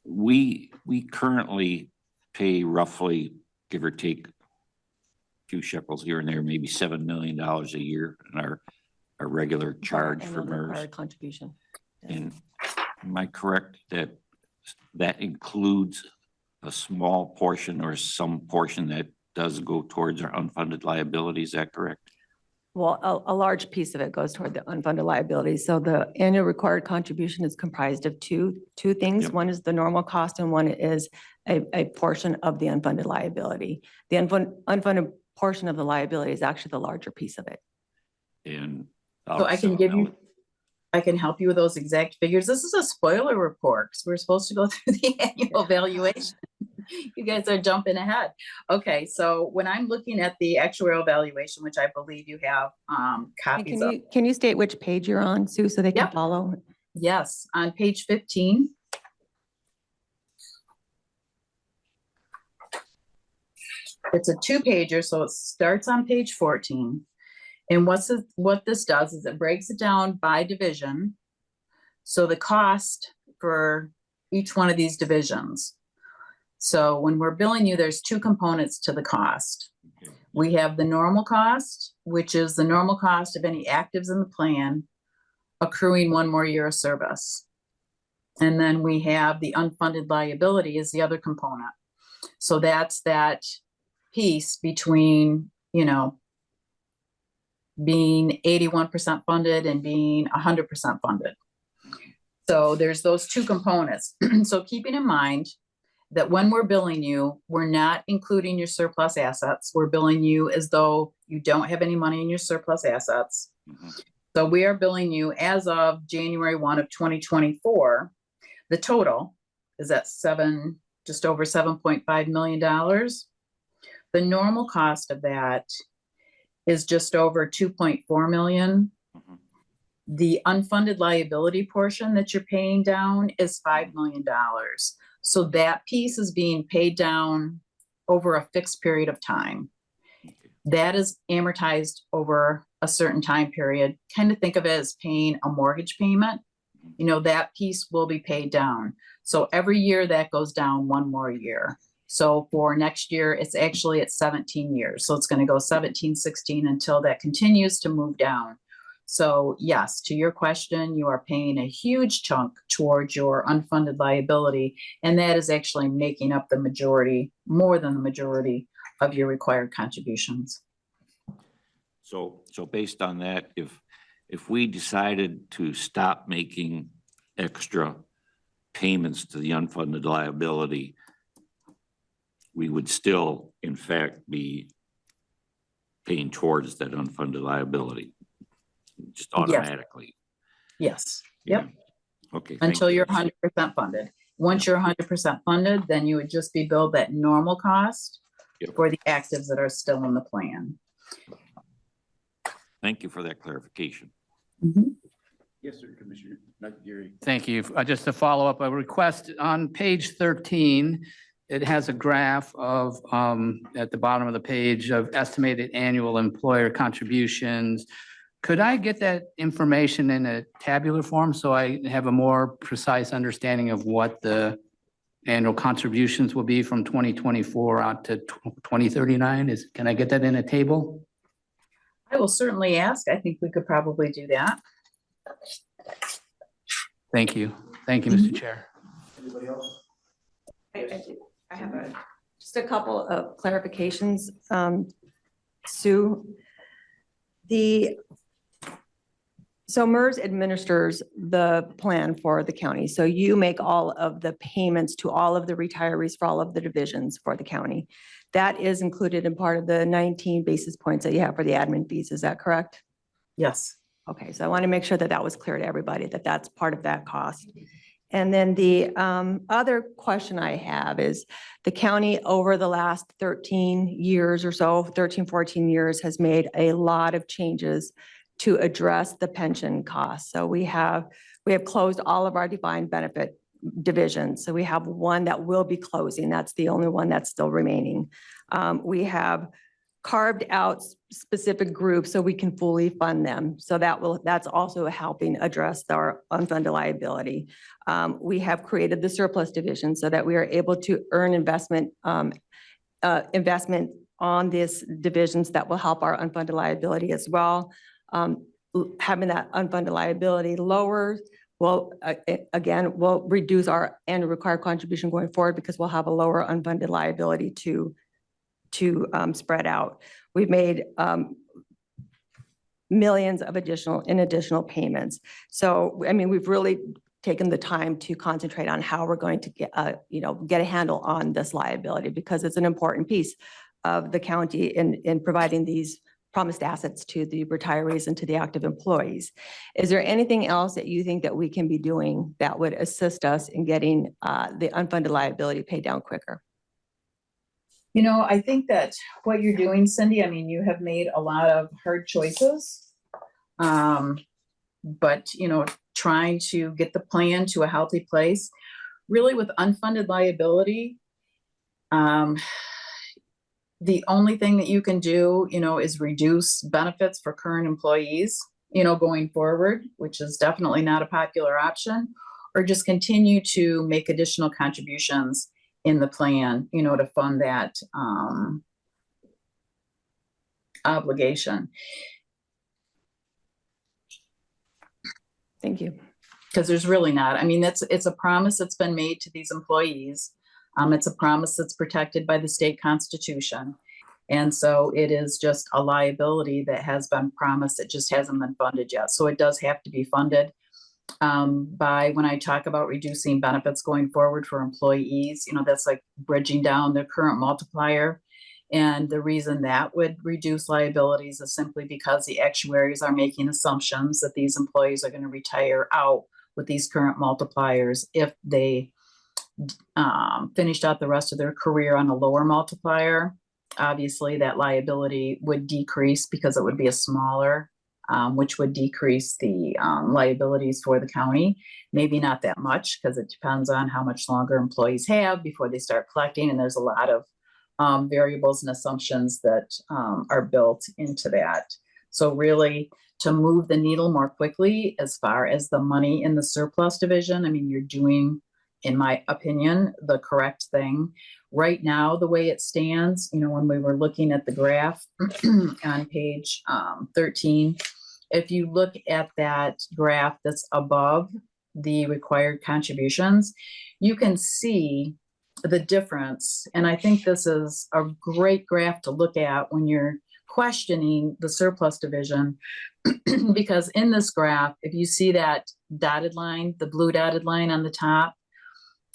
We currently pay roughly, give or take a few shekels here and there, maybe $7 million a year in our regular charge for MERS. Contribution. And am I correct that includes a small portion or some portion that does go towards our unfunded liability? Is that correct? Well, a large piece of it goes toward the unfunded liability. So the annual required contribution is comprised of two things. Yep. One is the normal cost and one is a portion of the unfunded liability. The unfunded portion of the liability is actually the larger piece of it. And So I can help you with those exact figures. This is a spoiler report because we're supposed to go through the annual valuation. You guys are jumping ahead. Okay, so when I'm looking at the actuarial valuation, which I believe you have copies of. Can you state which page you're on, Sue, so they can follow? Yes, on page 15. It's a 2-pager, so it starts on page 14. And what this does is it breaks it down by division. So the cost for each one of these divisions. So when we're billing you, there's two components to the cost. We have the normal cost, which is the normal cost of any actives in the plan accruing one more year of service. And then we have the unfunded liability is the other component. So that's that piece between, you know, being 81% funded and being 100% funded. So there's those two components. So keeping in mind that when we're billing you, we're not including your surplus assets. We're billing you as though you don't have any money in your surplus assets. So we are billing you as of January 1 of 2024. The total is at just over $7.5 million. The normal cost of that is just over 2.4 million. The unfunded liability portion that you're paying down is $5 million. So that piece is being paid down over a fixed period of time. That is amortized over a certain time period. Kind of think of it as paying a mortgage payment. You know, that piece will be paid down. So every year that goes down one more year. So for next year, it's actually at 17 years. So it's going to go 17, 16 until that continues to move down. So yes, to your question, you are paying a huge chunk towards your unfunded liability, and that is actually making up the majority, more than the majority of your required contributions. So based on that, if we decided to stop making extra payments to the unfunded liability, we would still, in fact, be paying towards that unfunded liability, just automatically. Yes. Yep. Okay. Until you're 100% funded. Once you're 100% funded, then you would just be billed that normal cost for the actives that are still in the plan. Thank you for that clarification. Yes, sir, Commissioner. Dr. Geary. Thank you. Just to follow up, a request on page 13, it has a graph of, at the bottom of the page, of estimated annual employer contributions. Could I get that information in a tabular form so I have a more precise understanding of what the annual contributions will be from 2024 out to 2039? Can I get that in a table? I will certainly ask. I think we could probably do that. Thank you. Thank you, Mr. Chair. Anybody else? I have just a couple of clarifications. Sue, so MERS administers the plan for the county. So you make all of the payments to all of the retirees for all of the divisions for the county. That is included in part of the 19 basis points that you have for the admin fees. Is that correct? Yes. Okay, so I want to make sure that that was clear to everybody, that that's part of that cost. And then the other question I have is the county over the last 13 years or so, 13, 14 years has made a lot of changes to address the pension costs. So we have closed all of our defined benefit divisions. So we have one that will be closing. That's the only one that's still remaining. We have carved out specific groups so we can fully fund them. So that's also helping address our unfunded liability. We have created the surplus division so that we are able to earn investment on these divisions that will help our unfunded liability as well. Having that unfunded liability lower will, again, will reduce our annual required contribution going forward because we'll have a lower unfunded liability to spread out. We've made millions of additional payments. So, I mean, we've really taken the time to concentrate on how we're going to get a handle on this liability because it's an important piece of the county in providing these promised assets to the retirees and to the active employees. Is there anything else that you think that we can be doing that would assist us in getting the unfunded liability paid down quicker? You know, I think that what you're doing, Cindy, I mean, you have made a lot of hard choices. But, you know, trying to get the plan to a healthy place, really with unfunded liability, the only thing that you can do, you know, is reduce benefits for current employees, you know, going forward, which is definitely not a popular option, or just continue to make additional contributions in the plan, to fund that obligation. Thank you. Because there's really not. I mean, it's a promise that's been made to these employees. It's a promise that's protected by the state constitution. And so it is just a liability that has been promised. It just hasn't been funded yet. So it does have to be funded by, when I talk about reducing benefits going forward for employees, that's like bridging down their current multiplier. And the reason that would reduce liabilities is simply because the actuaries are making assumptions that these employees are going to retire out with these current multipliers. If they finished out the rest of their career on a lower multiplier, obviously that liability would decrease because it would be a smaller, which would decrease the liabilities for the county. Maybe not that much, because it depends on how much longer employees have before they start collecting. And there's a lot of variables and assumptions that are built into that. So really, to move the needle more quickly as far as the money in the surplus division, I mean, you're doing, in my opinion, the correct thing. Right now, the way it stands, when we were looking at the graph on page 13, if you look at that graph that's above the required contributions, you can see the difference. And I think this is a great graph to look at when you're questioning the surplus division, because in this graph, if you see that dotted line, the blue dotted line on the top,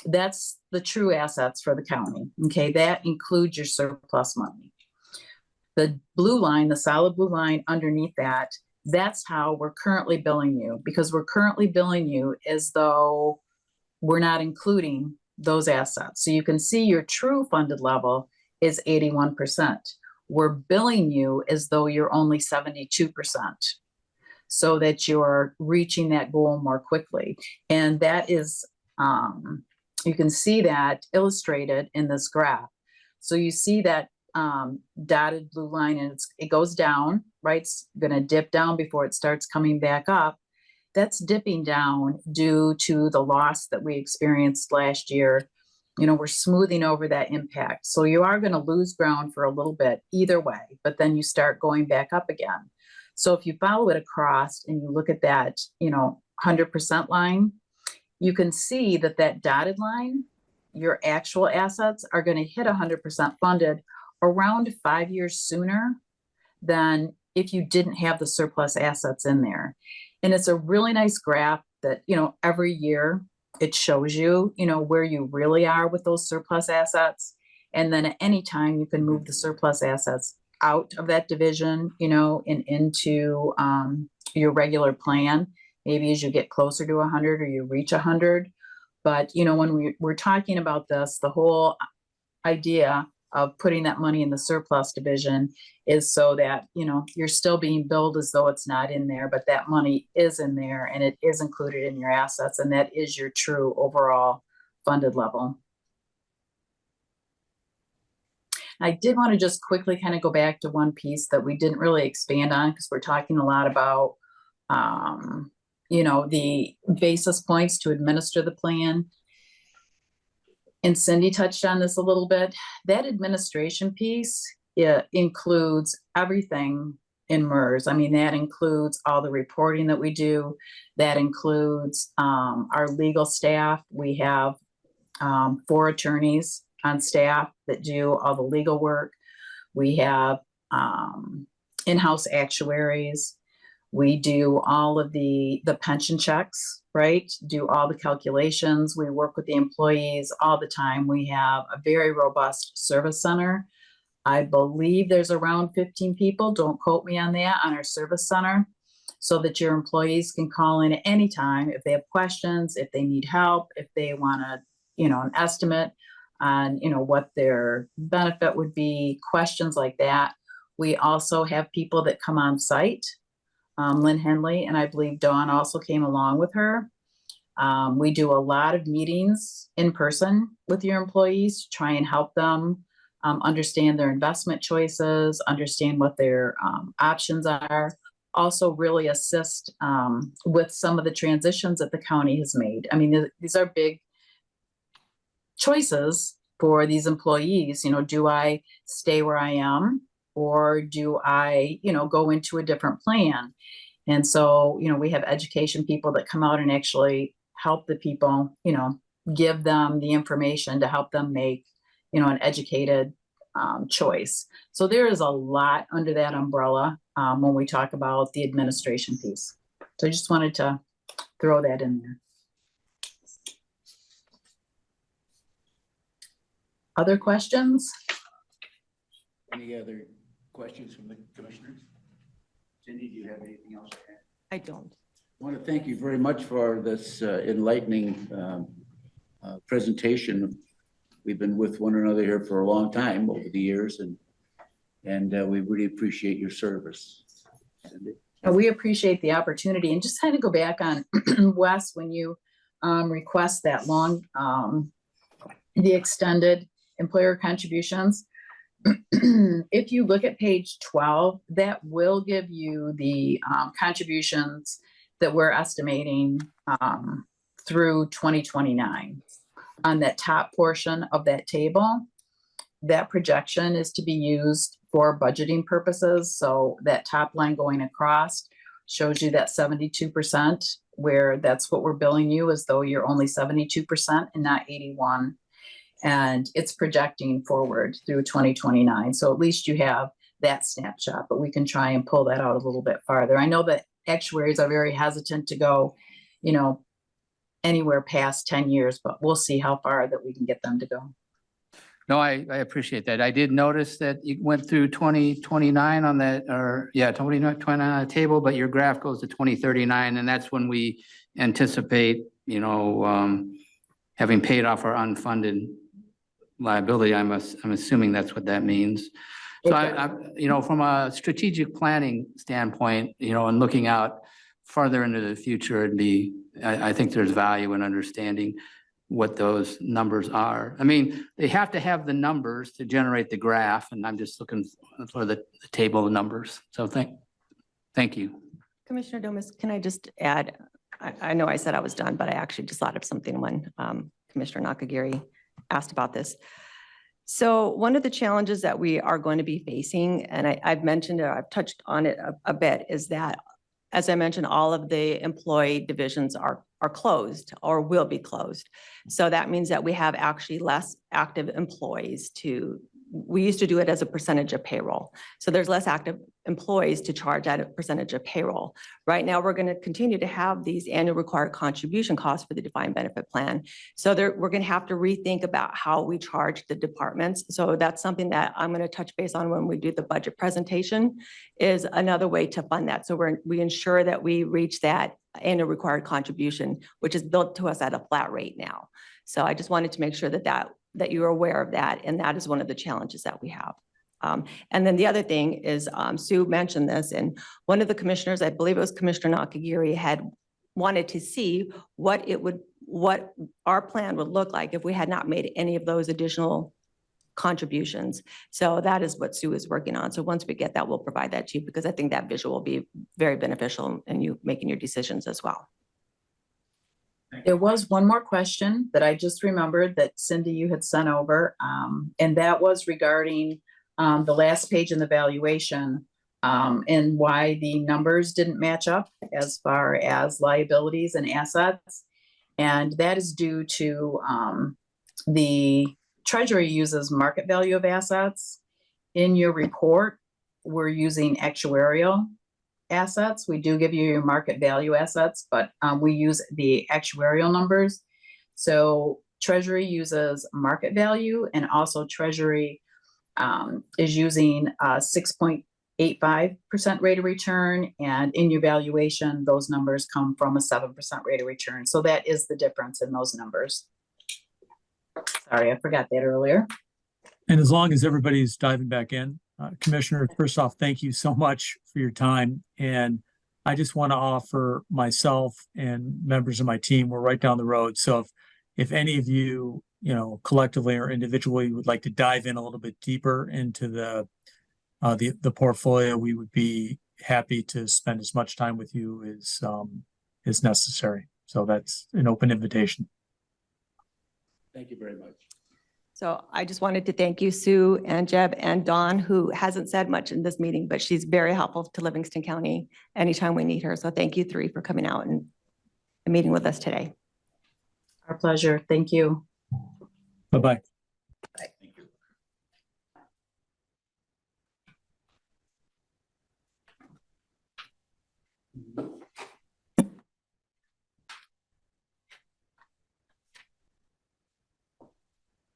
that's the true assets for the county. Okay, that includes your surplus money. The blue line, the solid blue line underneath that, that's how we're currently billing you, because we're currently billing you as though we're not including those assets. So you can see your true funded level is 81%. We're billing you as though you're only 72%, so that you're reaching that goal more quickly. And that is, you can see that illustrated in this graph. So you see that dotted blue line, and it goes down, right? It's going to dip down before it starts coming back up. That's dipping down due to the loss that we experienced last year. We're smoothing over that impact. So you are going to lose ground for a little bit either way, but then you start going back up again. So if you follow it across and you look at that, 100% line, you can see that that dotted line, your actual assets are going to hit 100% funded around 5 years sooner than if you didn't have the surplus assets in there. And it's a really nice graph that, every year it shows you, where you really are with those surplus assets. And then at any time you can move the surplus assets out of that division, and into your regular plan, maybe as you get closer to 100 or you reach 100. But, when we're talking about this, the whole idea of putting that money in the surplus division is so that, you're still being billed as though it's not in there, but that money is in there and it is included in your assets. And that is your true overall funded level. I did want to just quickly kind of go back to one piece that we didn't really expand on, because we're talking a lot about, the basis points to administer the plan. And Cindy touched on this a little bit. That administration piece, it includes everything in MERS. I mean, that includes all the reporting that we do. That includes our legal staff. We have 4 attorneys on staff that do all the legal work. We have in-house actuaries. We do all of the pension checks, right? Do all the calculations. We work with the employees all the time. We have a very robust service center. I believe there's around 15 people, don't quote me on that, on our service center, so that your employees can call in at any time if they have questions, if they need help, if they want an estimate on, what their benefit would be, questions like that. We also have people that come on site. Lynn Henley, and I believe Dawn also came along with her. We do a lot of meetings in person with your employees to try and help them understand their investment choices, understand what their options are, also really assist with some of the transitions that the county has made. I mean, these are big choices for these employees. Do I stay where I am, or do I, go into a different plan? And so, we have education people that come out and actually help the people, give them the information to help them make, an educated choice. So there is a lot under that umbrella when we talk about the administration piece. So I just wanted to throw that in there. Other questions? Any other questions from the commissioners? Cindy, do you have anything else to add? I don't. I want to thank you very much for this enlightening presentation. We've been with one another here for a long time over the years, and we really appreciate your service. Cindy? We appreciate the opportunity, and just kind of go back on Wes, when you request that long, the extended employer contributions. If you look at page 12, that will give you the contributions that we're estimating through 2029. On that top portion of that table, that projection is to be used for budgeting purposes. So that top line going across shows you that 72%, where that's what we're billing you, as though you're only 72% and not 81%. And it's projecting forward through 2029. So at least you have that snapshot, but we can try and pull that out a little bit farther. I know that actuaries are very hesitant to go, anywhere past 10 years, but we'll see how far that we can get them to go. No, I appreciate that. I did notice that you went through 2029 on that, 2029 on the table, but your graph goes to 2039, and that's when we anticipate, having paid off our unfunded liability. I'm assuming that's what that means. So I from a strategic planning standpoint, and looking out farther into the future, I think there's value in understanding what those numbers are. I mean, they have to have the numbers to generate the graph, and I'm just looking for the table of numbers. So thank you. Commissioner Domas, can I just add, I know I said I was done, but I actually just thought of something when Commissioner Nakagiri asked about this. So one of the challenges that we are going to be facing, and I've mentioned it, I've touched on it a bit, is that, as I mentioned, all of the employee divisions are closed or will be closed. So that means that we have actually less active employees we used to do it as a percentage of payroll. So there's less active employees to charge at a percentage of payroll. Right now, we're going to continue to have these annual required contribution costs for the defined benefit plan. So we're going to have to rethink about how we charge the departments. So that's something that I'm going to touch base on when we do the budget presentation, is another way to fund that. So we ensure that we reach that annual required contribution, which is built to us at a flat rate now. So I just wanted to make sure that you're aware of that, and that is one of the challenges that we have. And then the other thing is, Sue mentioned this, and one of the commissioners, I believe it was Commissioner Nakagiri, had wanted to see what our plan would look like if we had not made any of those additional contributions. So that is what Sue is working on. So once we get that, we'll provide that to you, because I think that visual will be very beneficial in you making your decisions as well. There was one more question that I just remembered that Cindy, you had sent over, and that was regarding the last page in the valuation and why the numbers didn't match up as far as liabilities and assets. And that is due to the Treasury uses market value of assets. In your report, we're using actuarial assets. We do give you your market value assets, but we use the actuarial numbers. So Treasury uses market value, and also Treasury is using a 6.85% rate of return. And in your valuation, those numbers come from a 7% rate of return. So that is the difference in those numbers. Sorry, I forgot that earlier. And as long as everybody's diving back in, Commissioner, first off, thank you so much for your time. And I just want to offer myself and members of my team, we're right down the road. So if any of you, collectively or individually would like to dive in a little bit deeper into the portfolio, we would be happy to spend as much time with you as necessary. So that's an open invitation. Thank you very much. So I just wanted to thank you, Sue and Jeb and Dawn, who hasn't said much in this meeting, but she's very helpful to Livingston County anytime we need her. So thank you three for coming out and meeting with us today. Our pleasure. Thank you. Bye-bye.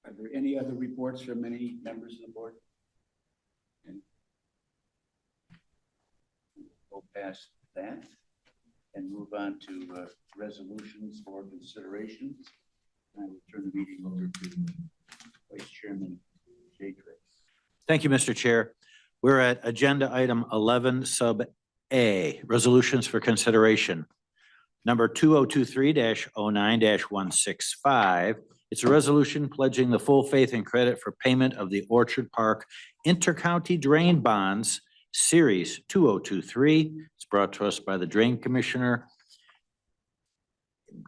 Are there any other reports from any members of the board? Okay. Go past that and move on to resolutions for consideration. I will turn the meeting over to Vice Chairman Jay Drake. Thank you, Mr. Chair. We're at agenda item 11 sub A, resolutions for consideration. Number 2023-09-165. It's a resolution pledging the full faith and credit for payment of the Orchard Park Intercounty Drain Bonds, Series 2023. It's brought to us by the Drain Commissioner.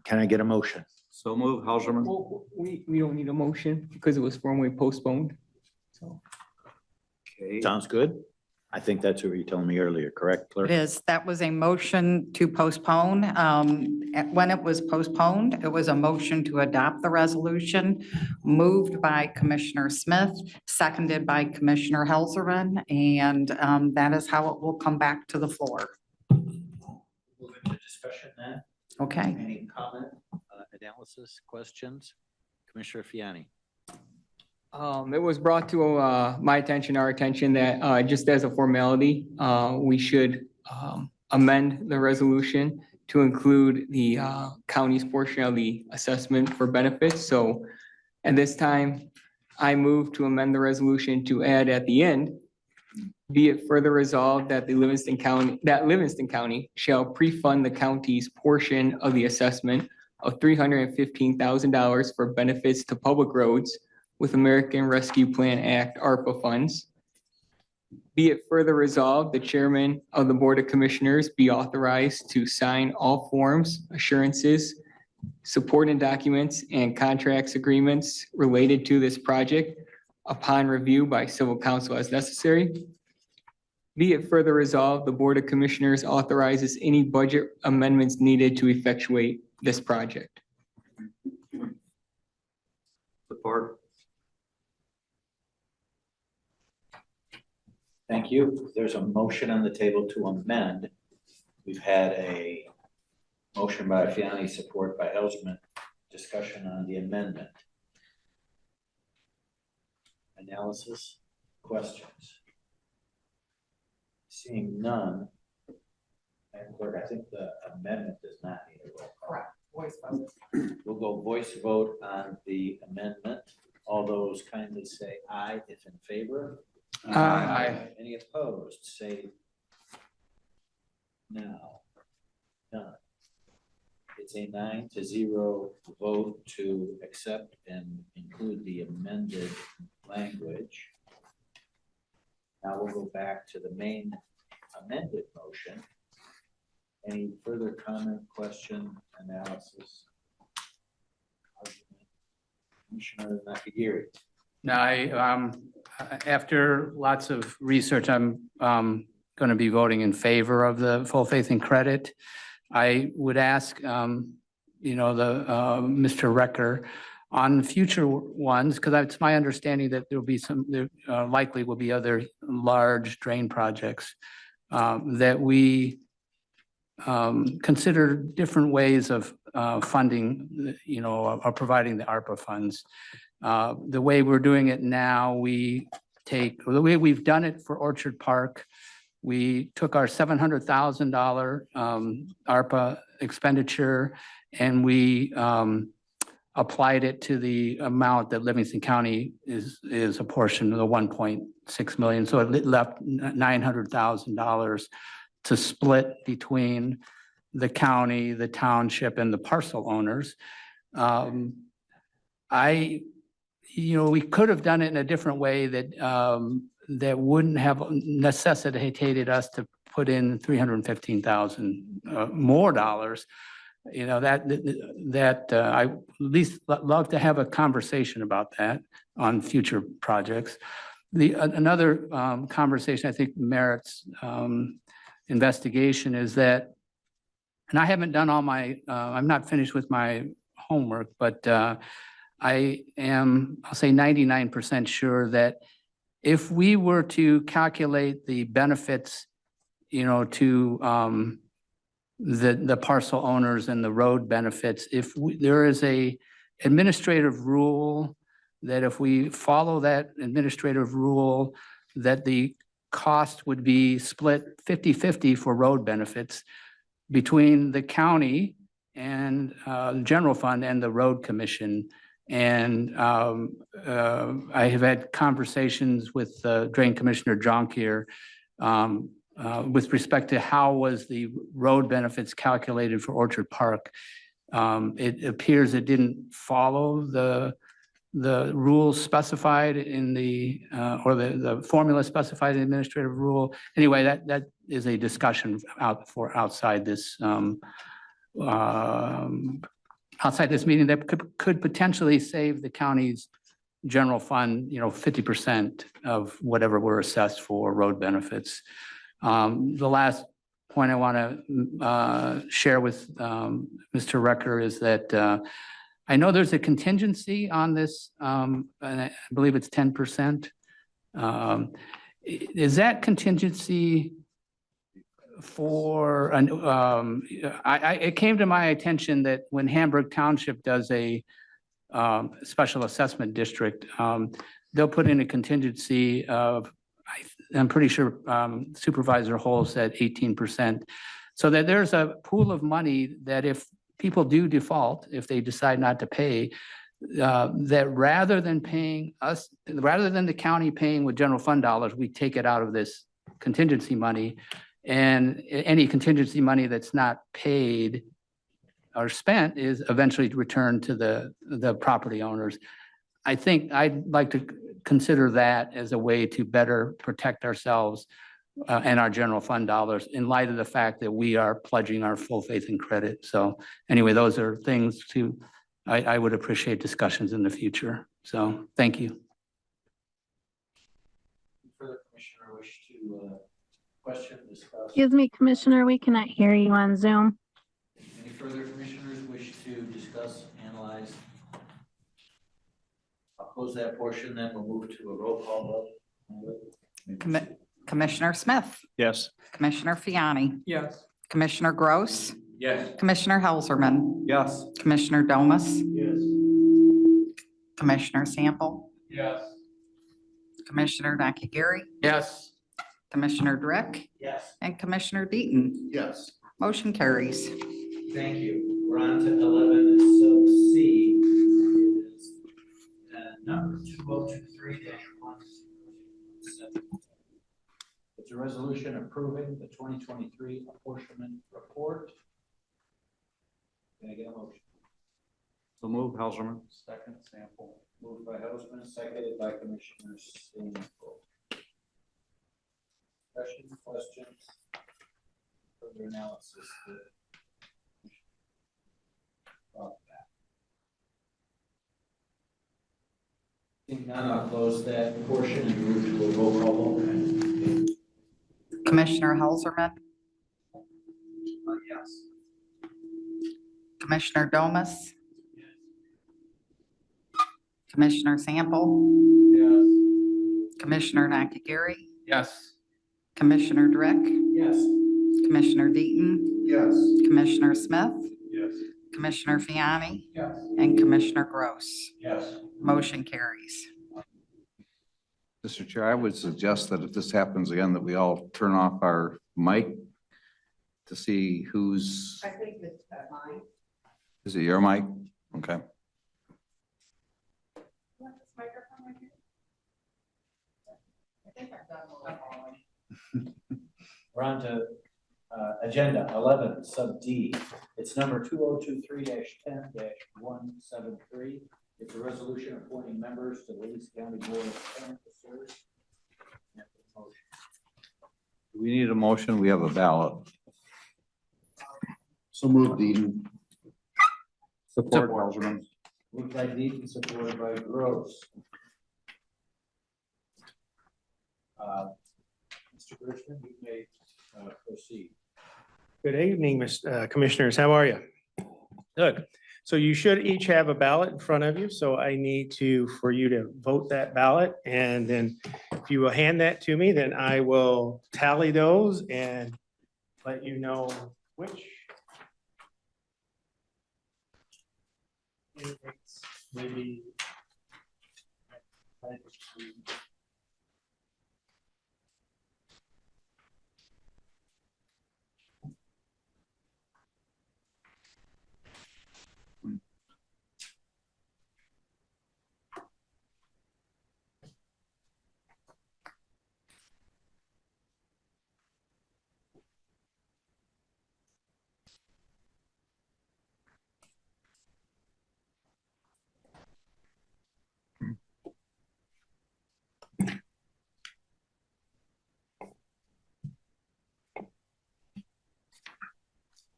Can I get a motion? So move, Helserman. Well, we don't need a motion because it was formally postponed. So. Okay. Sounds good. I think that's what you told me earlier, correct, Clerk? It is. That was a motion to postpone. When it was postponed, it was a motion to adopt the resolution moved by Commissioner Smith, seconded by Commissioner Helserman, and that is how it will come back to the floor. Move into discussion then. Okay. Any comment, analysis, questions? Commissioner Fiani. It was brought to my attention, our attention, that just as a formality, we should amend the resolution to include the county's portion of the assessment for benefits. So at this time, I move to amend the resolution to add at the end, be it further resolved that Livingston County shall pre-fund the county's portion of the assessment of $315,000 for benefits to public roads with American Rescue Plan Act ARPA funds. Be it further resolved, the chairman of the Board of Commissioners be authorized to sign all forms, assurances, supporting documents, and contracts agreements related to this project upon review by civil council as necessary. Be it further resolved, the Board of Commissioners authorizes any budget amendments needed to effectuate this project. Support. Thank you. There's a motion on the table to amend. We've had a motion by Fiani, support by Helserman. Discussion on the amendment. Analysis, questions? Seeing none. Madam Clerk, I think the amendment does not need a roll call. Correct. Voice vote. We'll go voice vote on the amendment. All those kindly say aye if in favor. Aye. Any opposed, say no. None. It's a 9-0 vote to accept and include the amended language. Now we'll go back to the main amended motion. Any further comment, question, analysis? Commissioner Nakagiri. No, after lots of research, I'm going to be voting in favor of the full faith and credit. I would ask, Mr. Recker, on future ones, because it's my understanding that there likely will be other large drain projects, that we consider different ways of funding, of providing the ARPA funds. The way we're doing it now, the way we've done it for Orchard Park, we took our $700,000 ARPA expenditure and we applied it to the amount that Livingston County is a portion of the 1.6 million. So it left $900,000 to split between the county, the township, and the parcel owners. We could have done it in a different way that wouldn't have necessitated us to put in $315,000 more dollars. I at least love to have a conversation about that on future projects. Another conversation I think merits investigation is that, and I haven't done all my, I'm not finished with my homework, but I am, I'll say 99% sure that if we were to calculate the benefits, to the parcel owners and the road benefits, there is a administrative rule that if we follow that administrative rule, that the cost would be split 50-50 for road benefits between the county and general fund and the road commission. And I have had conversations with Drain Commissioner Jonkier with respect to how was the road benefits calculated for Orchard Park. It appears it didn't follow the rules specified in the or the formula specified in the administrative rule. Anyway, that is a discussion outside this meeting that could potentially save the county's general fund, 50% of whatever we're assessed for road benefits. The last point I want to share with Mr. Recker is that I know there's a contingency on this, and I believe it's 10%. Is that contingency for, it came to my attention that when Hamburg Township does a special assessment district, they'll put in a contingency of, I'm pretty sure Supervisor Hull said 18%. So that there's a pool of money that if people do default, if they decide not to pay, that rather than the county paying with general fund dollars, we take it out of this contingency money. And any contingency money that's not paid or spent is eventually returned to the property owners. I think I'd like to consider that as a way to better protect ourselves and our general fund dollars in light of the fact that we are pledging our full faith and credit. So anyway, those are things I would appreciate discussions in the future. So thank you. Further commissioner wish to question, discuss? Excuse me, Commissioner, we cannot hear you on Zoom. Any further commissioners wish to discuss, analyze? I'll close that portion, then we'll move to a roll call vote. Commissioner Smith, Yes. Commissioner Fiani, Yes. Commissioner Gross, Yes. Commissioner Helserman, Yes. Commissioner Domas, Yes. Commissioner Sample, Yes. Commissioner Nakagiri, Yes. Commissioner Drick, Yes. and Commissioner Deaton. Yes. Motion carries. Thank you. We're on to 11 sub C. It is number 2023-1. It's a resolution approving the 2023 apportionment report. Can I get a motion? So move, Helserman. Second, Sample. Moved by Hausman, seconded by Commissioner Sample. Questions? Further analysis. Seeing none, I'll close that portion and move to a roll call vote. Commissioner Helserman, Yes. Commissioner Domas, Commissioner Sample, Yes. Commissioner Nakagiri, Yes. Commissioner Drick, Yes. Commissioner Deaton, Yes. Commissioner Smith, Yes. Commissioner Fiani, Yes. and Commissioner Gross. Yes. Motion carries. Mr. Chair, I would suggest that if this happens again, that we all turn off our mic to see who's, I think it's at mine. is it your mic? Okay. We're on to agenda 11 sub D. It's number 2023-10-173. It's a resolution appointing members to the Livingston County Board of Tenant Affairs. Do we need a motion? We have a ballot. So move, Dean. Support, Helserman. Moved by Deaton, supported by Gross. Mr. Bergman, you may proceed. Good evening, Commissioners. How are you? Good. So you should each have a ballot in front of you. So I need for you to vote that ballot. And then if you will hand that to me, then I will tally those and let you know which candidates maybe.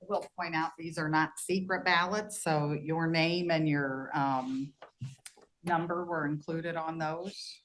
Will point out these are not secret ballots, so your name and your number were included on those.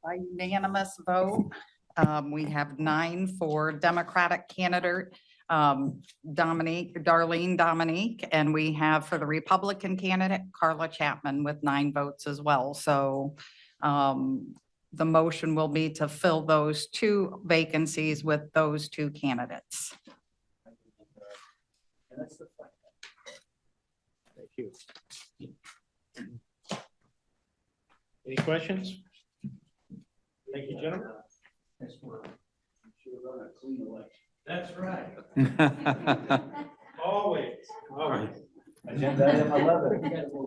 By unanimous vote, we have 9 for Democratic candidate Darlene Dominique, and we have for the Republican candidate Carla Chapman with 9 votes as well. So the motion will be to fill those 2 vacancies with those 2 candidates. Thank you. Any questions? Thank you, gentlemen. That's right. Always, always. Agenda item 11.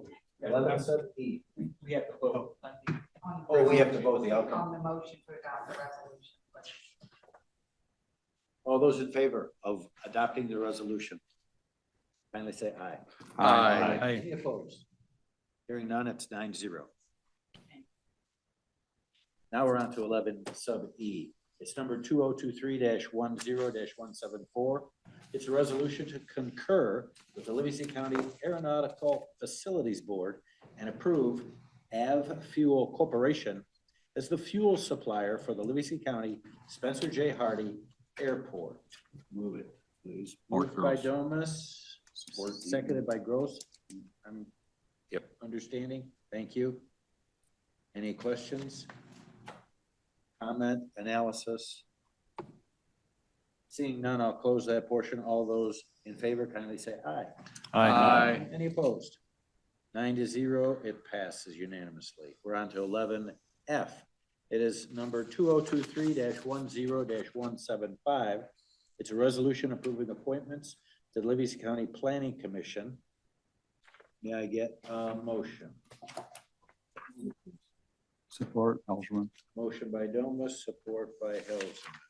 11(7)E. We have to vote. Oh, we have to vote the outcome. On the motion to adopt the resolution. All those in favor of adopting the resolution, kindly say aye. Aye. Any opposed? Hearing none, it's 9-0. Now we're on to 11(E). It's number 2023-10-174. It's a resolution to concur with the Livingston County Aeronautical Facilities Board and approve AV Fuel Corporation as the fuel supplier for the Livingston County Spencer J. Hardy Airport. Move it, please. Moved by Domas, seconded by Gross. Yep. Understanding. Thank you. Any questions? Comment, analysis? Seeing none, I'll close that portion. All those in favor kindly say aye. Aye. Any opposed? 9-0, it passes unanimously. We're on to 11F. It is number 2023-10-175. It's a resolution approving appointments to the Livingston County Planning Commission. May I get a motion? Support, Helserman. Motion by Domas, support by Helserman.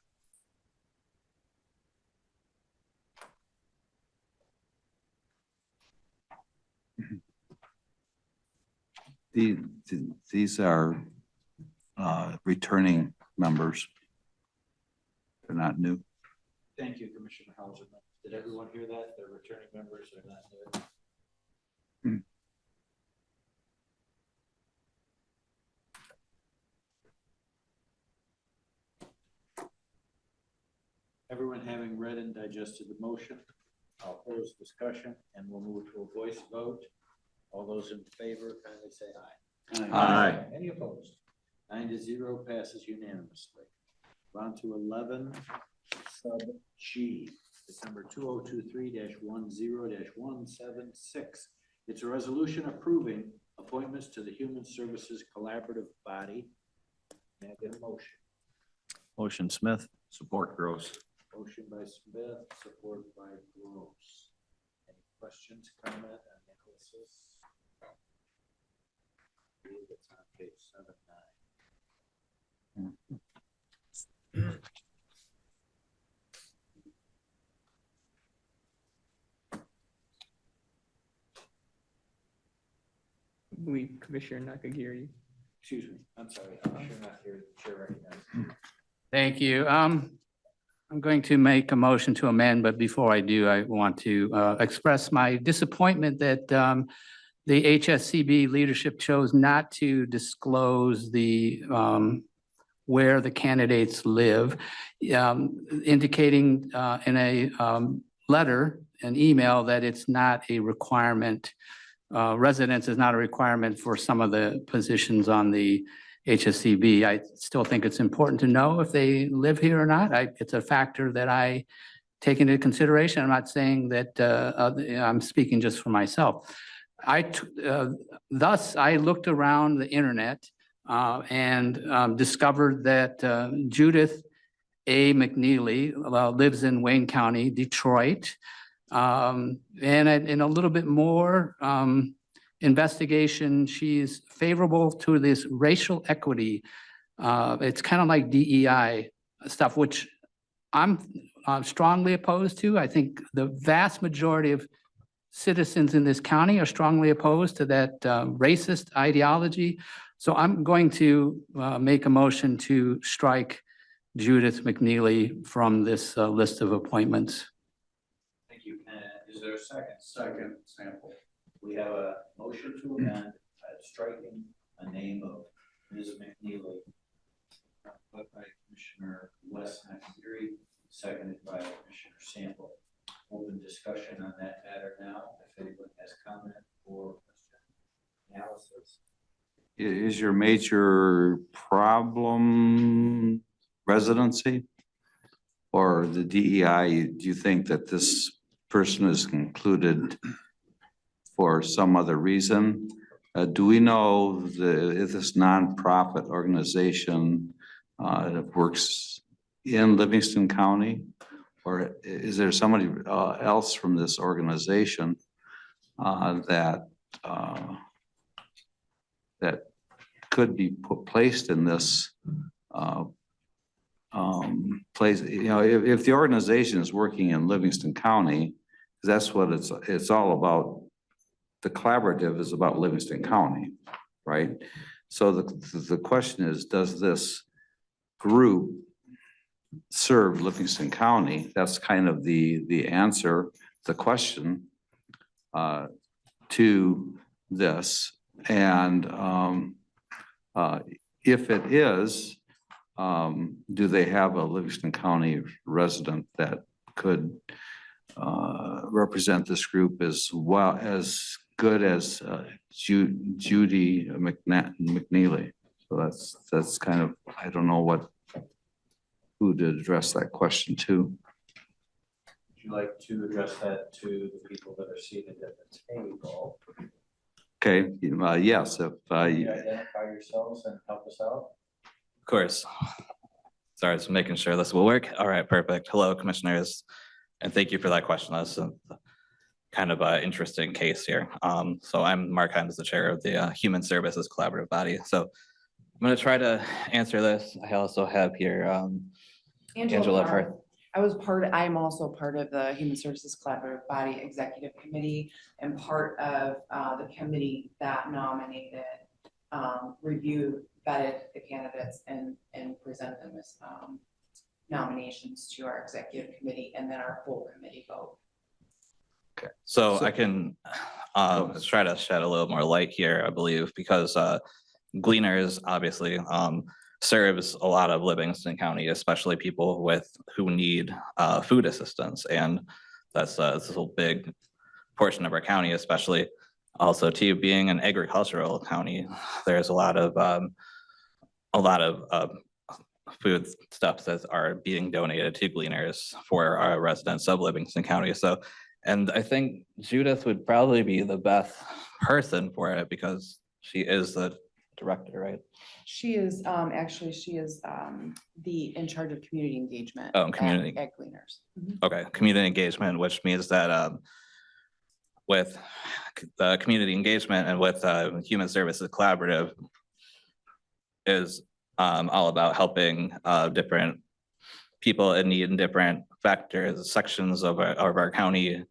These are returning members. They're not new. Thank you, Commissioner Helserman. Did everyone hear that? They're returning members, they're not new. Everyone having read and digested the motion, I'll close discussion and we'll move to a voice vote. All those in favor, kindly say aye. Aye. Any opposed? 9-0 passes unanimously. We're on to 11 sub G. It's number 2023-10-176. It's a resolution approving appointments to the Human Services Collaborative Body. May I get a motion? Motion Smith. Support Gross. Motion by Smith, support by Gross. Any questions, comment, analysis? I believe it's on page 7-9. Commissioner Nakagiri. Excuse me, I'm sorry, I'm sure not here, chair recognizes. Thank you. I'm going to make a motion to amend, but before I do, I want to express my disappointment that the HSCB leadership chose not to disclose the where the candidates live, indicating in a letter, an email, that it's not a requirement. Residence is not a requirement for some of the positions on the HSCB. I still think it's important to know if they live here or not. It's a factor that I take into consideration. I'm not saying that I'm speaking just for myself. Thus, I looked around the internet and discovered that Judith A. McNeely lives in Wayne County, Detroit. And in a little bit more investigation, she's favorable to this racial equity. It's kind of like DEI stuff, which I'm strongly opposed to. I think the vast majority of citizens in this county are strongly opposed to that racist ideology. So I'm going to make a motion to strike Judith McNeely from this list of appointments. Thank you. Is there a second? Second, Sample. We have a motion to amend striking a name of Ms. McNeely, put by Commissioner West Nakagiri, seconded by Commissioner Sample. Open discussion on that matter now. If anyone has comment or question, analysis. Is your major problem residency or the DEI? Do you think that this person is included for some other reason? Do we know if this nonprofit organization works in Livingston County, or is there somebody else from this organization that could be placed in this place? You know, if the organization is working in Livingston County, that's what it's all about. The collaborative is about Livingston County, right? So the question is, does this group serve Livingston County? That's kind of the answer, the question to this. And if it is, do they have a Livingston County resident that could represent this group as well, as good as Judy McNeely? So that's kind of, I don't know who to address that question to. Would you like to address that to the people that are seated at the table? Okay, yes, if you identify yourselves and help us out. Of course. Sorry, just making sure this will work. All right, perfect. Hello, commissioners, and thank you for that question. That's kind of an interesting case here. So I'm Mark Himes, the chair of the Human Services Collaborative Body. So I'm going to try to answer this. I also have here Angela Firth. I'm also part of the Human Services Collaborative Body Executive Committee and part of the committee that nominated, reviewed, vetted the candidates and presented them as nominations to our executive committee and then our full committee vote. Okay, so I can try to shed a little more light here, I believe, because Gleaners obviously serves a lot of Livingston County, especially people who need food assistance, and that's a big portion of our county, especially also too being an agricultural county. There's a lot of food stuffs that are being donated to Gleaners for our residents of Livingston County. So, and I think Judith would probably be the best person for it because she is the director, right? She is, actually, she is in charge of community engagement. Oh, community. At Gleaners. Okay, community engagement, which means that with community engagement and with Human Services Collaborative is all about helping different people in need in different factors, sections of our county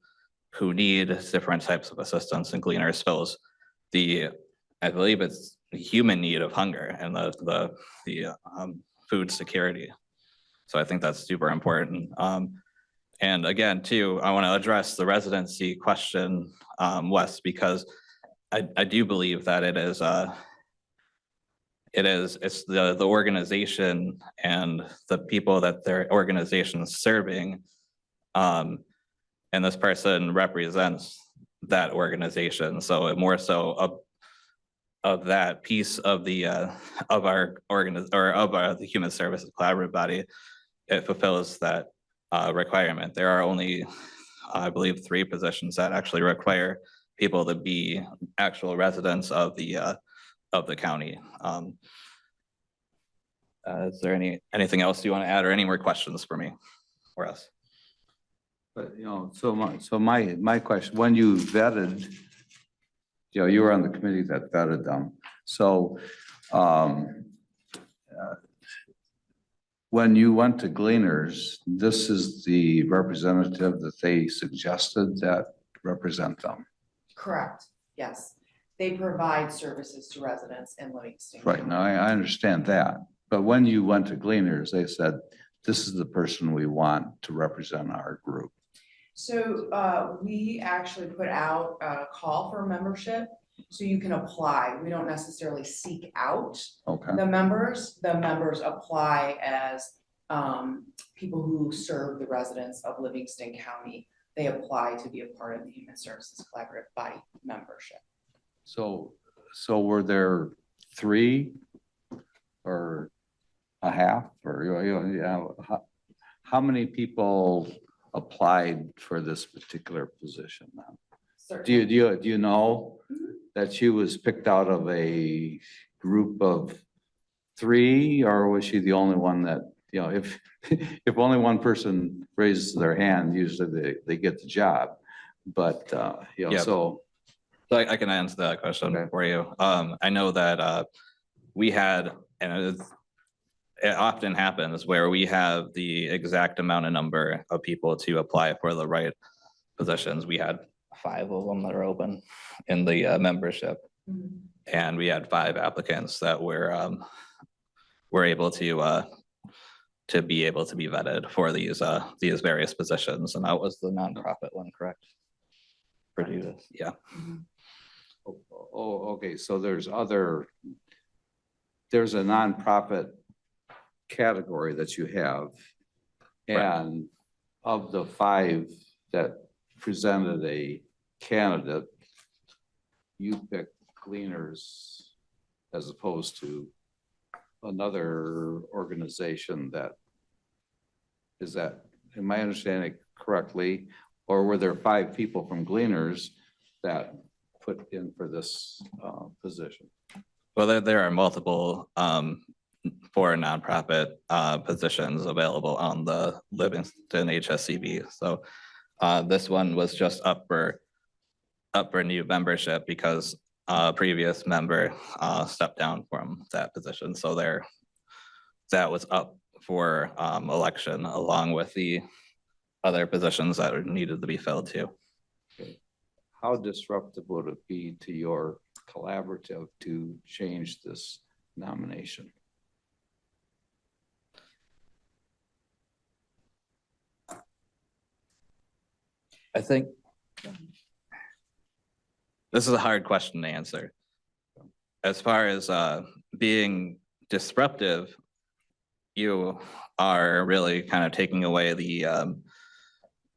who need different types of assistance, and Gleaners fills I believe it's the human need of hunger and the food security. So I think that's super important. And again, too, I want to address the residency question, Wes, because I do believe that it's the organization and the people that their organization is serving. And this person represents that organization. So it more so of that piece of the of the Human Services Collaborative body, it fulfills that requirement. There are only, I believe, 3 positions that actually require people to be actual residents of the county. Is there anything else you want to add or any more questions for me or us? But, so my question, when you vetted, you were on the committee that vetted them. So, when you went to Gleaners, this is the representative that they suggested that represent them. Correct, yes. They provide services to residents in Livingston. Right, now I understand that. But when you went to Gleaners, they said, this is the person we want to represent our group. So we actually put out a call for membership, so you can apply. We don't necessarily seek out the members. The members apply as people who serve the residents of Livingston County. They apply to be a part of the Human Services Collaborative body membership. So were there 3 or a half, or how many people applied for this particular position now? Do you know that she was picked out of a group of 3, or was she the only one that, if only one person raises their hand, usually they get the job. But so I can answer that question for you. I know that we had, and it often happens where we have the exact number of people to apply for the right positions. We had 5 of them that are open in the membership, and we had 5 applicants that were able to be vetted for these various positions, and that was the nonprofit one, correct? For Judith, yeah. Oh, okay. So there's a nonprofit category that you have, and of the 5 that presented a candidate, you picked Gleaners as opposed to another organization. Am I understanding correctly? Or were there 5 people from Gleaners that put in for this position? Well, there are multiple for nonprofit positions available on the Livingston HSCB. So this one was just up for new membership because a previous member stepped down from that position. So that was up for election along with the other positions that needed to be filled too. Okay. How disruptive would it be to your collaborative to change this nomination? I think this is a hard question to answer. As far as being disruptive, you are really kind of taking away the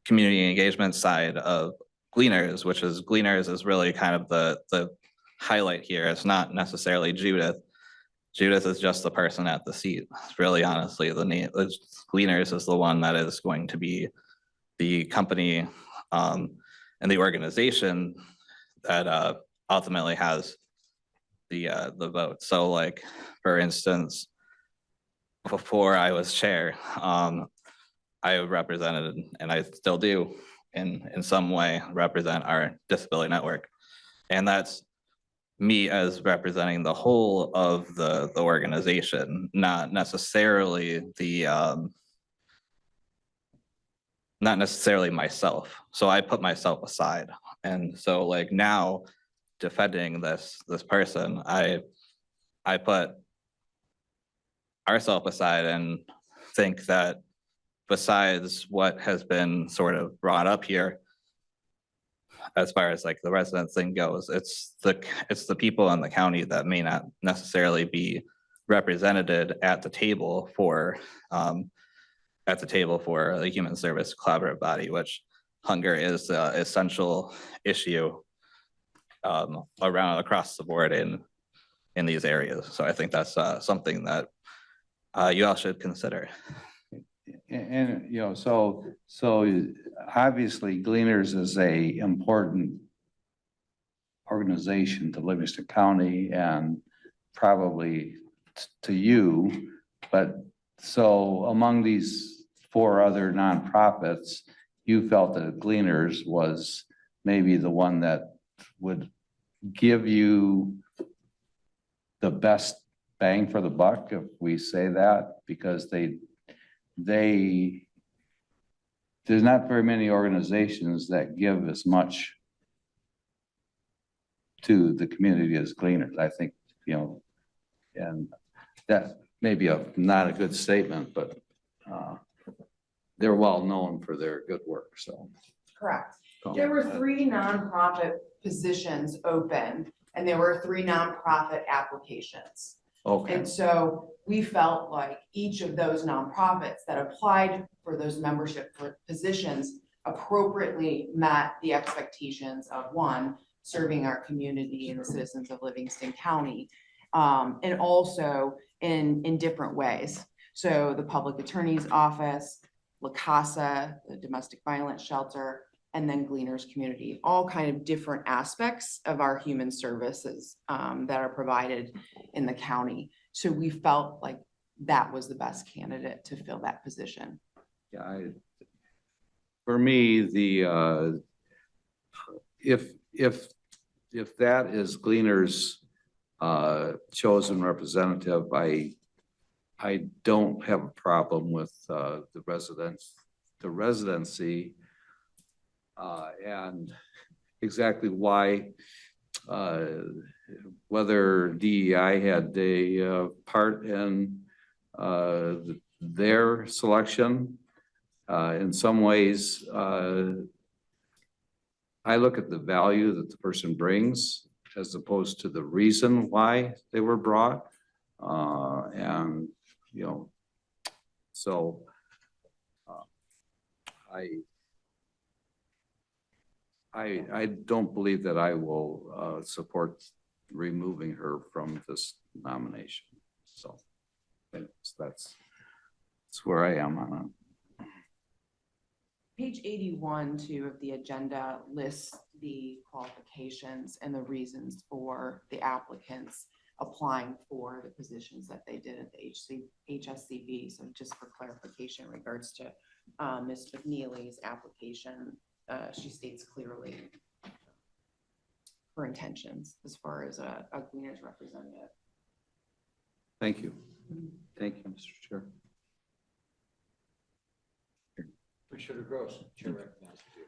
community engagement side of Gleaners, which is Gleaners is really kind of the highlight here. It's not necessarily Judith. Judith is just the person at the seat. Really, honestly, Gleaners is the one that is going to be the company and the organization that ultimately has the vote. So like, for instance, before I was chair, I represented, and I still do in some way represent our disability network. And that's me as representing the whole of the organization, not necessarily not necessarily myself. So I put myself aside. And so like now defending this person, I put ourselves aside and think that besides what has been sort of brought up here, as far as like the resident thing goes, it's the people in the county that may not necessarily be represented at the table for the Human Service Collaborative Body, which hunger is an essential issue across the board in these areas. So I think that's something that you all should consider. And, you know, so obviously Gleaners is a important organization to Livingston County and probably to you, but so among these 4 other nonprofits, you felt that Gleaners was maybe the one that would give you the best bang for the buck, if we say that, because there's not very many organizations that give as much to the community as Gleaners. I think, you know, and that may be not a good statement, but they're well known for their good work, so. Correct. There were 3 nonprofit positions open, and there were 3 nonprofit applications. Okay. And so we felt like each of those nonprofits that applied for those membership positions appropriately met the expectations of, 1, serving our community and the citizens of Livingston County, and also in different ways. So the Public Attorney's Office, La Casa, the Domestic Violence Shelter, and then Gleaners Community, all kind of different aspects of our human services that are provided in the county. So we felt like that was the best candidate to fill that position. Yeah, for me, if that is Gleaners' chosen representative, I don't have a problem with the residency, and exactly why, whether DEI had a part in their selection. In some ways, I look at the value that the person brings as opposed to the reason why they were brought. And, you know, so I don't believe that I will support removing her from this nomination. So that's where I am on it. Page 81 too of the agenda lists the qualifications and the reasons for the applicants applying for the positions that they did at the HSCB. So just for clarification in regards to Ms. McNeely's application, she states clearly her intentions as far as a Gleaners representative. Thank you. Thank you, Mr. Chair. Commissioner Gross, Chair recognizes you.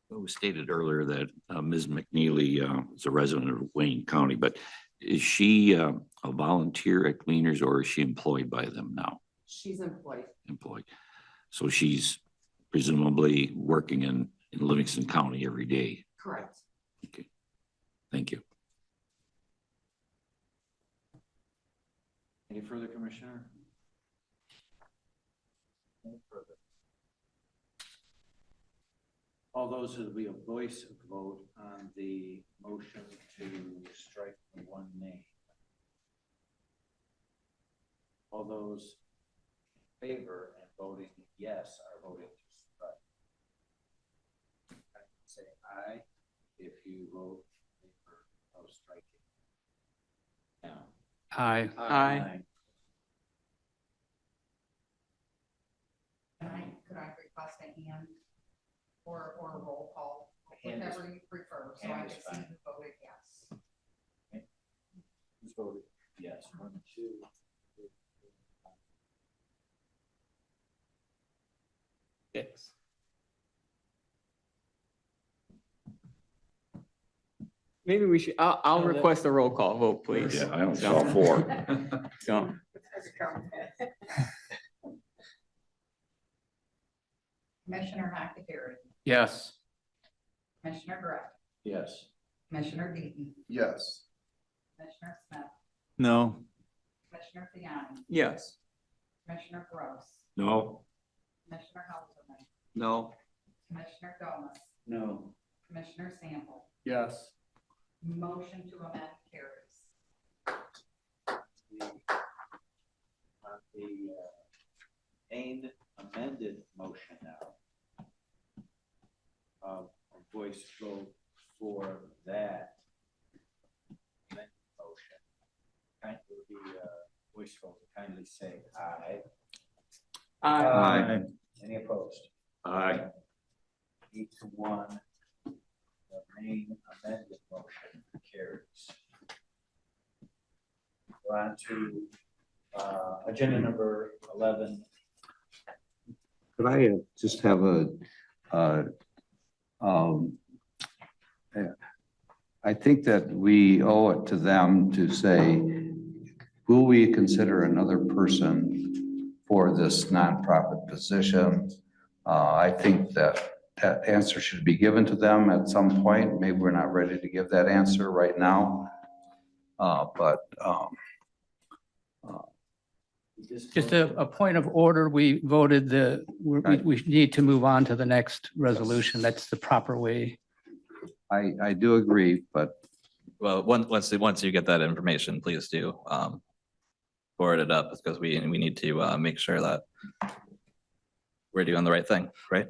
It was stated earlier that Ms. McNeely is a resident of Wayne County, but is she a volunteer at Gleaners or is she employed by them now? She's employed. Employed. So she's presumably working in Livingston County every day. Correct. Okay. Thank you. Any further, Commissioner? No further. All those, it'll be a voice vote on the motion to strike the one name. All those in favor and voting yes are voting to strike. Say aye if you vote in favor of striking. Now. Aye. Aye. Could I request a hand or a roll call, Hand is- whatever you prefer, so I hand can is see fine. who voted yes. Who's voted yes? 1, 2, 3, 4, 5, 6. Maybe we should, I'll request a roll call vote, please. Yeah, I don't So- saw 4. So, Commissioner Nakagiri, Yes. Commissioner Grant, Yes. Commissioner Deaton, Yes. Commissioner Smith, No. Commissioner Fiani, yes. Commissioner Gross, No. Commissioner Helserman, No. Commissioner Gomez, No. Commissioner Sample. Yes. Motion to amend carries. On the main amended motion now. A voice vote for that amended motion. Kind of the voice vote, kindly say aye. Aye. Any opposed? Aye. 8 to 1. The main amended motion carries. We're on to agenda number 11. Could I just have I think that we owe it to them to say, will we consider another person for this nonprofit position? I think that answer should be given to them at some point. Maybe we're not ready to give that answer right now. Just a point of order, we voted we need to move on to the next resolution. That's the proper way. I do agree, but. Well, once you get that information, please do forward it up because we need to make sure that we're doing the right thing, right?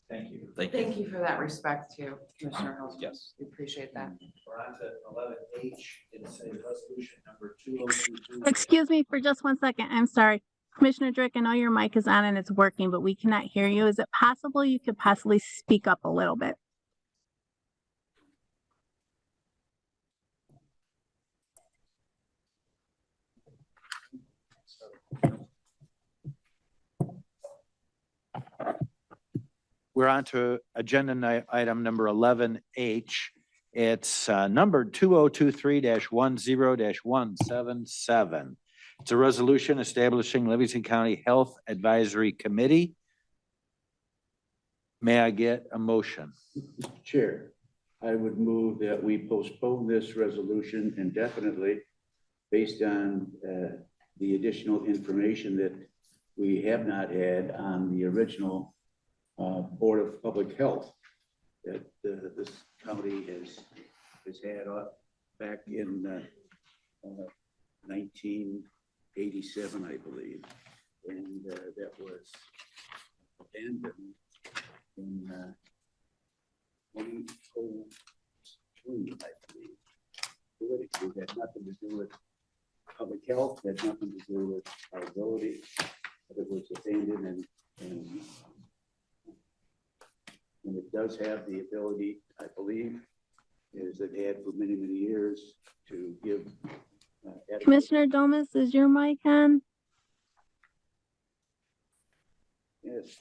Thank you. Thank you for that respect too, Commissioner Helserman. Yes. We appreciate that. We're on to 11H. It's a resolution number 2023. Excuse me for just 1 second. I'm sorry. Commissioner Drick, I know your mic is on and it's working, but we cannot hear you. Is it possible you could possibly speak up a little bit? We're on to agenda item number 11H. It's number 2023-10-177. It's a resolution establishing Livingston County Health Advisory Committee. May I get a motion? Mr. Chair, I would move that we postpone this resolution indefinitely based on the additional information that we have not had on the original Board of Public Health that this county has had back in 1987, I believe, and that was abandoned in 2003, I believe. Politically, it had nothing to do with public health, had nothing to do with our ability, but it was abandoned and it does have the ability, I believe, is it had for many, many years to give. Commissioner Domas, is your mic on? Yes.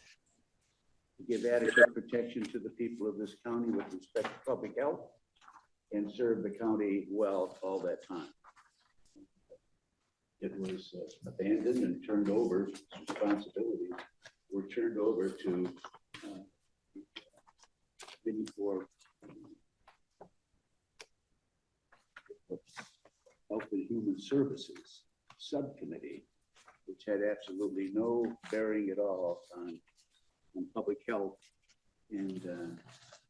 To give adequate protection to the people of this county with respect to public health and serve the county well all that time. It was abandoned and turned over, responsibilities were turned over to for Health and Human Services Subcommittee, which had absolutely no bearing at all on public health And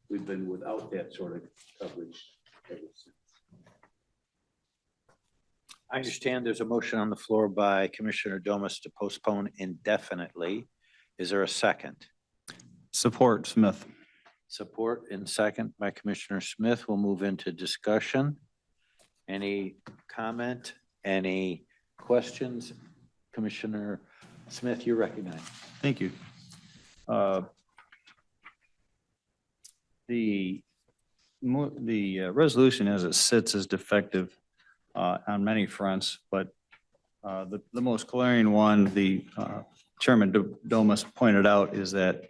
we've been without that sort of coverage ever since. I understand there's a motion on the floor by Commissioner Domas to postpone indefinitely. Is there a second? Support Smith. Support and second by Commissioner Smith. We'll move into discussion. Any comment? Any questions? Commissioner Smith, you're recognized. Thank you. The resolution as it sits is defective on many fronts, but the most glaring one, the Chairman Domas pointed out, is that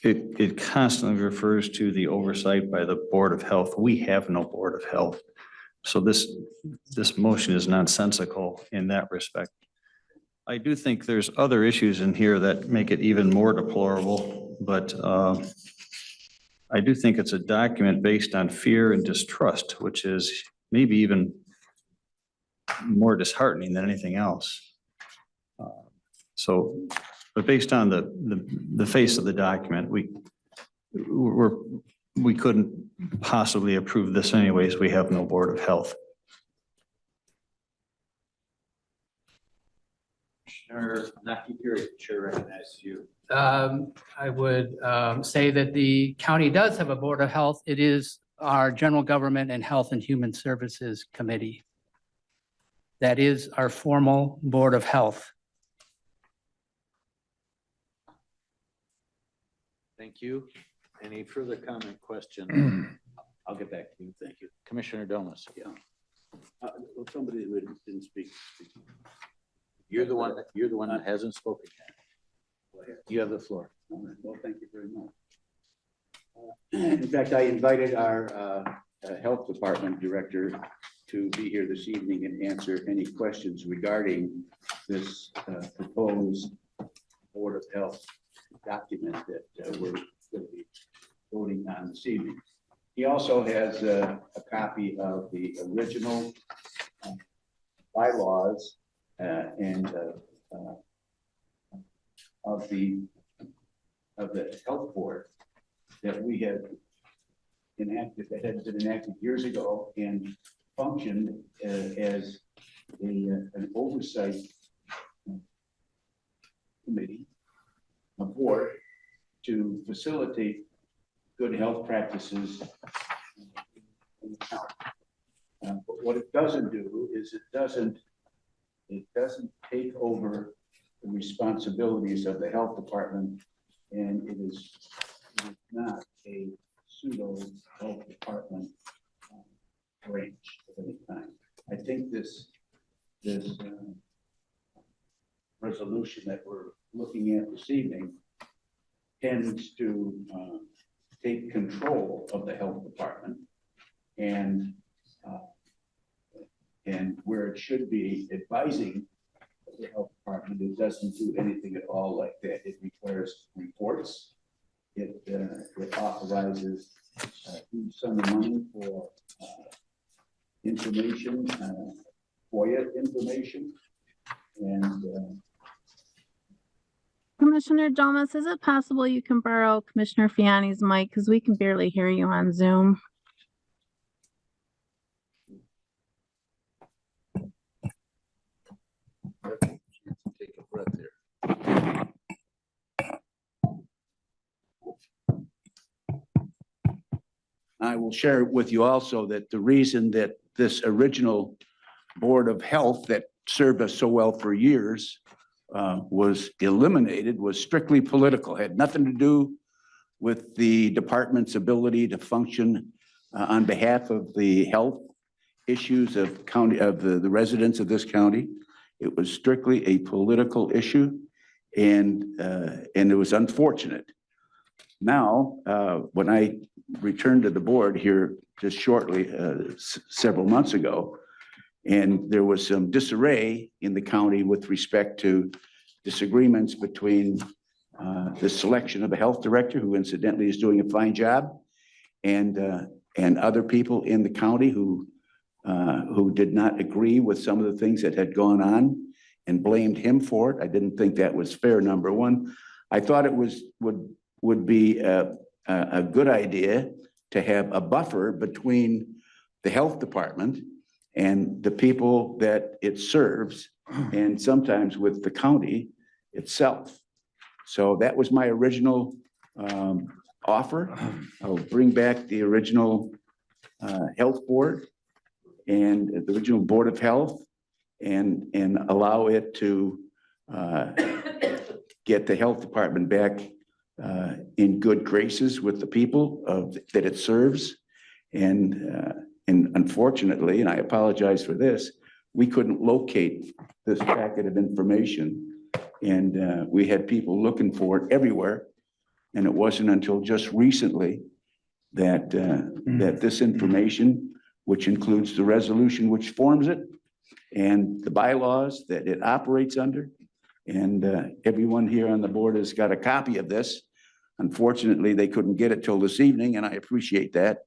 it constantly refers to the oversight by the Board of Health. We have no Board of Health. So this motion is nonsensical in that respect. I do think there's other issues in here that make it even more deplorable, but I do think it's a document based on fear and distrust, which is maybe even more disheartening than anything else. But based on the face of the document, we couldn't possibly approve this anyways. We have no Board of Health. Commissioner Nakagiri, Chair recognizes you. I would say that the county does have a Board of Health. It is our General Government and Health and Human Services Committee. That is our formal Board of Health. Thank you. Any further comment, question? I'll get back to you. Thank you. Commissioner Domas. Yeah. Well, somebody who didn't speak. You're the one that hasn't spoken yet. You have the floor. All right. Well, thank you very much. In fact, I invited our Health Department Director to be here this evening and answer any questions regarding this proposed Board of Health document that we're going to be voting on this evening. He also has a copy of the original bylaws and of the health board that we have enacted, that had been enacted years ago and functioned as an oversight committee, a board, to facilitate good health practices in the county. But what it doesn't do is it doesn't take over the responsibilities of the health department, and it is not a pseudo health department branch of any kind. I think this resolution that we're looking at this evening tends to take control of the health department, and where it should be advising the health department, it doesn't do anything at all like that. It requires reports. It authorizes some money for information, FOIA information, and Commissioner Domas, is it possible you can borrow Commissioner Fiani's mic, because we can barely hear you on Zoom? take a breath there. I will share with you also that the reason that this original Board of Health that served us so well for years was eliminated was strictly political, had nothing to do with the department's ability to function on behalf of the health issues of the residents of this county. It was strictly a political issue, and it was unfortunate. Now, when I returned to the board here just shortly, several months ago, and there was some disarray in the county with respect to disagreements between the selection of a health director, who incidentally is doing a fine job, and other people in the county who did not agree with some of the things that had gone on and blamed him for it. I didn't think that was fair, number one. I thought it would would be a good idea to have a buffer between the health department and the people that it serves, and sometimes with the county itself. So that was my original offer. I'll bring back the original health board and the original Board of Health and allow it to get the health department back in good graces with the people that it serves. And unfortunately, and I apologize for this, we couldn't locate this packet of information. And we had people looking for it everywhere. And it wasn't until just recently that, that this information, which includes the resolution which forms it and the bylaws that it operates under, and everyone here on the board has got a copy of this. Unfortunately, they couldn't get it till this evening, and I appreciate that.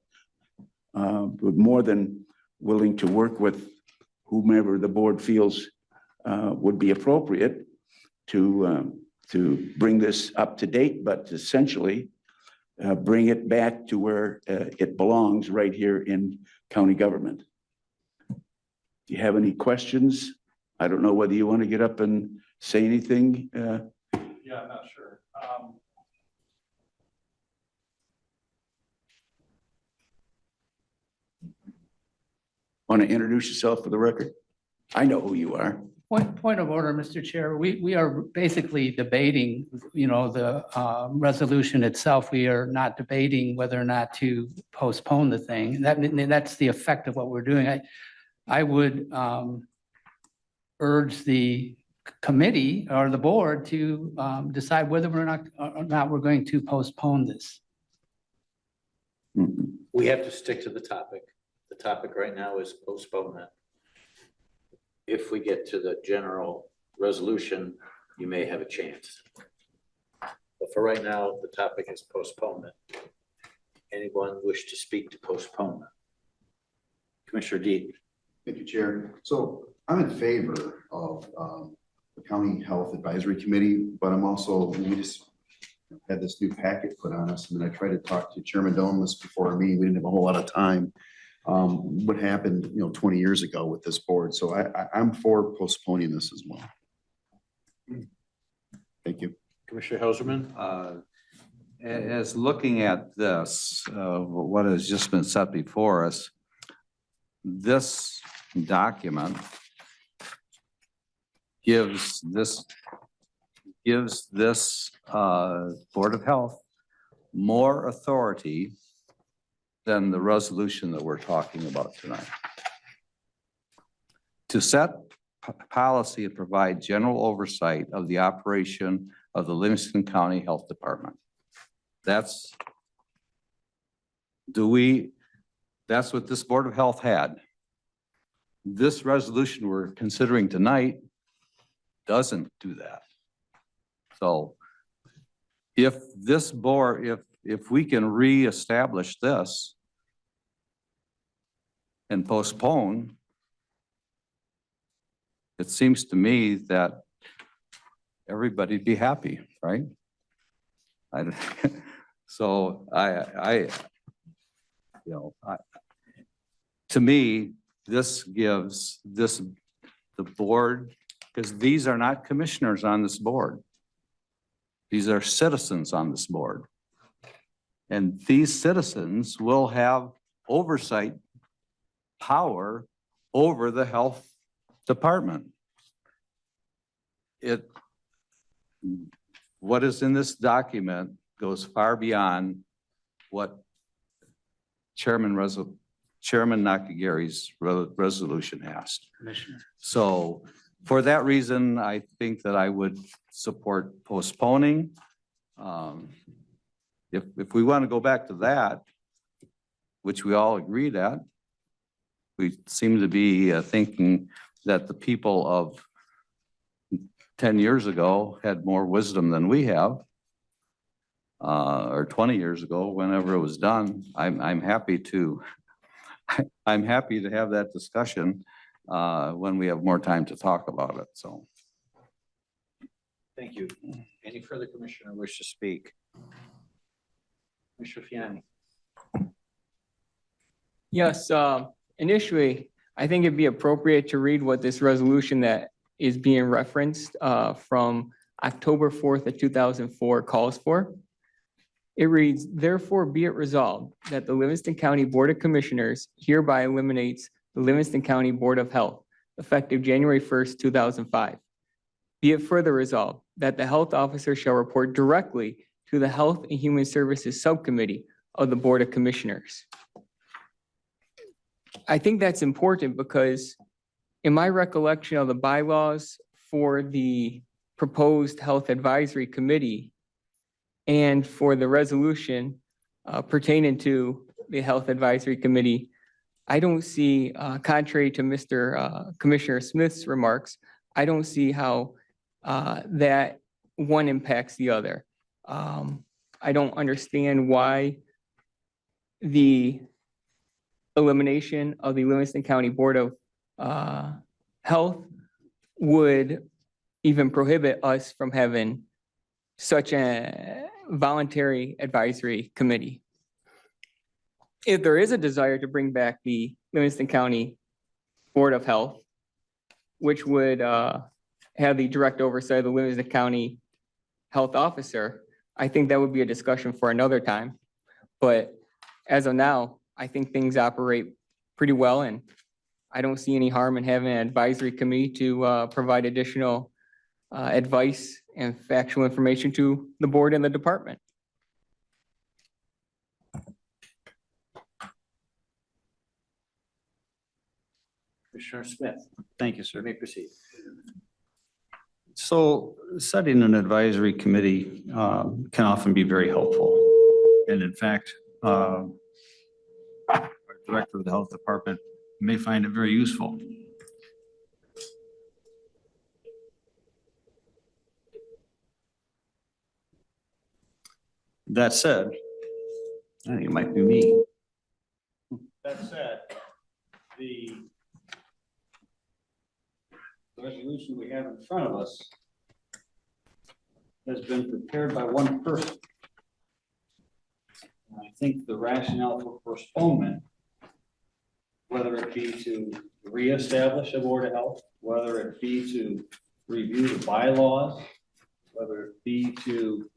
But more than willing to work with whomever the board feels would be appropriate to bring this up to date, but essentially bring it back to where it belongs, right here in county government. Do you have any questions? I don't know whether you want to get up and say anything. Yeah, I'm not sure. Want to introduce yourself for the record? I know who you are. Point of order, Mr. Chair. We are basically debating, you know, the resolution itself. We are not debating whether or not to postpone the thing. That's the effect of what we're doing. I would urge the committee or the board to decide whether or not we're going to postpone this. We have to stick to the topic. The topic right now is postponement. If we get to the general resolution, you may have a chance. But for right now, the topic is postponement. Anyone wish to speak to postponement? Commissioner Dean. Thank you, Chair. So I'm in favor of the County Health Advisory Committee, but I'm also, we just had this new packet put on us, and then I tried to talk to Chairman Domas before me. We didn't have a whole lot of time. What happened, 20 years ago with this board. So I'm for postponing this as well. Thank you. Commissioner Helserman. As looking at this, what has just been set before us, this document gives this Board of Health more authority than the resolution that we're talking about tonight. To set policy and provide general oversight of the operation of the Livingston County Health Department. That's what this Board of Health had. This resolution we're considering tonight doesn't do that. So if this board, if we can reestablish this and postpone, it seems to me that everybody'd be happy, right? To me, this gives the board, because these are not commissioners on this board. These are citizens on this board. And these citizens will have oversight power over the health department. What is in this document goes far beyond what Chairman Nakagiri's resolution has. Commissioner. So for that reason, I think that I would support postponing. If we want to go back to that, which we all agreed at, we seem to be thinking that the people of 10 years ago had more wisdom than we have, or 20 years ago, whenever it was done. I'm happy to have that discussion when we have more time to talk about it. So. Thank you. Any further commissioner wish to speak? Commissioner Fiani. Yes, initially, I think it'd be appropriate to read what this resolution that is being referenced from October 4th of 2004 calls for. It reads, therefore be it resolved that the Livingston County Board of Commissioners hereby eliminates the Livingston County Board of Health effective January 1st, 2005. Be it further resolved that the health officer shall report directly to the Health and Human Services Subcommittee of the Board of Commissioners. I think that's important because in my recollection of the bylaws for the proposed Health Advisory Committee and for the resolution pertaining to the Health Advisory Committee, I don't see, contrary to Mr. Commissioner Smith's remarks, I don't see how that one impacts the other. I don't understand why the elimination of the Livingston County Board of Health would even prohibit us from having such a voluntary advisory committee. If there is a desire to bring back the Livingston County Board of Health, which would have the direct oversight of the Livingston County Health Officer, I think that would be a discussion for another time. But as of now, I think things operate pretty well, and I don't see any harm in having an advisory committee to provide additional advice and factual information to the board and the department. Commissioner Smith. Thank you, sir. You may proceed. So setting an advisory committee can often be very helpful. And in fact, our director of the health department may find it very useful. That said, I think it might be me. That said, the resolution we have in front of us has been prepared by one person. And I think the rationale for postponement, whether it be to reestablish a board of health, whether it be to review the bylaws, whether it be to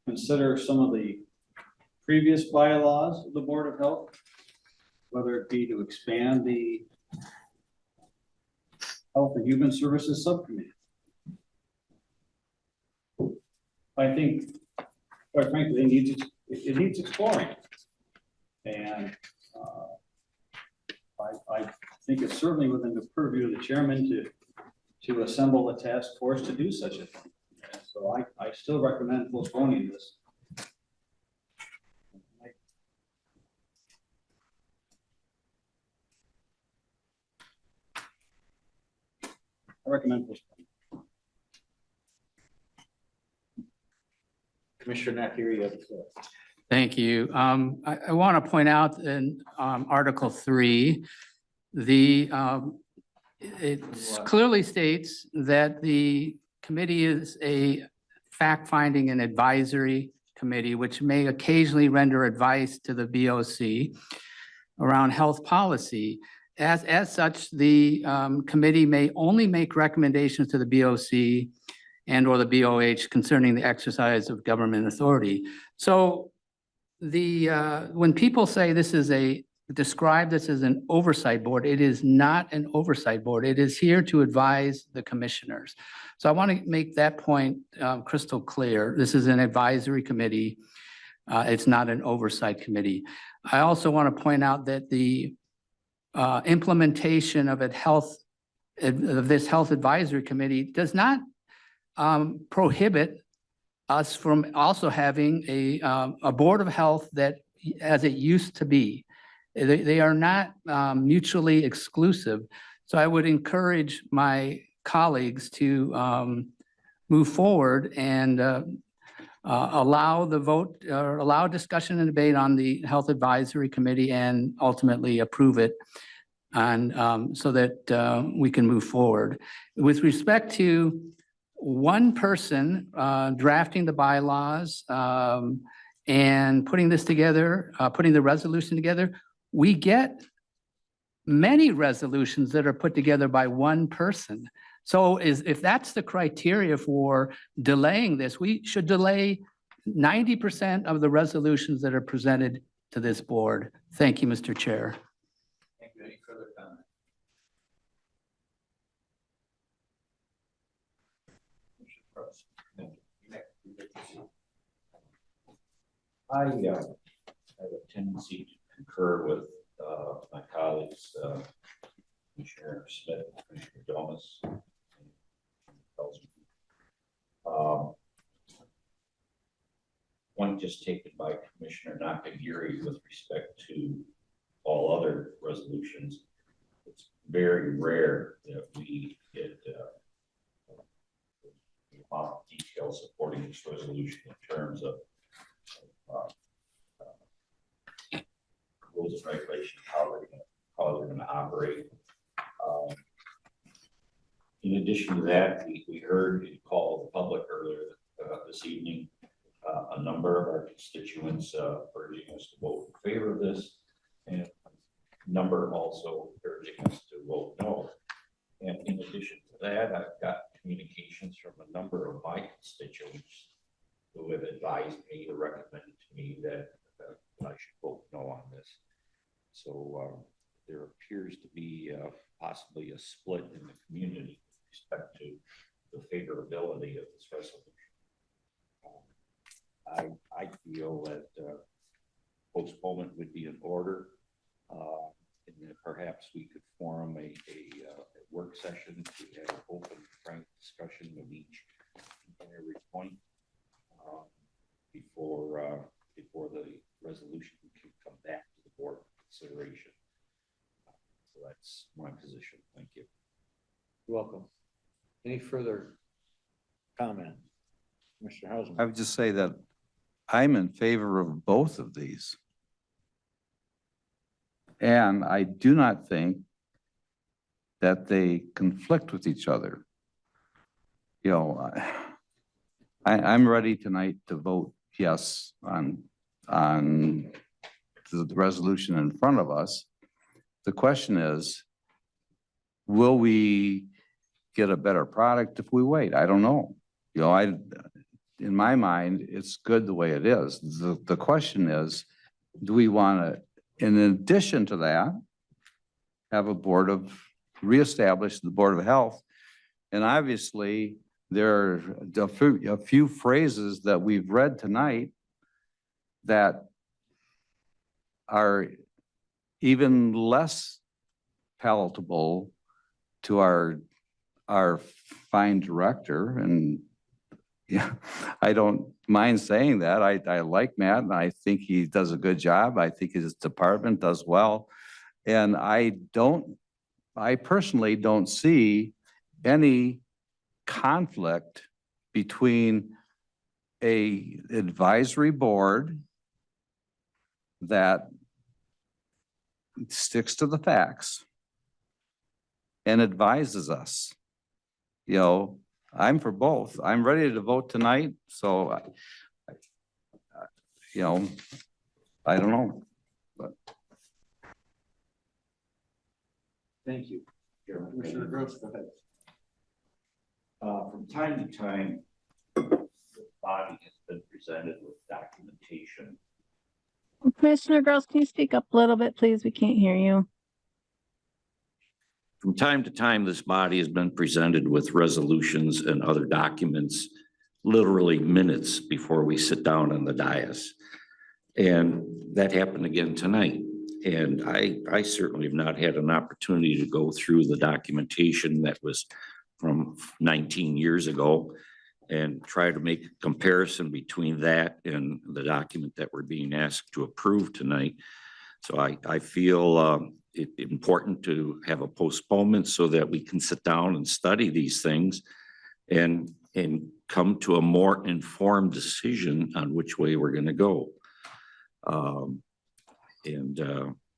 consider some of the previous bylaws of the Board of Health, whether it be to expand the Health and Human Services Subcommittee. I think, quite frankly, it needs exploring. And I think it's certainly within the purview of the chairman to assemble a task force to do such a thing. And so I still recommend postponing this. I recommend postponing. Commissioner Nakiri, you have the floor. Thank you. I want to point out in Article 3, it clearly states that the committee is a fact-finding and advisory committee, which may occasionally render advice to the BOC around health policy. As such, the committee may only make recommendations to the BOC and or the BOH concerning the exercise of government authority. So when people say describe this as an oversight board, it is not an oversight board. It is here to advise the commissioners. So I want to make that point crystal clear. This is an advisory committee. It's not an oversight committee. I also want to point out that the implementation of this health advisory committee does not prohibit us from also having a board of health that, as it used to be, they are not mutually exclusive. So I would encourage my colleagues to move forward and allow the vote or allow discussion and debate on the health advisory committee and ultimately approve it, and so that we can move forward. With respect to one person drafting the bylaws and putting this together, putting the resolution together, we get many resolutions that are put together by one person. So if that's the criteria for delaying this, we should delay 90% of the resolutions that are presented to this board. Thank you, Mr. Chair. Thank you. Any further comment? I have a tendency to concur with my colleagues, Commissioner Smith, Commissioner Domas. One just taken by Commissioner Nakagiri with respect to all other resolutions. It's very rare that we get a lot of detail supporting this resolution in terms of rules and regulations, how they're going to operate. In addition to that, we heard you call the public earlier this evening. A number of our constituents urging us to vote in favor of this, and a number also urging us to vote no. And in addition to that, I've got communications from a number of my constituents who have advised me or recommended to me that I should vote no on this. So there appears to be possibly a split in the community with respect to the favorability of this resolution. I feel that postponement would be in order, and that perhaps we could form a work session to have open, frank discussion of each and every point before the resolution can come back to the board for consideration. So that's my position. Thank you. You're welcome. Any further comment? Mr. Hausman. I would just say that I'm in favor of both of these. And I do not think that they conflict with each other. You know, I'm ready tonight to vote yes on the resolution in front of us. The question is, will we get a better product if we wait? I don't know. You know, in my mind, it's good the way it is. The question is, do we want to, in addition to that, have reestablish the Board of Health? And obviously, there are a few phrases that we've read tonight that are even less palatable to our fine director. And yeah, I don't mind saying that. I like Matt, and I think he does a good job. I think his department does well. And I personally don't see any conflict between an advisory board that sticks to the facts and advises us. You know, I'm for both. I'm ready to vote tonight. So, you know, I don't know, but. Thank you, Chairman. Commissioner Gross, go ahead. From time to time, the body has been presented with documentation. Commissioner Gross, can you speak up a little bit, please? We can't hear you. From time to time, this body has been presented with resolutions and other documents, literally minutes before we sit down on the dais. And that happened again tonight. And I certainly have not had an opportunity to go through the documentation that was from 19 years ago and try to make a comparison between that and the document that we're being asked to approve tonight. So I feel it's important to have a postponement so that we can sit down and study these things and come to a more informed decision on which way we're going to go.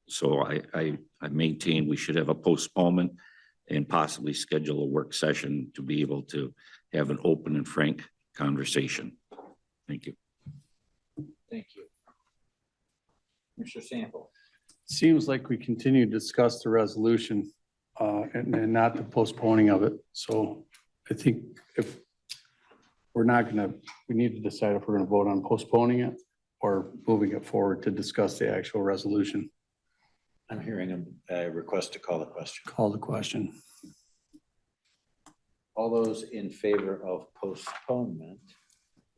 So I maintain we should have a postponement and possibly schedule a work session to be able to have an open and frank conversation. Thank you. Thank you. Mr. Sample. Seems like we continue to discuss the resolution and not the postponing of it. So I think if we're not gonna, we need to decide if we're gonna vote on postponing it or moving it forward to discuss the actual resolution. I'm hearing a request to call the question. Call the question. All those in favor of postponement?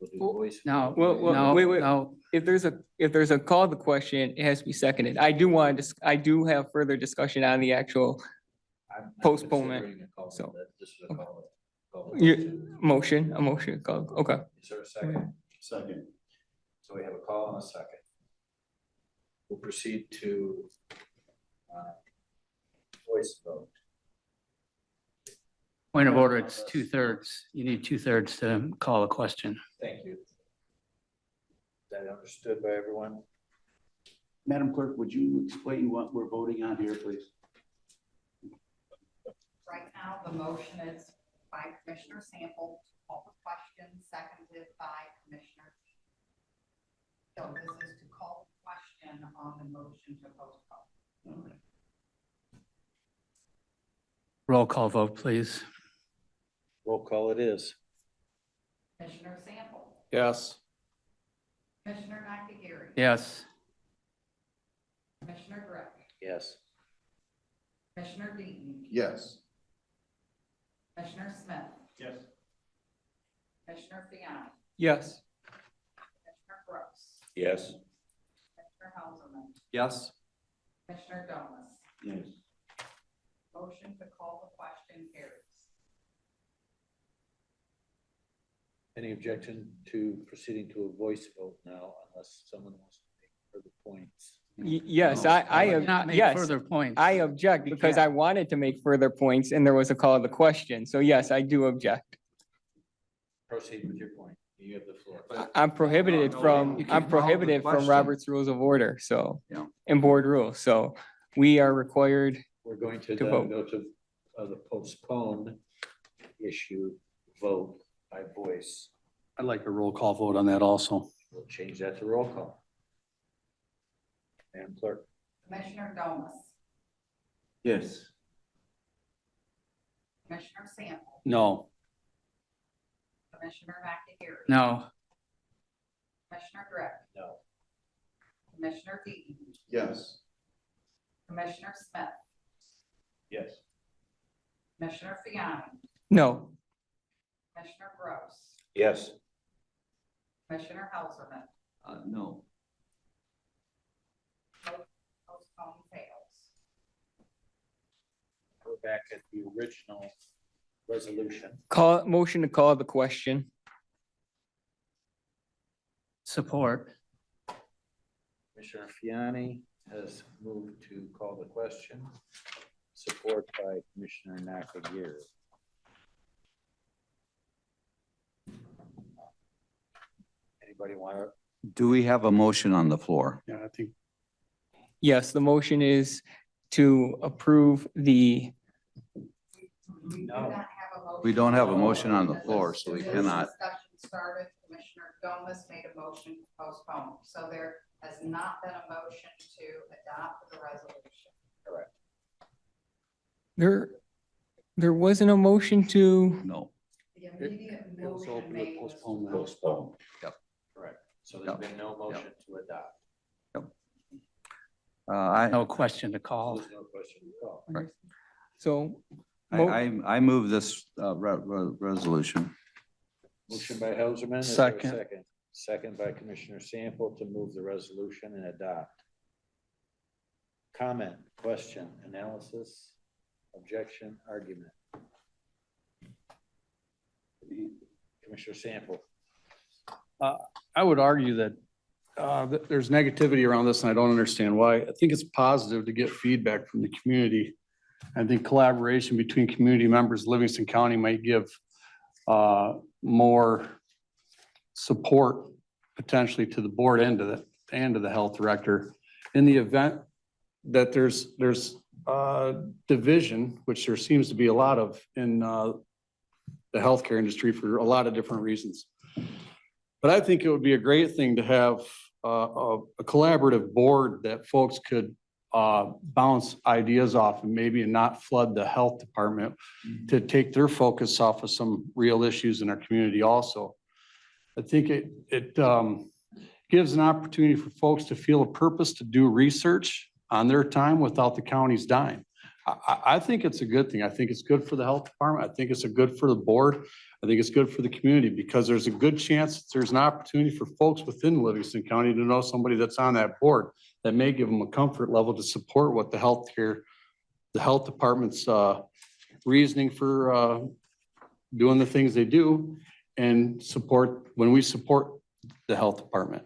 Will do voice No, vote. no, wait, wait. no. If there's a call to the question, it has to be seconded. I do have further discussion on the actual I'm postponement, considering a call so. that this is a call to Your question. a motion call, okay. Is there a second? Second. So we have a call and a second. We'll proceed to voice vote. Point of order, it's 2/3. You need 2/3 to call a question. Thank you. Is that understood by everyone? Madam Clerk, would you explain what we're voting on here, please? Right now, the motion is by Commissioner Sample, to call the question, seconded by Commissioner. So this is to call the question on the motion to postpone. Roll call vote, please. Roll call it is. Commissioner Sample, Yes. Commissioner Nakagiri. Yes. Commissioner Drick, Yes. Commissioner Deaton, Yes. Commissioner Smith, Yes. Commissioner Fiani, Yes. Commissioner Gross, Yes. Commissioner Helserman, Yes. Commissioner Domas. Yes. Motion to call the question carries. Any objection to proceeding to a voice vote now unless someone wants to make further points? Yes, No, I you cannot make yes, further points. I object because I wanted to make further points and there was a call to the question. So yes, I do object. Proceed with your point. You have the floor. I'm prohibited No, from, you can I'm call the prohibited from question. Robert's Rules of Order, so, Yeah. and board rules. So we are required, We're going to To then vote. go to the postpone issue vote by voice. I'd like a roll call vote on that also. We'll change that to roll call. Madam Clerk. Commissioner Domas, Yes. Commissioner Sample, No. Commissioner Nakagiri. No. Commissioner Drick, No. Commissioner Deaton, Yes. Commissioner Smith, Yes. Commissioner Fiani, no. Commissioner Gross, Yes. Commissioner Helserman. No. Postpone fails. We're back at the original resolution. Motion to call the question. Support. Commissioner Fiani has moved to call the question. Support by Commissioner Nakagiri. Anybody want to? Do we have a motion on the floor? Yeah, I think Yes, the motion is to approve the, We don't have a motion on the floor, so we This cannot. discussion started, Commissioner Domas made a motion to postpone, so there has not been a motion to adopt the resolution. Correct. there wasn't a motion to, No. The immediate it was motion open to made was to postpone that. Postpone. Yep. Correct. So there's been no motion to adopt. No question to call. There's no question to call. so. I move this resolution. Motion by Helserman. Is there a Second. Second. Second by Commissioner Sample to move the resolution and adopt. Comment, question, analysis, objection, argument. Commissioner Sample. I would argue that there's negativity around this and I don't understand why. I think it's positive to get feedback from the community. I think collaboration between community members, of Livingston County might give more support potentially to the board and to the health director. In the event that there's division, which there seems to be a lot of in the healthcare industry for a lot of different reasons. But I think it would be a great thing to have a collaborative board that folks could bounce ideas off and maybe not flood the health department to take their focus off of some real issues in our community also. I think it gives an opportunity for folks to feel a purpose to do research on their time without the county's dime. I think it's a good thing. I think it's good for the health department. I think it's good for the board. I think it's good for the community because there's a good chance that there's an opportunity for folks within Livingston County to know somebody that's on that board that may give them a comfort level to support what the health department's reasoning for doing the things they do and support when we support the health department.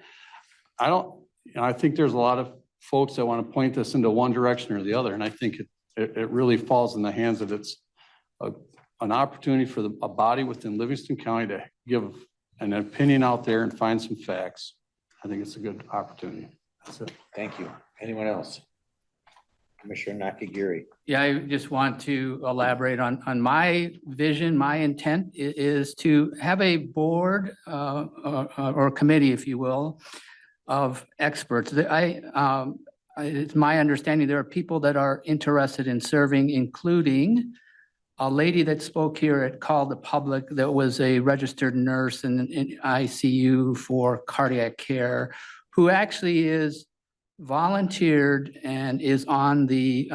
I think there's a lot of folks that want to point this into one direction or the other. And I think it really falls in the hands of an opportunity for a body within Livingston County to give an opinion out there and find some facts. I think it's a good opportunity. That's it. Thank you. Anyone else? Commissioner Nakagiri. Yeah, I just want to elaborate on my vision. My intent is to have a board or committee, if you will, of experts. It's my understanding there are people that are interested in serving, including a lady that spoke here at Call the Public that was a registered nurse in ICU for cardiac care, who actually is volunteered and is on the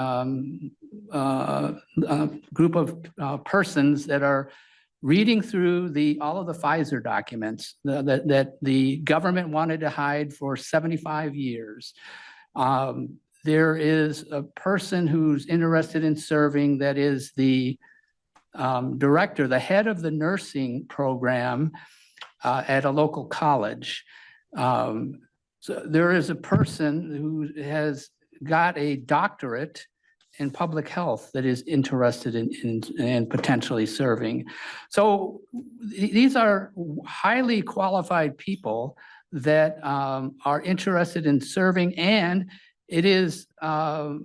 group of persons that are reading through all of the Pfizer documents that the government wanted to hide for 75 years. There is a person who's interested in serving that is the director, the head of the nursing program at a local college. So there is a person who has got a doctorate in public health that is interested in potentially serving. So these are highly qualified people that are interested in serving, and it is, my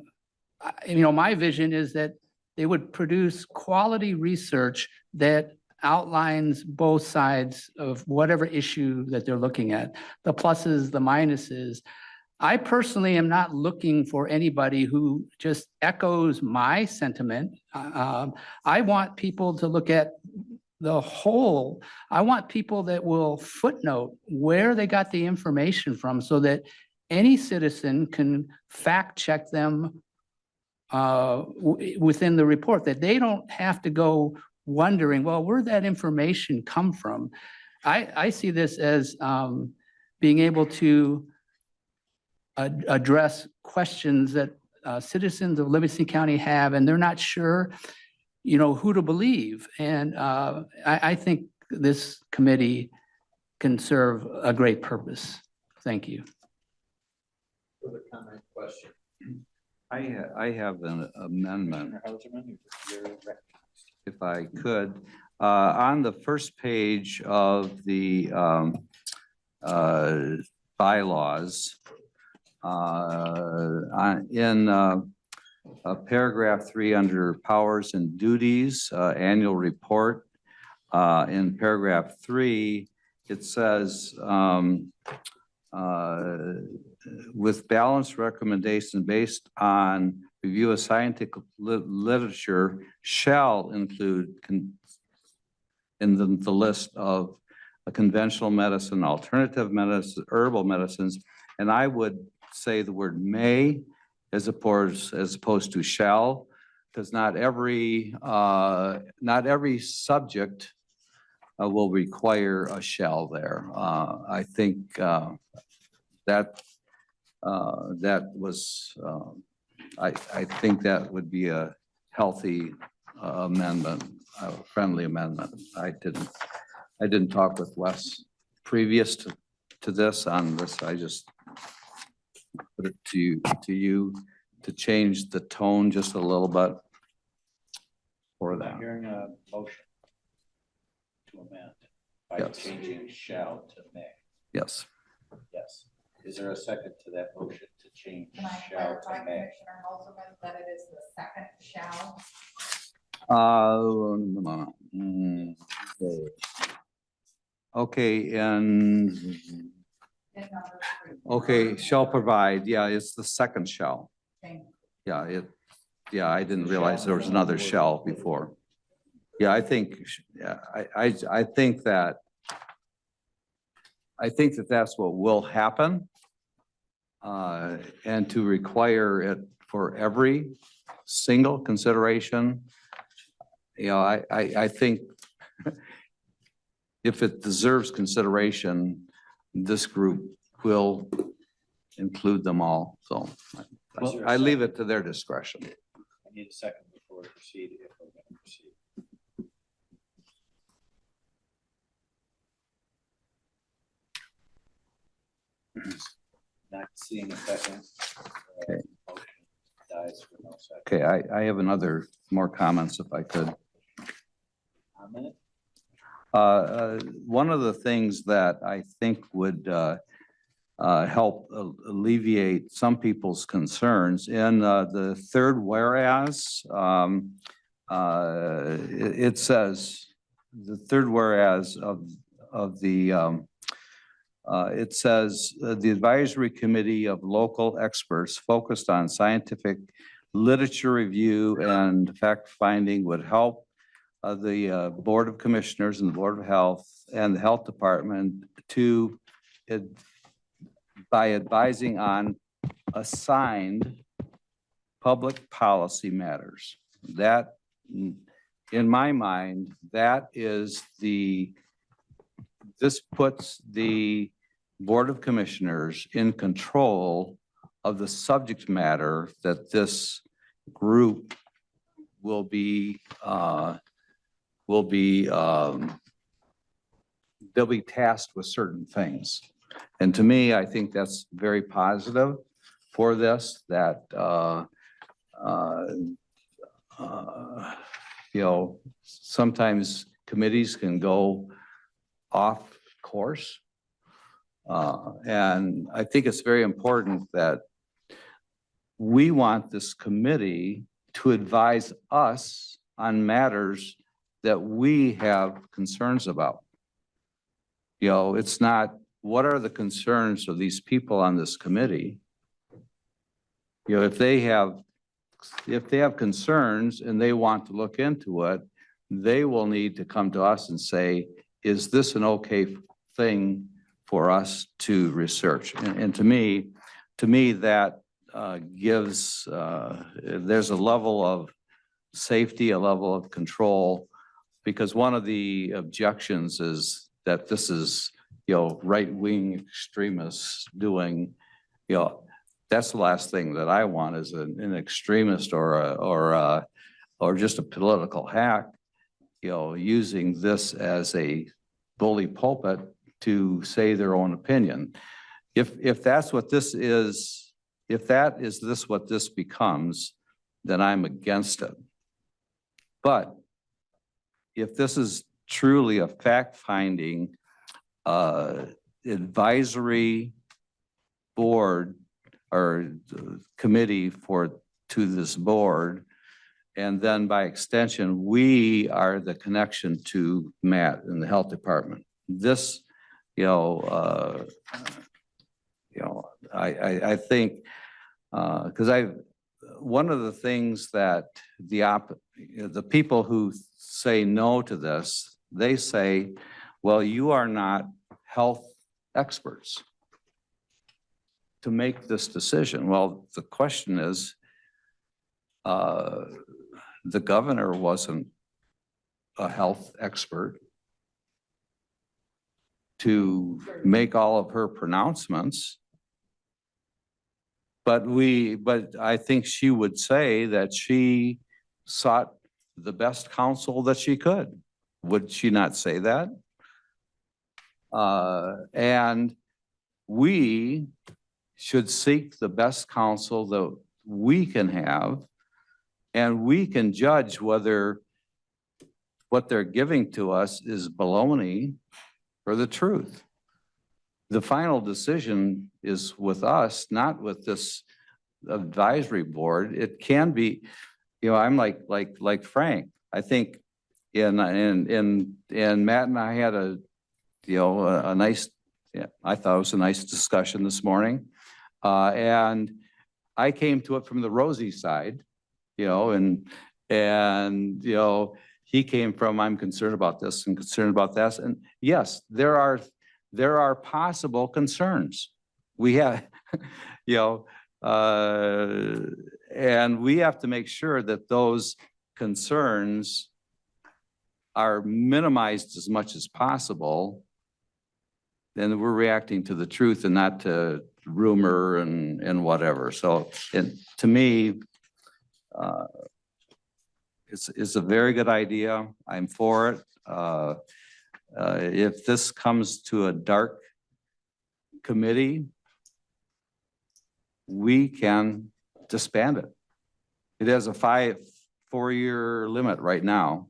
vision is that they would produce quality research that outlines both sides of whatever issue that they're looking at, the pluses, the minuses. I personally am not looking for anybody who just echoes my sentiment. I want people to look at the whole. I want people that will footnote where they got the information from so that any citizen can fact check them within the report, that they don't have to go wondering, well, where'd that information come from? I see this as being able to address questions that citizens of Livingston County have, and they're not sure, who to believe. And I think this committee can serve a great purpose. Thank you. Further comment, question? I have an amendment, if I could. On the first page of the bylaws, in paragraph 3 under powers and duties, annual report, in paragraph 3, it says, with balanced recommendation based on review of scientific literature shall include in the list of conventional medicine, alternative medicine, herbal medicines. And I would say the word may as opposed to shall, because not every subject will require a shall there. I think that was, I think that would be a healthy amendment, a friendly amendment. I didn't talk with Wes previous to this on this. I just put it to you to change the tone just a little bit for that. Hearing a motion to amend by changing shall to may. Yes. Yes. Is there a second to that motion to change Can I shall to clarify, may? Commissioner Holzman, that it is the second shall? Okay, and, okay, shall provide, yeah, it's the second shall. Yeah, I didn't realize there was another shall before. Yeah, I think, yeah, I think that that's what will happen. And to require it for every single consideration, you know, I think if it deserves consideration, this group will include them all. So I leave it to their discretion. I need a second before we proceed, if we're going to proceed. Not seeing a second. Okay. Motion dies for no second. Okay, I have more comments if I could. Comment? One of the things that I think would help alleviate some people's concerns in the third whereas, it says, the third whereas of the it says the advisory committee of local experts focused on scientific literature review and fact finding would help the Board of Commissioners and the Board of Health and the Health Department by advising on assigned public policy matters. That, in my mind, this puts the Board of Commissioners in control of the subject matter that this group will be they'll be tasked with certain things. And to me, I think that's very positive for this, that you know, sometimes committees can go off course. And I think it's very important that we want this committee to advise us on matters that we have concerns about. You know, it's not, what are the concerns of these people on this committee? You know, if they have concerns and they want to look into it, they will need to come to us and say, is this an okay thing for us to research? And to me that gives, there's a level of safety, a level of control, because one of the objections is that this is, you know, right-wing extremists doing, you know, that's the last thing that I want is an extremist or just a political hack, you know, using this as a bully pulpit to say their own opinion. If that's what this is, what this becomes, then I'm against it. But if this is truly a fact-finding advisory board or committee to this board, and then by extension, we are the connection to Matt in the health department. This, I think, because one of the things that the people who say no to this, they say, well, you are not health experts to make this decision. Well, the question is, the governor wasn't a health expert to make all of her pronouncements. But I think she would say that she sought the best counsel that she could. Would she not say that? And we should seek the best counsel that we can have, and we can judge whether what they're giving to us is baloney or the truth. the final decision is with us, not with this advisory board. It can be, I'm like Frank. I think and Matt and I had a nice, I thought it was a nice discussion this morning. And I came to it from the rosy side, and he came from, I'm concerned about this and concerned about that. And yes, there are possible concerns. We have, and we have to make sure that those concerns are minimized as much as possible. Then we're reacting to the truth and not to rumor and whatever. So to me, it's a very good idea. I'm for it. If this comes to a dark committee, we can disband it. It has a 4-year limit right now.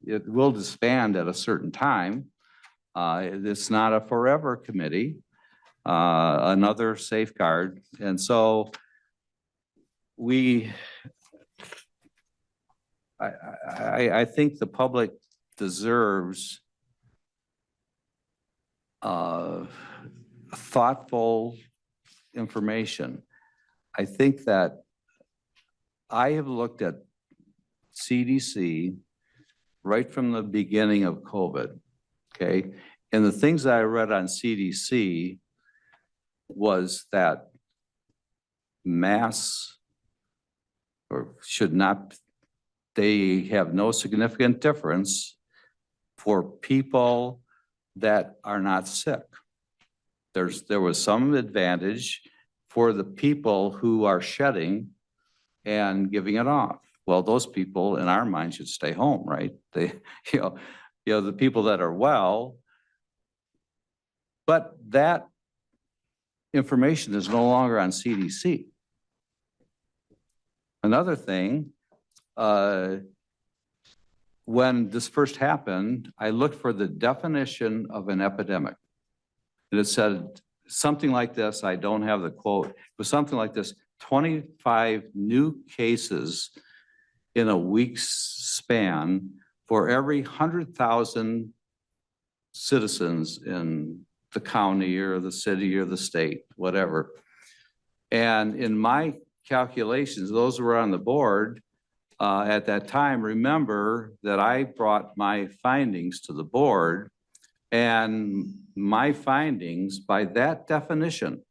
It will disband at a certain time. It's not a forever committee, another safeguard. And so I think the public deserves thoughtful information. I think that I have looked at CDC right from the beginning of COVID, okay? And the things that I read on CDC was that masks they have no significant difference for people that are not sick. There was some advantage for the people who are shedding and giving it off. Well, those people in our mind should stay home, right? They, the people that are well, but that information is no longer on CDC. Another thing, when this first happened, I looked for the definition of an epidemic. And it said something like this, I don't have the quote, it was something like this: 25 new cases in a week's span for every 100,000 citizens in the county or the city or the state, whatever. And in my calculations, those who were on the board at that time, remember that I brought my findings to the board, and my findings, by that definition,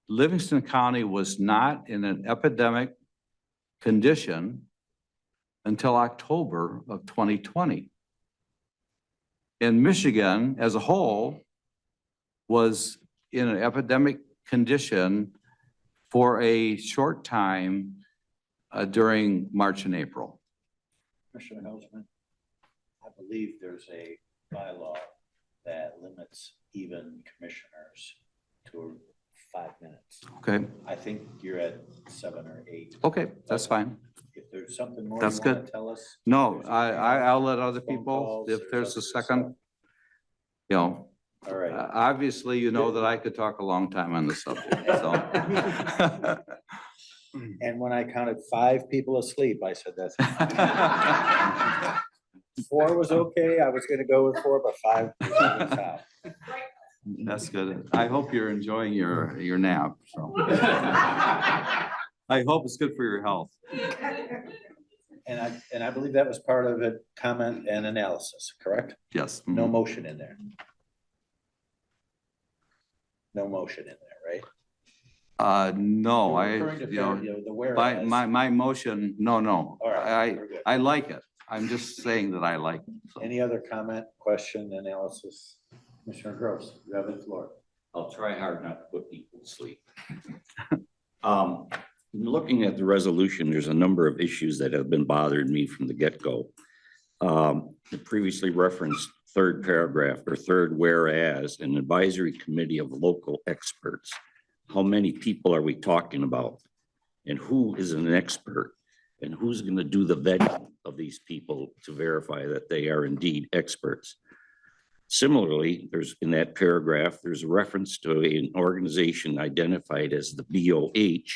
Livingston County was not in an epidemic condition until October of 2020. And Michigan as a whole was in an epidemic condition for a short time during March and April. Commissioner Helserman, I believe there's a bylaw that limits even commissioners to 5 minutes. Okay. I think you're at 7 or 8. Okay, that's fine. If there's something more That's you want good. to tell us. No, I'll let other phone people, calls if or there's a other second, All right. obviously, you know that I could talk a long time on this subject, so. And when I counted 5 people asleep, I said that's. 4 was okay. I was gonna go with 4, but 5 was top. That's good. I hope you're enjoying your nap, so. I hope it's good for your health. And I believe that was part of it, comment and analysis, correct? Yes. No motion in there. No motion in there, right? No, You're referring to the whereas. my motion, no. All right, we're good. I like it. I'm just saying that I like it. So. Any other comment, question, analysis? Commissioner Gross, you have the floor. I'll try hard not to put people to sleep. Looking at the resolution, there's a number of issues that have been bothering me from the get-go. The previously referenced third paragraph or third whereas, an advisory committee of local experts. How many people are we talking about? And who is an expert? And who's going to do the vetting of these people to verify that they are indeed experts? Similarly, there's in that paragraph, there's a reference to an organization identified as the BOH,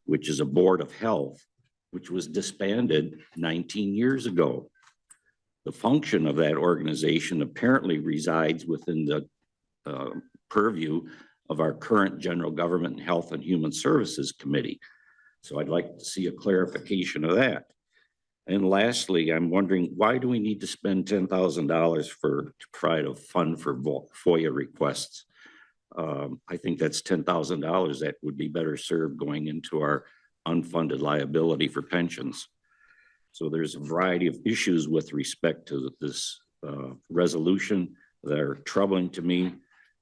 which is a Board of Health, which was disbanded 19 years ago. The function of that organization apparently resides within the purview of our current General Government, Health and Human Services Committee. So I'd like to see a clarification of that. And lastly, I'm wondering, why do we need to spend $10,000 to provide a fund for FOIA requests? I think that's $10,000 that would be better served going into our unfunded liability for pensions. So there's a variety of issues with respect to this resolution that are troubling to me,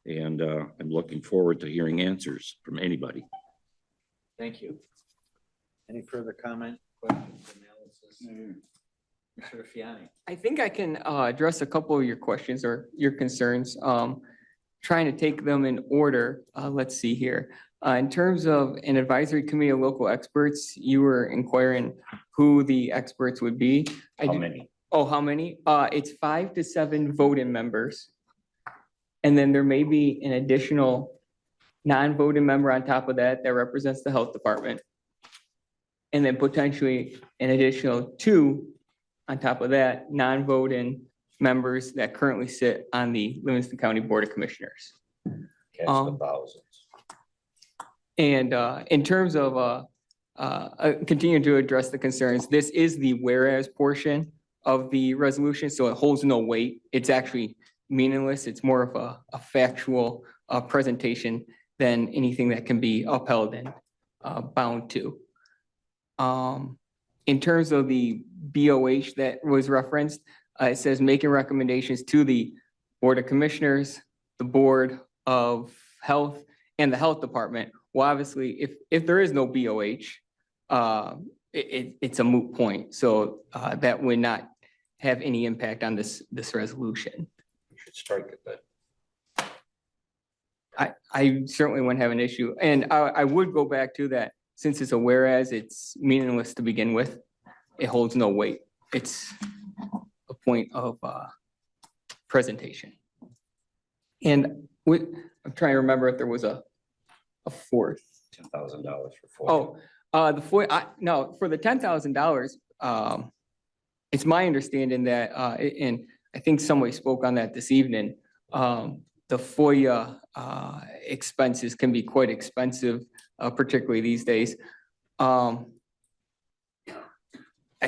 and I'm looking forward to hearing answers from anybody. Thank you. Any further comment, questions, analysis? Mr. Fiani. I think I can address a couple of your questions or your concerns. Trying to take them in order. Let's see here. In terms of an advisory committee of local experts, you were inquiring who the experts would be. How many? Oh, how many? It's 5 to 7 voting members. And then there may be an additional non-voting member on top of that that represents the health department. And then potentially an additional 2 on top of that, non-voting members that currently sit on the Livingston County Board of Commissioners. Catch the thousands. And in terms of continuing to address the concerns, this is the whereas portion of the resolution, so it holds no weight. It's actually meaningless. It's more of a factual presentation than anything that can be upheld and bound to. In terms of the BOH that was referenced, it says making recommendations to the Board of Commissioners, the Board of Health, and the Health Department. Well, obviously, if there is no BOH, it's a moot point. So that would not have any impact on this resolution. You should strike it, but I certainly wouldn't have an issue. And I would go back to that, since it's a whereas, it's meaningless to begin with. It holds no weight. It's a point of presentation. And I'm trying to remember if there was a fourth. $10,000 for FOIA. Oh, the FOIA, no, for the $10,000, it's my understanding that, and I think somebody spoke on that this evening, the FOIA expenses can be quite expensive, particularly these days. I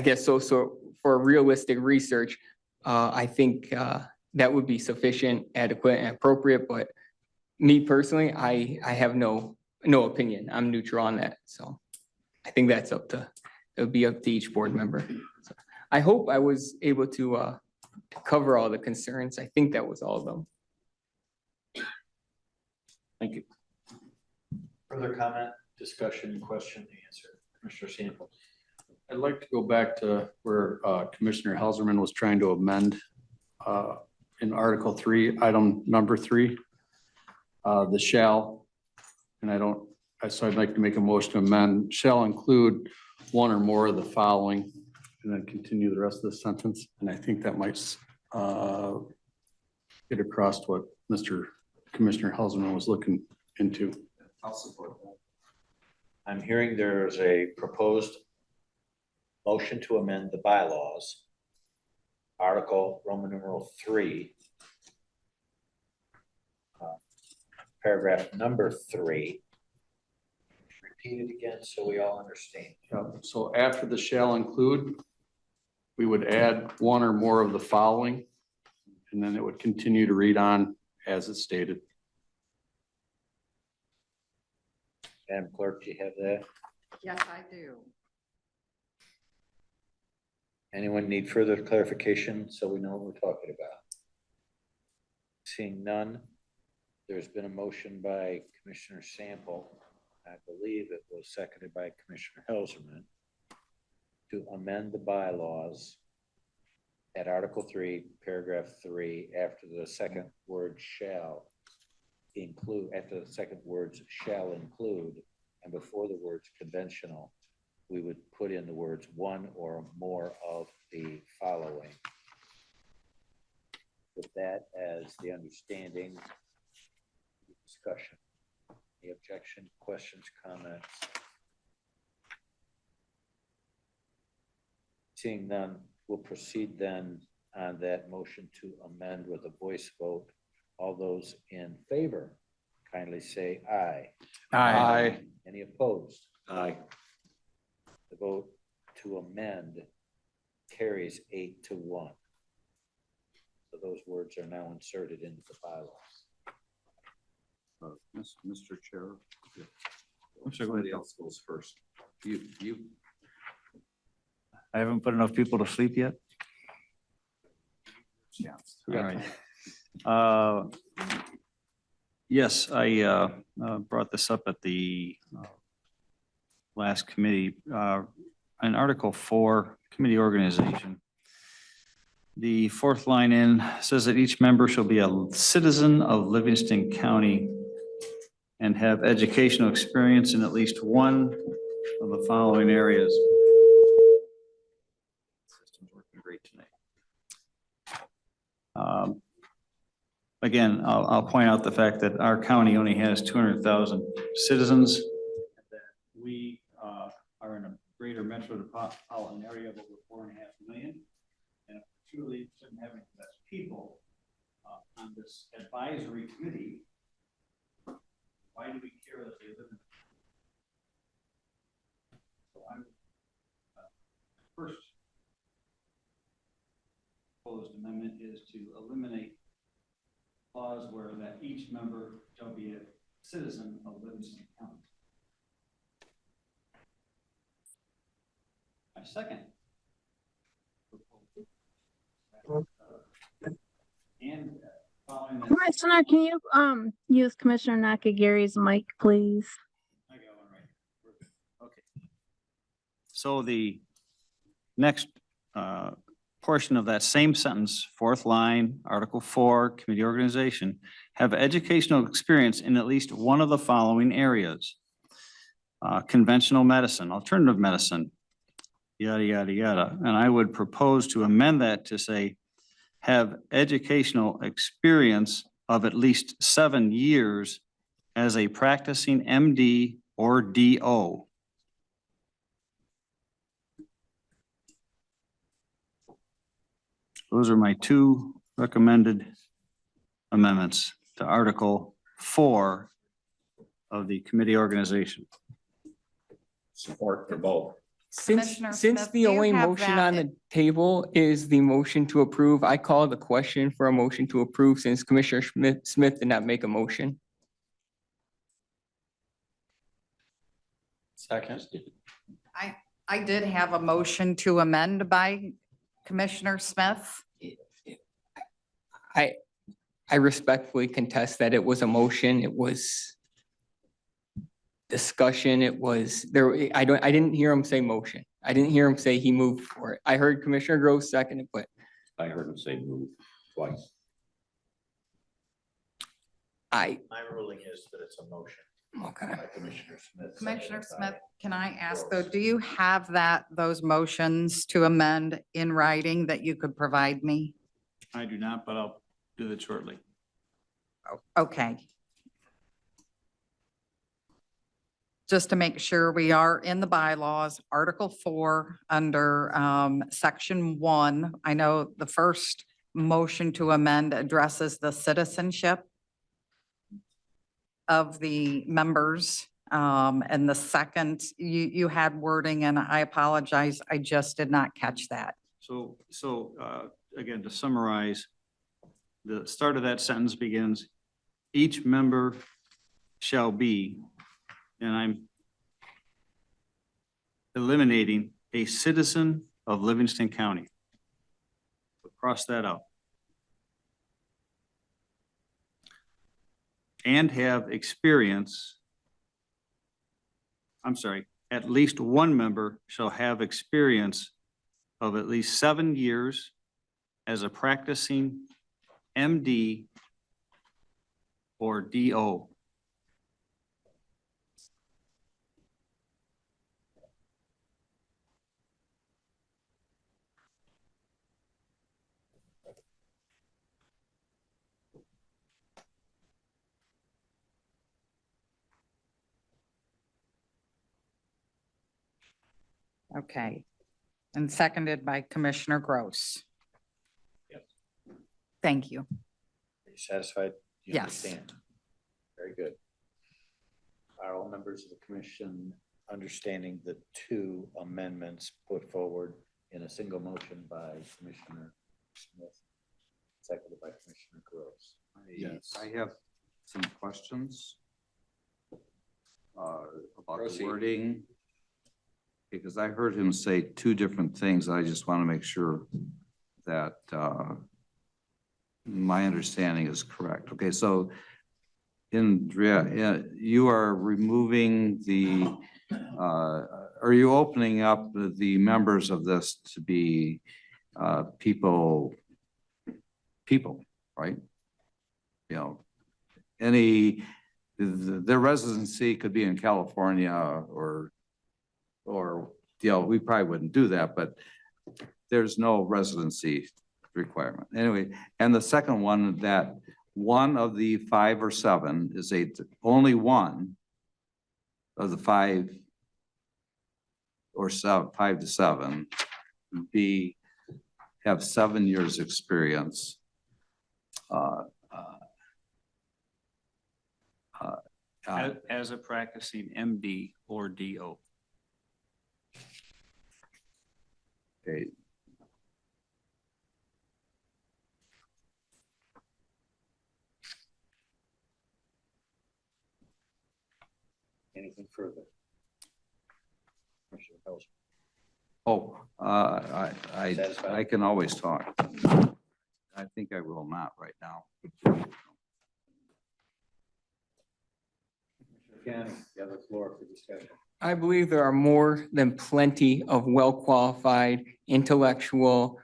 guess so for realistic research, I think that would be sufficient, adequate, and appropriate, but me personally, I have no opinion. I'm neutral on that. So I think that's it would be up to each board member. So I hope I was able to cover all the concerns. I think that was all of them. Thank you. further comment, discussion, question, answer. Commissioner Sample. I'd like to go back to where Commissioner Helserman was trying to amend in Article 3, item number 3, the shall, and so I'd like to make a motion to amend, shall include one or more of the following, and then continue the rest of the sentence. And I think that might get across what Commissioner Helserman was looking into. I'll support that. I'm hearing there's a proposed motion to amend the bylaws, Article Roman numeral 3, paragraph number 3. Repeat it again so we all understand. So after the shall include, we would add one or more of the following, and then it would continue to read on as it's stated. Madam Clerk, do you have that? Yes, I do. Anyone need further clarification so we know what we're talking about? Seeing none, there's been a motion by Commissioner Sample. I believe it was seconded by Commissioner Helserman to amend the bylaws at Article 3, paragraph 3, after the second word shall include, after the second words shall include, and before the words conventional, we would put in the words one or more of the following. with that as the understanding discussion. Any objection, questions, comments? Seeing none, we'll proceed then on that motion to amend with a voice vote. All those in favor, kindly say aye. Aye. Any opposed? Aye. The vote to amend carries 8-1. So those words are now inserted into the bylaws. Mr. Chair. I'm sorry, Somebody else goes first. You. I haven't put enough people to sleep yet. Yeah. All right. Yes, I brought this up at the last committee. In Article 4, committee organization. The fourth line in says that each member shall be a citizen of Livingston County and have educational experience in at least one of the following areas. System's working great tonight. Again, I'll point out the fact that our county only has 200,000 citizens. That we are in a greater metropolitan area of over 4.5 million. And if we're truly interested in having the best people on this advisory committee, why do we care that they live in? So I'm first proposed amendment is to eliminate clause where that each member shall be a citizen of Livingston County. My second proposal, and following that. Commissioner, can you use Commissioner Nakagiri's mic, please? I got one right here. Okay. So the next portion of that same sentence, fourth line, Article 4, committee organization, have educational experience in at least one of the following areas. Conventional medicine, alternative medicine, yada, yada, yada. And I would propose to amend that to say, have educational experience of at least 7 years as a practicing MD or DO. Those are my two recommended amendments to Article 4 of the committee organization. Support for both. Commissioner Since Smith, the do you only have motion that on the table is the motion to approve, I call the question for a motion to approve since Commissioner Smith did not make a motion. Second. I did have a motion to amend by Commissioner Smith. I respectfully contest that it was a motion. It was discussion. It was there. I didn't hear him say motion. I didn't hear him say he moved for it. I heard Commissioner Groves second it, but I heard him say move twice. My ruling is that it's a motion. Okay. By Commissioner Smith. Commissioner seconded by Smith, can I ask though, do you have those motions to amend in writing that you could provide me? I do not, but I'll do it shortly. Okay. Just to make sure we are in the bylaws, Article 4 under Section 1. I know the first motion to amend addresses the citizenship of the members. And the second, you had wording, and I apologize, I just did not catch that. So again, to summarize, the start of that sentence begins, each member shall be, and I'm eliminating a citizen of Livingston County. Cross that out. And have experience, I'm sorry, at least one member shall have experience of at least 7 years as a practicing MD or DO. Okay. And seconded by Commissioner Gross. Yes. Thank you. Are you satisfied? You Yes. understand? Very good. Are all members of the commission understanding the two amendments put forward in a single motion by Commissioner Smith, seconded by Commissioner Gross? Yes. I have some questions about the Proceed. wording. Because I heard him say two different things. I just want to make sure that my understanding is correct. Okay, so you are removing the, are you opening up the members of this to be people, right? You know, their residency could be in California or, you know, we probably wouldn't do that, but there's no residency requirement. Anyway, and the second one, that one of the 5 or 7 is only one of the 5 or 7, 5 to 7 have 7 years experience. As a practicing MD or DO. Okay. Anything further? Commissioner Pels? Oh, Satisfied? I can always talk. I think I will not right now. County, you have the floor for discussion. I believe there are more than plenty of well-qualified, intellectual,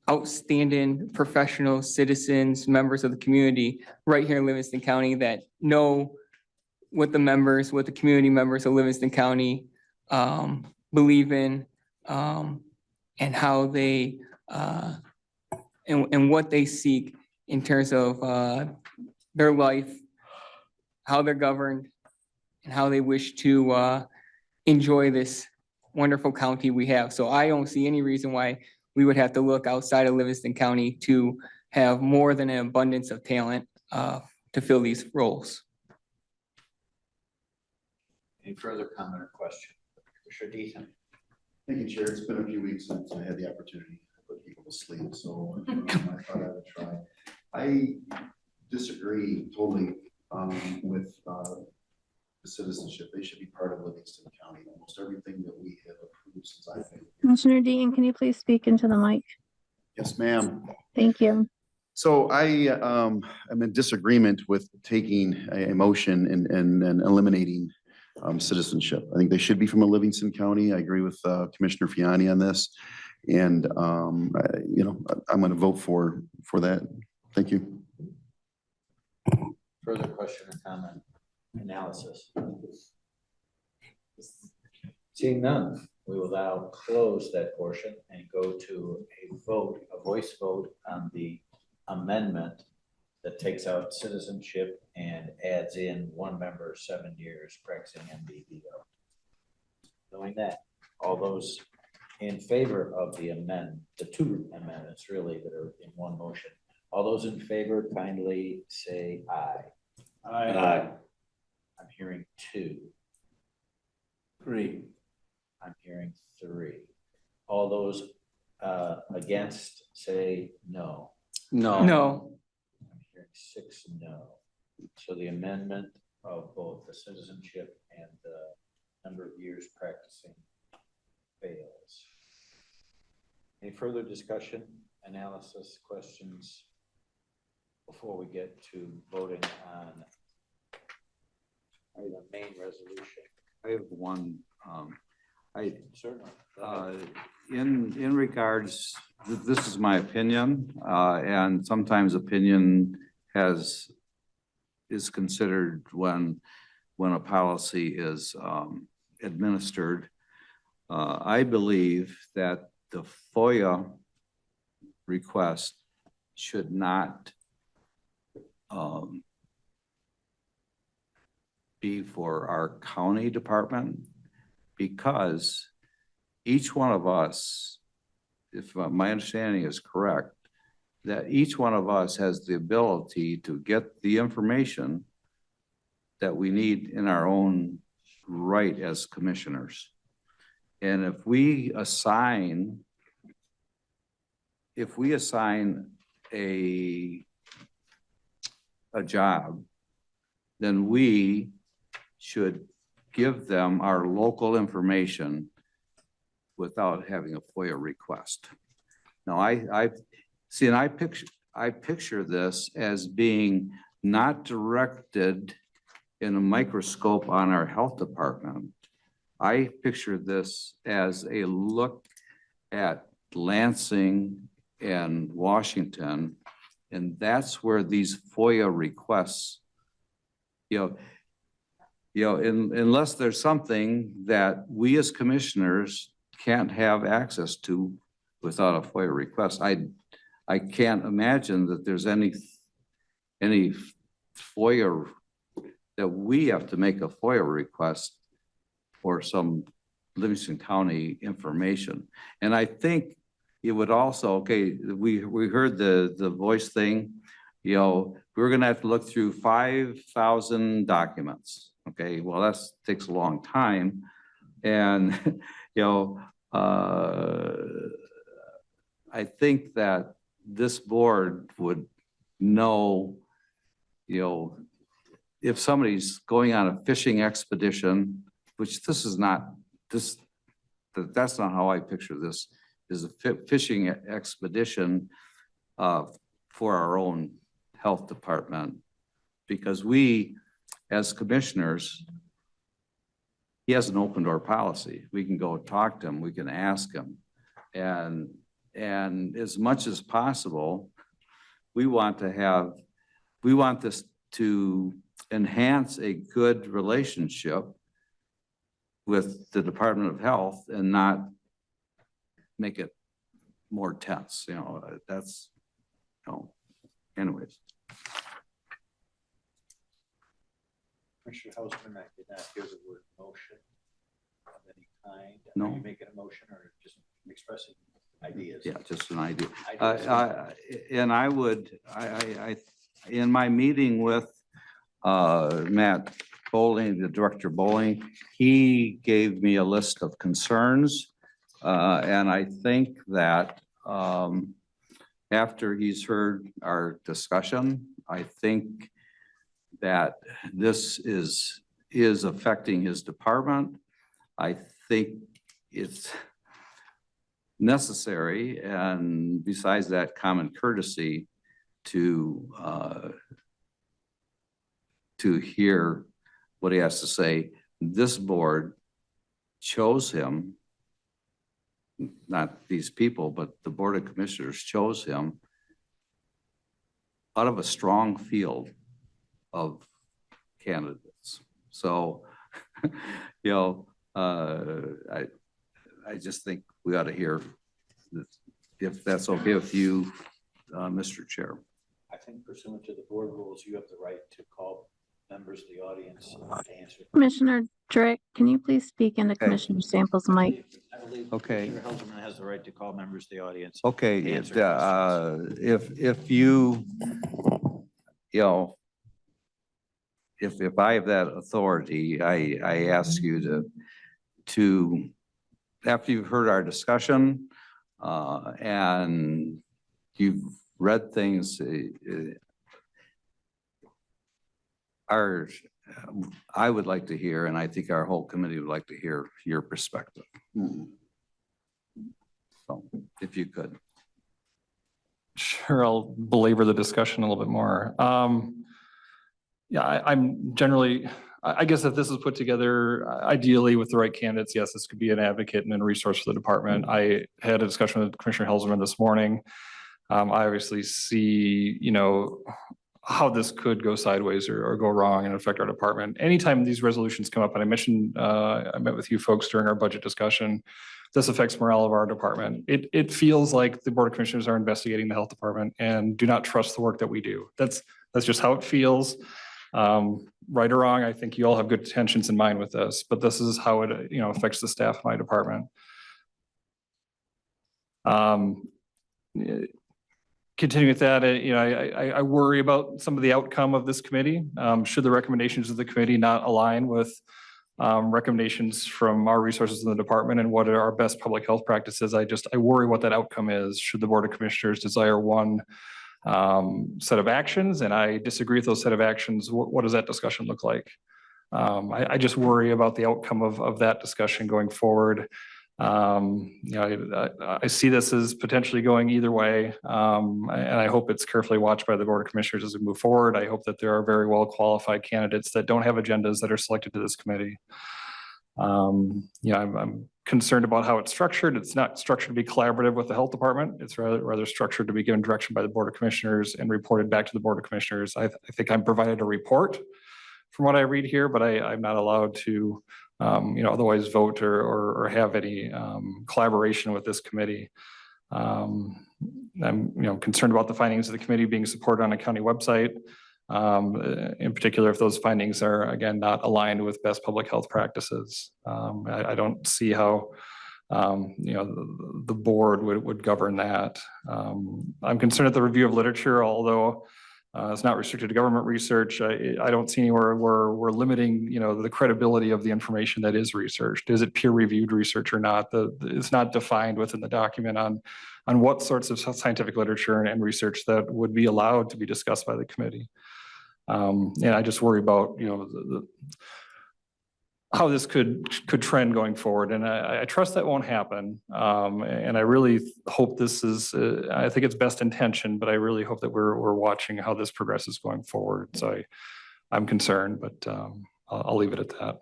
outstanding professional citizens, members of the community right here in Livingston County that know what the community members of Livingston County believe in, and how they, and what they seek in terms of their life, how they're governed, and how they wish to enjoy this wonderful county we have. So I don't see any reason why we would have to look outside of Livingston County to have more than an abundance of talent to fill these roles. Any further comment or question? Commissioner Deaton? Thank you, Chair. It's been a few weeks since I had the opportunity to put people to sleep, so I thought I would try. I disagree totally with the citizenship. They should be part of Livingston County. Almost everything that we have approved since I've been here. Commissioner Dean, can you please speak into the mic? Yes, ma'am. Thank you. So I am in disagreement with taking a motion and eliminating citizenship. I think they should be from a Livingston County. I agree with Commissioner Fiani on this. And you know, I'm going to vote for that. Thank you. Further question or comment? Analysis? Seeing none, we will now close that portion and go to a vote, a voice vote on the amendment that takes out citizenship and adds in 1 member, 7 years practicing MBBO. Knowing that, all those in favor of the two amendments really that are in one motion, all those in favor kindly say aye. Aye. I'm hearing 2. 3. I'm hearing 3. All those against say no. No. I'm hearing 6 no. So the amendment of both the citizenship and the number of years practicing fails. Any further discussion, analysis, questions before we get to voting on the main resolution? I have one. Certainly. In regards, this is my opinion, and sometimes opinion is considered when a policy is administered. I believe that the FOIA request should not be for our county department, because each one of us, if my understanding is correct, that each one of us has the ability to get the information that we need in our own right as commissioners. And if we assign a job, then we should give them our local information without having a FOIA request. Now, I see, and I picture this as being not directed in a microscope on our health department. I picture this as a look at Lansing and Washington, and that's where these FOIA requests, unless there's something that we as commissioners can't have access to without a FOIA request. I can't imagine that there's any FOIA that we have to make a FOIA request for some Livingston County information. And I think it would also, okay, we heard the voice thing, we're gonna have to look through 5,000 documents. Okay, well, that takes a long time. And, I think that this board would know, if somebody's going on a fishing expedition, which this is not, that's not how I picture this, is a fishing expedition for our own health department. Because we, as commissioners, he has an open door policy. We can go talk to him, we can ask him. And as much as possible, we want this to enhance a good relationship with the Department of Health and not make it more tense, that's, anyways. Commissioner Hausman, I did not hear the word motion of any kind. No. Are you making a motion or just expressing ideas? Yeah, just an idea. Ideas. In my meeting with Matt Bowling, the Director Bowling, he gave me a list of concerns. And I think that after he's heard our discussion, I think that this is affecting his department. I think it's necessary, and besides that, common courtesy to hear what he has to say. This board chose him, not these people, but the Board of Commissioners chose him out of a strong field of candidates. So, I just think we ought to hear this, if that's okay with you, Mr. Chair. I think pursuant to the board rules, you have the right to call members of the audience to answer. Commissioner Drick, can you please speak into Okay. Commissioner Samples' mic? I believe Okay. Commissioner Helserman has the right to call members of the audience. Okay, to answer questions. if you, if I have that authority, I ask you to, after you've heard our discussion, and you've read things, I would like to hear, and I think our whole committee would like to hear your perspective. So, if you could. Sure, I'll belabor the discussion a little bit more. Yeah, I'm generally, I guess if this is put together ideally with the right candidates, yes, this could be an advocate and a resource for the department. I had a discussion with Commissioner Helserman this morning. I obviously see, how this could go sideways or go wrong and affect our department. Anytime these resolutions come up, and I mentioned, I met with you folks during our budget discussion, this affects morale of our department. It feels like the Board of Commissioners are investigating the health department and do not trust the work that we do. That's just how it feels. Right or wrong, I think you all have good intentions in mind with this, but this is how it, affects the staff of my department. Continuing with that, I worry about some of the outcome of this committee. Should the recommendations of the committee not align with recommendations from our resources in the department and what are our best public health practices, I worry what that outcome is. Should the Board of Commissioners desire one set of actions and I disagree with those set of actions, what does that discussion look like? I just worry about the outcome of that discussion going forward. I see this as potentially going either way, and I hope it's carefully watched by the Board of Commissioners as we move forward. I hope that there are very well qualified candidates that don't have agendas that are selected to this committee. I'm concerned about how it's structured. It's not structured to be collaborative with the health department. It's rather structured to be given direction by the Board of Commissioners and reported back to the Board of Commissioners. I think I'm provided a report from what I read here, but I'm not allowed to otherwise vote or have any collaboration with this committee. I'm concerned about the findings of the committee being supported on a county website. In particular, if those findings are, again, not aligned with best public health practices. I don't see how the board would govern that. I'm concerned at the review of literature, although it's not restricted to government research. I don't see anywhere where we're limiting, the credibility of the information that is researched. Is it peer-reviewed research or not? It's not defined within the document on what sorts of scientific literature and research that would be allowed to be discussed by the committee. And I just worry about, how this could trend going forward. And I trust that won't happen. And I really hope this is, I think it's best intention, but I really hope that we're watching how this progresses going forward. So I'm concerned, but I'll leave it at that.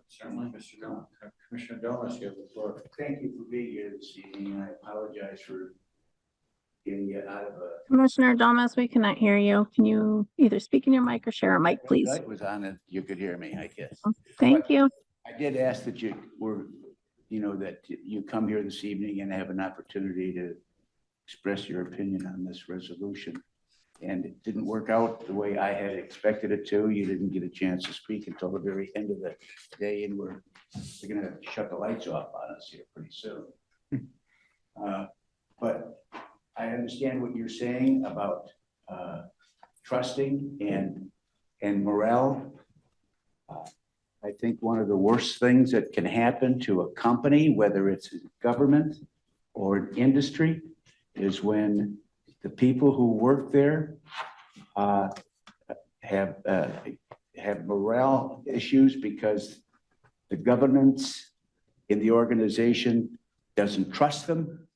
Certainly, Mr. Domas. Commissioner Domas, you have the floor. Thank you for being here this evening. I apologize for getting you out of a. Commissioner Domas, we cannot hear you. Can you either speak in your mic or share a mic, please? Light was on it. You could hear me, I guess. Thank you. I did ask that you were, that you come here this evening and have an opportunity to express your opinion on this resolution. And it didn't work out the way I had expected it to. You didn't get a chance to speak until the very end of the day, and we're gonna shut the lights off on us here pretty soon. But I understand what you're saying about trusting and morale. I think one of the worst things that can happen to a company, whether it's government or an industry, is when the people who work there have morale issues because the governance in the organization doesn't trust them,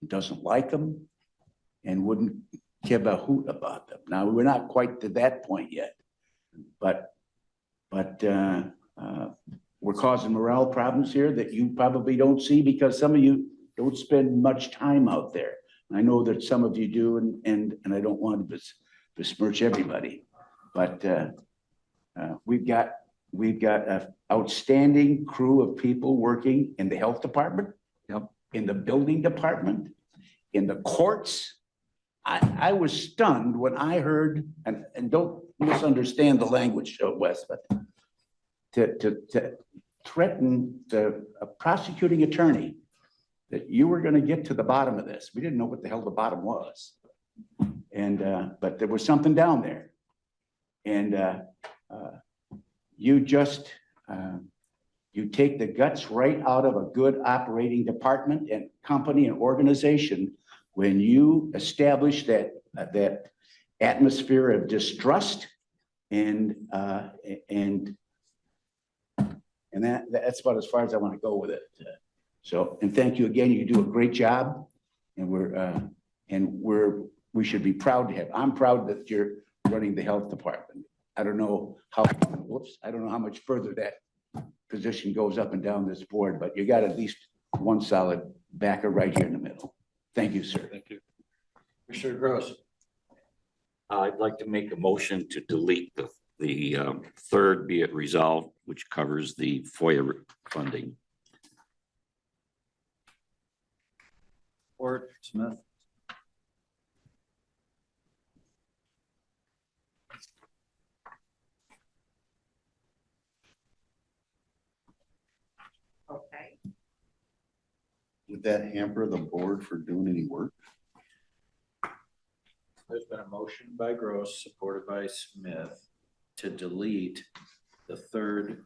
doesn't like them, and wouldn't give a hoot about them. Now, we're not quite to that point yet, but we're causing morale problems here that you probably don't see because some of you don't spend much time out there. I know that some of you do, and I don't want to besmirch everybody, but we've got an outstanding crew of people working in the health department, in the building department, in the courts. I was stunned when I heard, and don't misunderstand the language, Wes, but to threaten a prosecuting attorney that you were going to get to the bottom of this. We didn't know what the hell the bottom was. And, but there was something down there. And you just, you take the guts right out of a good operating department and company and organization when you establish that atmosphere of distrust and that's about as far as I want to go with it. So, and thank you again. You do a great job, and we should be proud to have. I'm proud that you're running the health department. I don't know how much further that position goes up and down this board, but you got at least one solid backer right here in the middle. Thank you, sir. Thank you. Commissioner Gross. I'd like to make a motion to delete the third be it resolved, which covers the FOIA funding. Or Smith. would that hamper the board for doing any work? There's been a motion by Gross, supported by Smith, to delete the third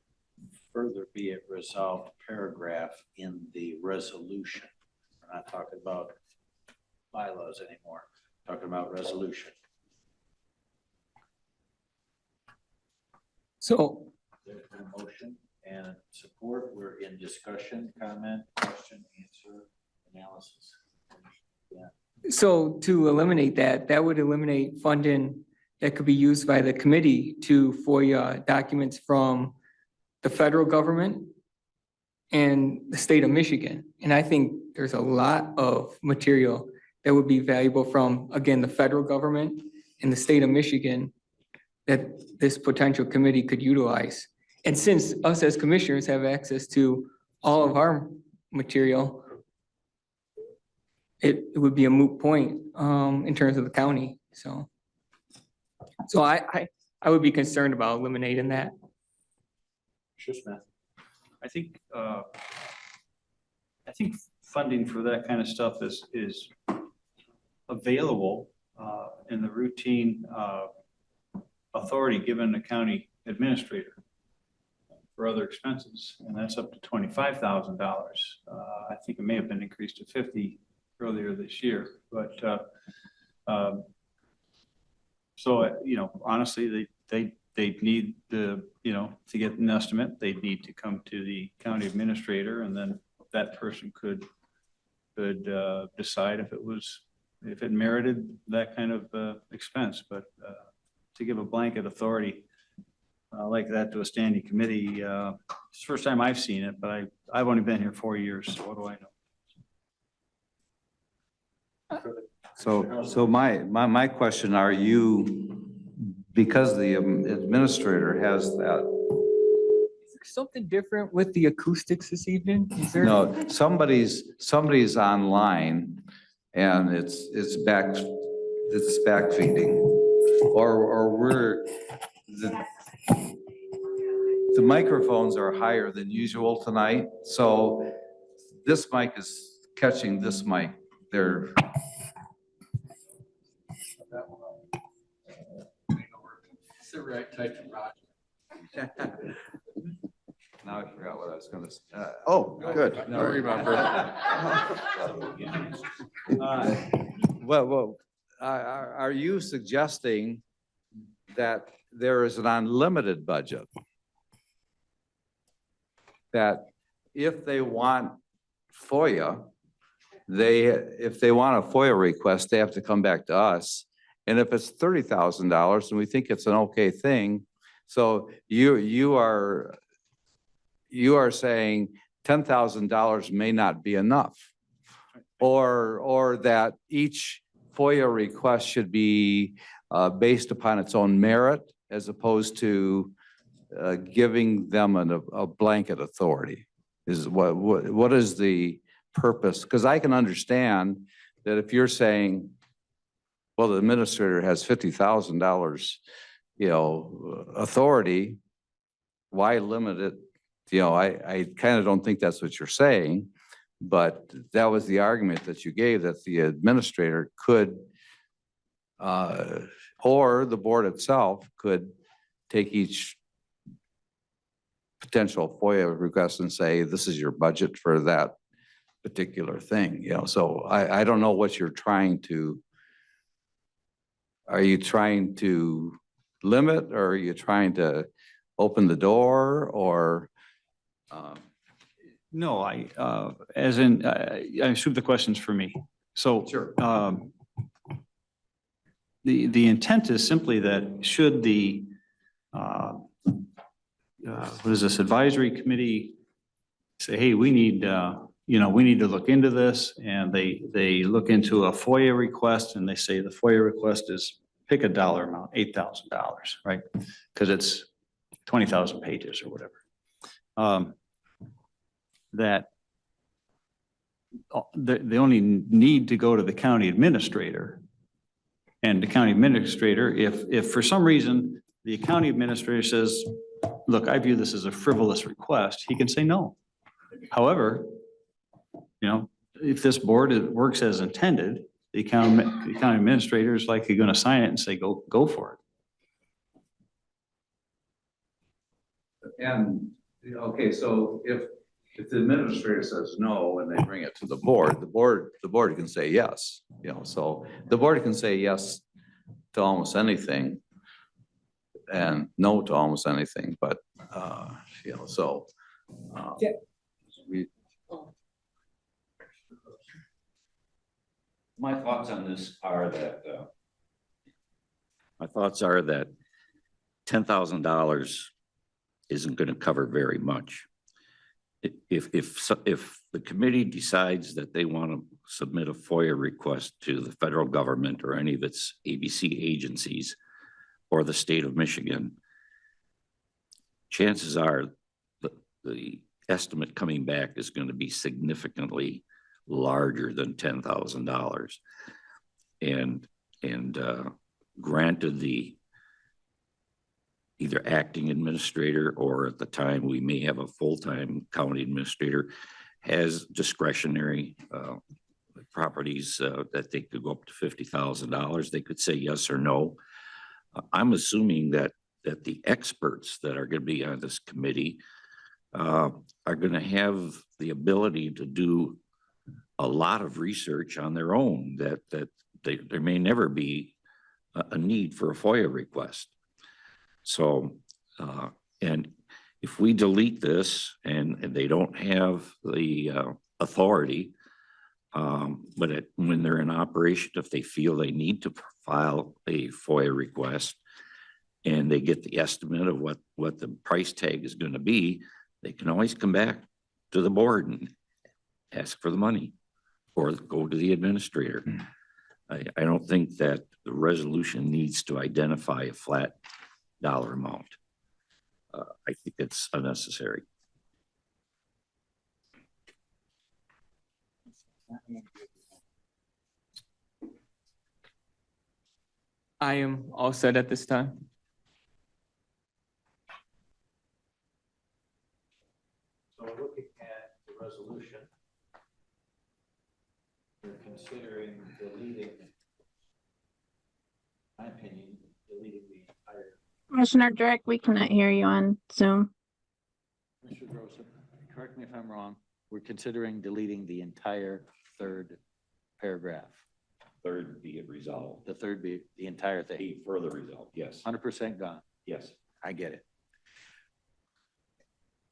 further be it resolved paragraph in the resolution. We're not talking about bylaws anymore, we're talking about resolution. So There's been a motion and support. We're in discussion, comment, question, answer, analysis. Yeah. So to eliminate that, that would eliminate funding that could be used by the committee to FOIA documents from the federal government and the state of Michigan. And I think there's a lot of material that would be valuable from, again, the federal government and the state of Michigan that this potential committee could utilize. And since us as commissioners have access to all of our material, it would be a moot point in terms of the county. So I would be concerned about eliminating that. Sure, Smith. I think funding for that kind of stuff is available in the routine authority given the county administrator for other expenses, and that's up to $25,000. I think it may have been increased to 50 earlier this year, but so honestly, they need the to get an estimate, they'd need to come to the county administrator, and then that person could decide if it merited that kind of expense. But to give a blanket authority like that to a standing committee, it's the first time I've seen it, but I've only been here 4 years, so what do I know? So my question, are you, because the administrator has that, Is there something different with the acoustics this evening? Is there? no, somebody's online and it's back feeding, or the microphones are higher than usual tonight, so this mic is catching this mic. They're now I forgot what I was going to say. Oh, good. Now remember. Well, are you suggesting that there is an unlimited budget? That if they want FOIA, if they want a FOIA request, they have to come back to us. And if it's $30,000 and we think it's an okay thing, so you are saying $10,000 may not be enough, or that each FOIA request should be based upon its own merit as opposed to giving them a blanket authority. Is what is the purpose? Because I can understand that if you're saying, well, the administrator has $50,000, authority, why limit it? I kind of don't think that's what you're saying, but that was the argument that you gave, that the administrator could, or the board itself could take each potential FOIA request and say, this is your budget for that particular thing, so I don't know what you're trying to, are you trying to limit, or are you trying to open the door, or? No, I assume the question's for me. So sure. The intent is simply that should the what is this advisory committee say, hey, we need to look into this, and they look into a FOIA request and they say the FOIA request is, pick a dollar amount, $8,000, right? Because it's 20,000 pages or whatever. That they only need to go to the county administrator, and the county administrator, if for some reason the county administrator says, look, I view this as a frivolous request, he can say no. However, if this board works as intended, the county administrator is likely going to sign it and say, go for it. And, okay, so if the administrator says no and they bring it to the board can say yes, so the board can say yes to almost anything and no to almost anything, but, so. We, My thoughts on this are that, $10,000 isn't going to cover very much. If the committee decides that they want to submit a FOIA request to the federal government or any of its ABC agencies or the state of Michigan, chances are the estimate coming back is going to be significantly larger than $10,000. And granted, the either acting administrator or at the time we may have a full-time county administrator has discretionary properties that they could go up to $50,000. They could say yes or no. I'm assuming that the experts that are going to be on this committee are going to have the ability to do a lot of research on their own, that there may never be a need for a FOIA request. So, and if we delete this and they don't have the authority, but when they're in operation, if they feel they need to file a FOIA request and they get the estimate of what the price tag is going to be, they can always come back to the board and ask for the money or go to the administrator. I don't think that the resolution needs to identify a flat dollar amount. I think it's unnecessary. I am all set at this time. So looking at the resolution, we're considering deleting, in my opinion, deleting the entire. Commissioner Drick, we cannot hear you on Zoom. Mr. Gross, correct me if I'm wrong, we're considering deleting the entire third paragraph. Third be it resolved. The third be the entire thing. Be further resolved, yes. 100% gone. Yes. I get it.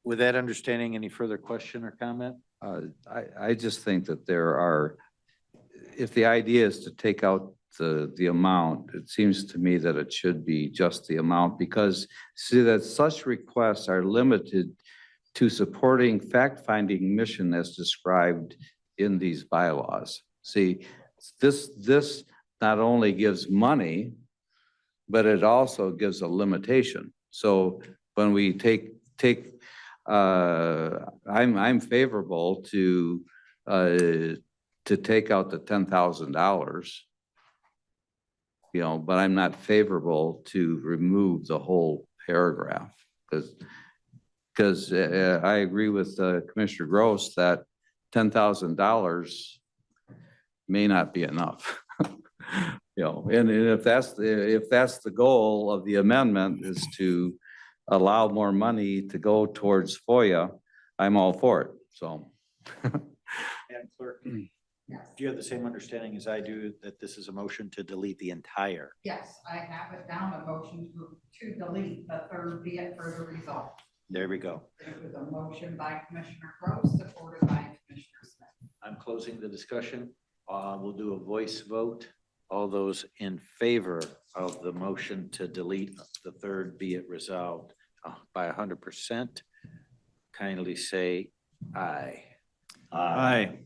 With that understanding, any further question or comment? I just think that there are, if the idea is to take out the amount, it seems to me that it should be just the amount, because see that such requests are limited to supporting fact-finding mission as described in these bylaws. See, this not only gives money, but it also gives a limitation. So when we I'm favorable to take out the $10,000, but I'm not favorable to remove the whole paragraph because I agree with Commissioner Gross that $10,000 may not be enough. And if that's the goal of the amendment is to allow more money to go towards FOIA, I'm all for it. So. Madam Clerk, do you have the same understanding as I do that this is a motion to delete the entire? Yes, I have it down, a motion to delete the third be it further resolved. There we go. It was a motion by Commissioner Gross, supported by Commissioner Smith. I'm closing the discussion. We'll do a voice vote. All those in favor of the motion to delete the third be it resolved by 100%, kindly say aye. Aye.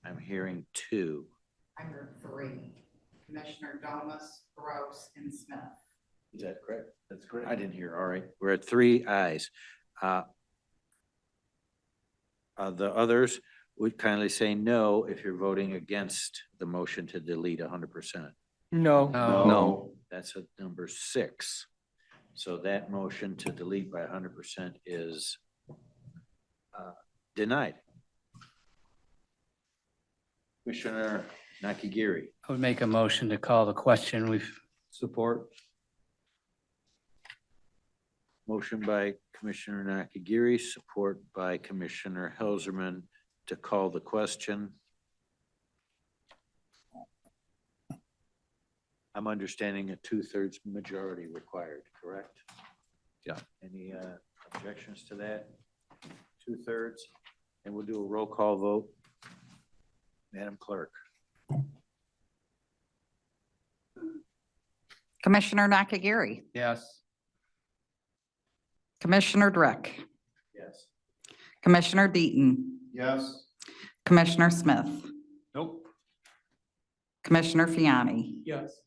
I'm hearing 2. I heard 3. Commissioner Domas, Gross, and Smith. Is that correct? That's correct. I didn't hear. All right. We're at 3 ayes. The others would kindly say no if you're voting against the motion to delete 100%. No. No. That's at number 6. So that motion to delete by 100% is denied. Commissioner Nakagiri. I would make a motion to call the question. We've Support. Motion by Commissioner Nakagiri, support by Commissioner Helserman to call the question. I'm understanding a 2/3 majority required, correct? Yeah. Any objections to that? 2/3, and we'll do a roll call vote. Madam Clerk. Commissioner Nakagiri, Yes. Commissioner Drick, Yes. Commissioner Deaton, Yes. Commissioner Smith, Nope. Commissioner Fiani, Yes.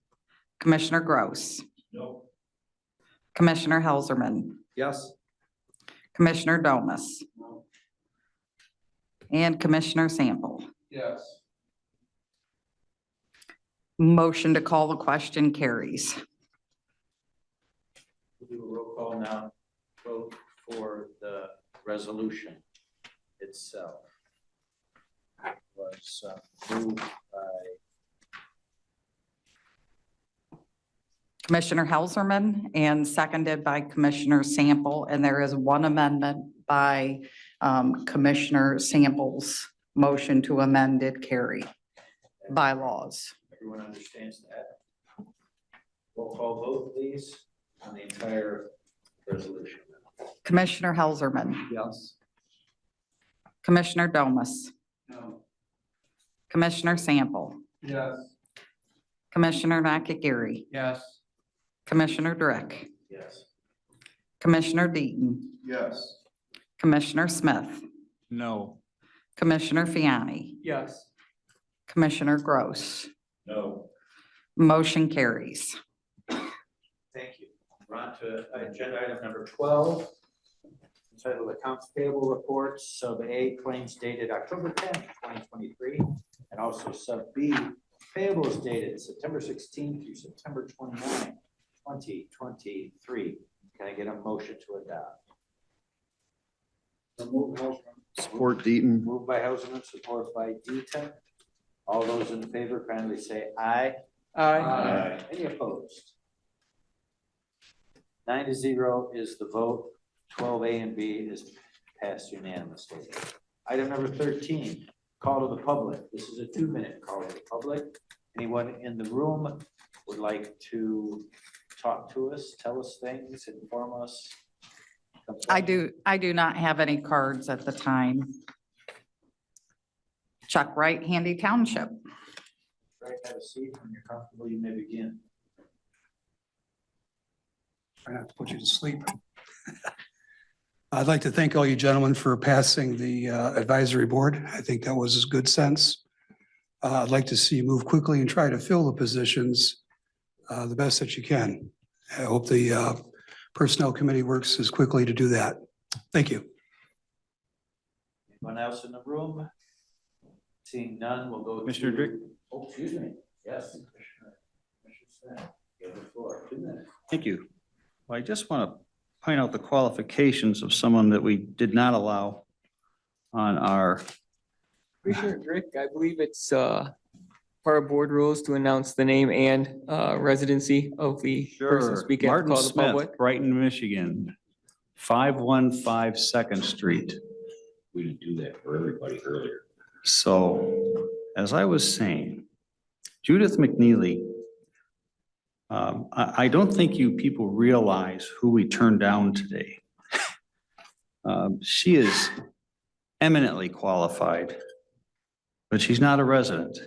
Commissioner Gross, No. Commissioner Helserman, Yes. Commissioner Domas, No. and Commissioner Sample. Yes. Motion to call the question carries. We'll do a roll call now, vote for the resolution itself. It was moved by Commissioner Helserman and seconded by Commissioner Sample, and there is one amendment by Commissioner Sample's motion to amend it carry bylaws. everyone understands that. Roll call vote, please, on the entire resolution. Commissioner Helserman, Yes. Commissioner Domas, No. Commissioner Sample, Yes. Commissioner Nakagiri, Yes. Commissioner Drick, Yes. Commissioner Deaton, Yes. Commissioner Smith, No. Commissioner Fiani, Yes. Commissioner Gross. No. Motion carries. Thank you. We're on to agenda item number 12. Entitled Accounts Payable Reports, Sub A, claims dated October 10th, 2023, and also Sub B, payables dated September 16th through September 29th, 2023. Can I get a motion to adopt? Support Deaton. Moved by Helserman, support by Deaton. All those in favor kindly say aye. Aye. Any opposed? 9-0 is the vote. 12A and B is passed unanimously. Item number 13, call to the public. This is a 2-minute call to the public. Anyone in the room would like to talk to us, tell us things, inform us? I do not have any cards at the time. Chuck Wright, Handy Township. Right, have a seat. When you're comfortable, you may begin. Try not to put you to sleep. I'd like to thank all you gentlemen for passing the advisory board. I think that was good sense. I'd like to see you move quickly and try to fill the positions the best that you can. I hope the personnel committee works as quickly to do that. Thank you. Anyone else in the room? Seeing none, we'll go. Commissioner to- Drick? Oh, excuse me. Yes, Commissioner Smith, you have the floor. 2 minutes. Thank you. Well, I just want to point out the qualifications of someone that we did not allow on our, Commissioner Drick, I believe it's part of board rules to announce the name and residency of the person speaking. Martin Call the Smith, public. Brighton, Michigan, 515 Second Street. We didn't do that for everybody earlier. So, as I was saying, Judith McNeely, I don't think you people realize who we turned down today. She is eminently qualified, but she's not a resident.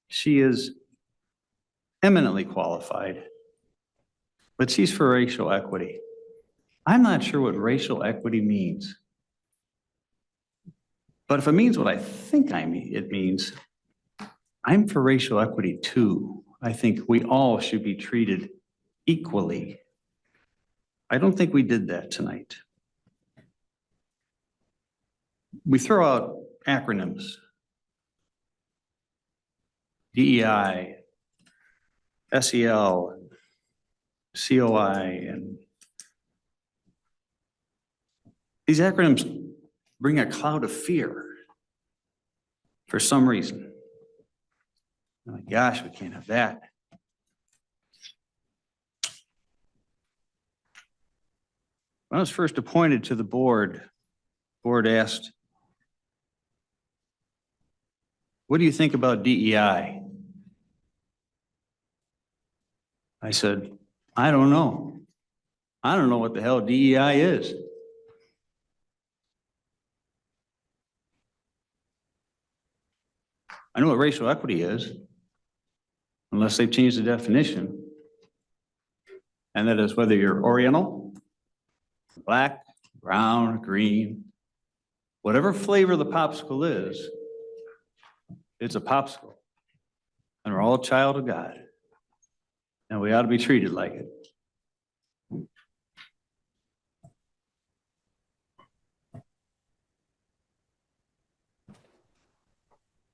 She is eminently qualified, but she's for racial equity. I'm not sure what racial equity means. But if it means what I think it means, I'm for racial equity too. I think we all should be treated equally. I don't think we did that tonight. We throw out acronyms. DEI, SEL, and COI, and these acronyms bring a cloud of fear for some reason. Oh my gosh, we can't have that. When I was first appointed to the board asked, "What do you think about DEI?" I said, "I don't know. I don't know what the hell DEI is." I know what racial equity is, unless they've changed the definition. And that is whether you're Oriental, black, brown, green, whatever flavor the popsicle is, it's a popsicle. And we're all a child of God. And we ought to be treated like it.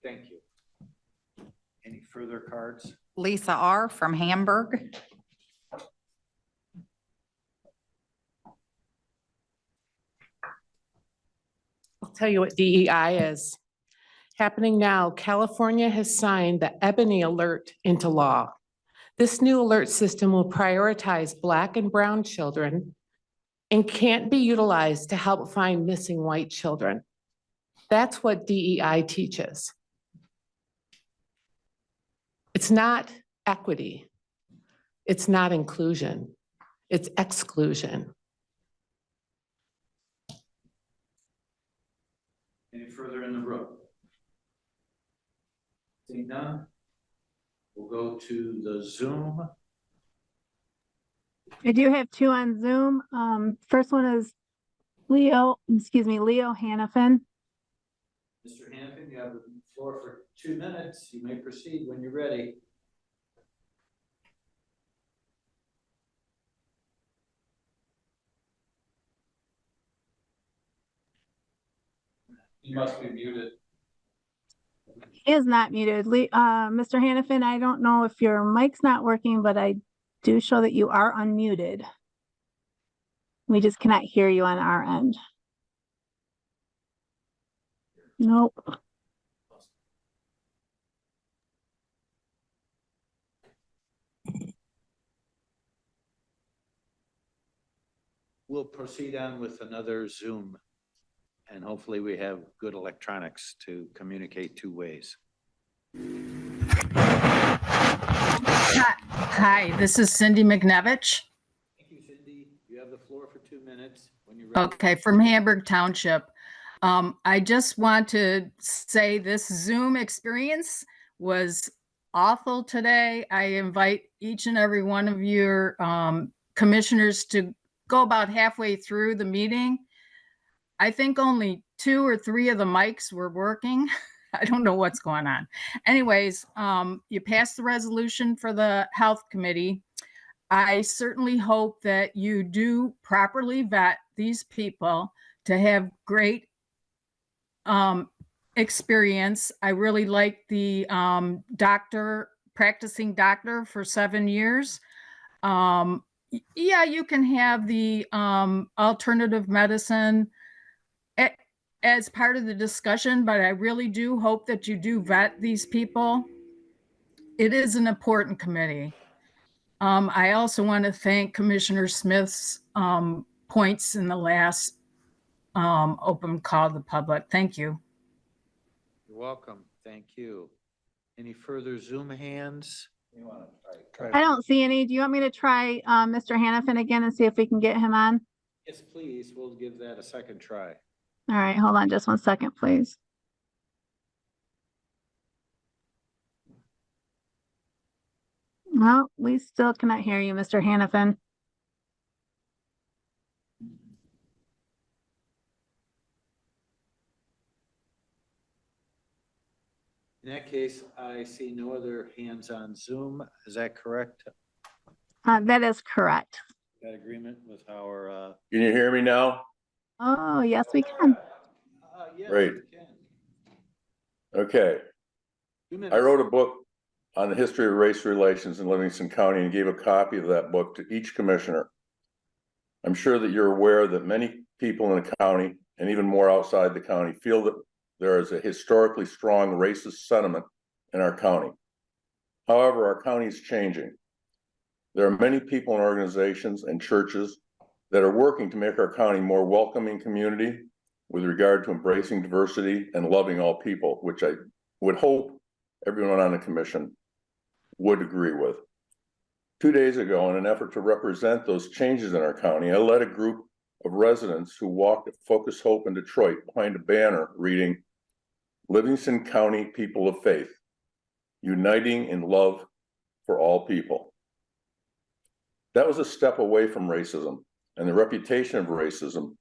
Thank you. Any further cards? Lisa R. from Hamburg. I'll tell you what DEI is. Happening now, California has signed the Ebony Alert into law. This new alert system will prioritize Black and brown children and can't be utilized to help find missing white children. That's what DEI teaches. It's not equity. It's not inclusion. It's exclusion. Any further in the room? Seeing none, we'll go to the Zoom. I do have two on Zoom. First one is Leo Hannafin. Mr. Hanford, you have the floor for 2 minutes. You may proceed when you're ready. You must be muted. He is not muted. Mr. Hannafin, I don't know if your mic's not working, but I do show that you are unmuted. We just cannot hear you on our end. Nope. We'll proceed on with another Zoom. And hopefully we have good electronics to communicate 2 ways. Hi, this is Cindy McNevich. Thank you, Cindy. You have the floor for 2 minutes when you're ready. Okay, from Hamburg Township. I just want to say this Zoom experience was awful today. I invite each and every one of your commissioners to go about halfway through the meeting. I think only 2 or 3 of the mics were working. I don't know what's going on. Anyways, you passed the resolution for the Health Committee. I certainly hope that you do properly vet these people to have great experience. I really like the practicing doctor for 7 years. Yeah, you can have the alternative medicine as part of the discussion, but I really do hope that you do vet these people. It is an important committee. I also want to thank Commissioner Smith's points in the last open call to the public. Thank you. You're welcome. Thank you. Any further Zoom hands? You want to try? I don't see any. Do you want me to try Mr. Hannafin again and see if we can get him on? Yes, please. We'll give that a second try. All right, hold on just 1 second, please. Well, we still cannot hear you, Mr. Hannafin. In that case, I see no other hands on Zoom. Is that correct? That is correct. Got agreement with our, Can you hear me now? Oh, yes, we can. yes, Great. we can. Okay. 2 I minutes. wrote a book on the history of race relations in Livingston County and gave a copy of that book to each commissioner. I'm sure that you're aware that many people in the county and even more outside the county feel that there is a historically strong racist sentiment in our county. However, our county is changing. There are many people and organizations and churches that are working to make our county more welcoming community with regard to embracing diversity and loving all people, which I would hope everyone on the commission would agree with. 2 days ago, in an effort to represent those changes in our county, I led a group of residents who walked at Focus Hope in Detroit behind a banner reading, "Livingston County People of Faith, uniting in love for all people." That was a step away from racism and the reputation of racism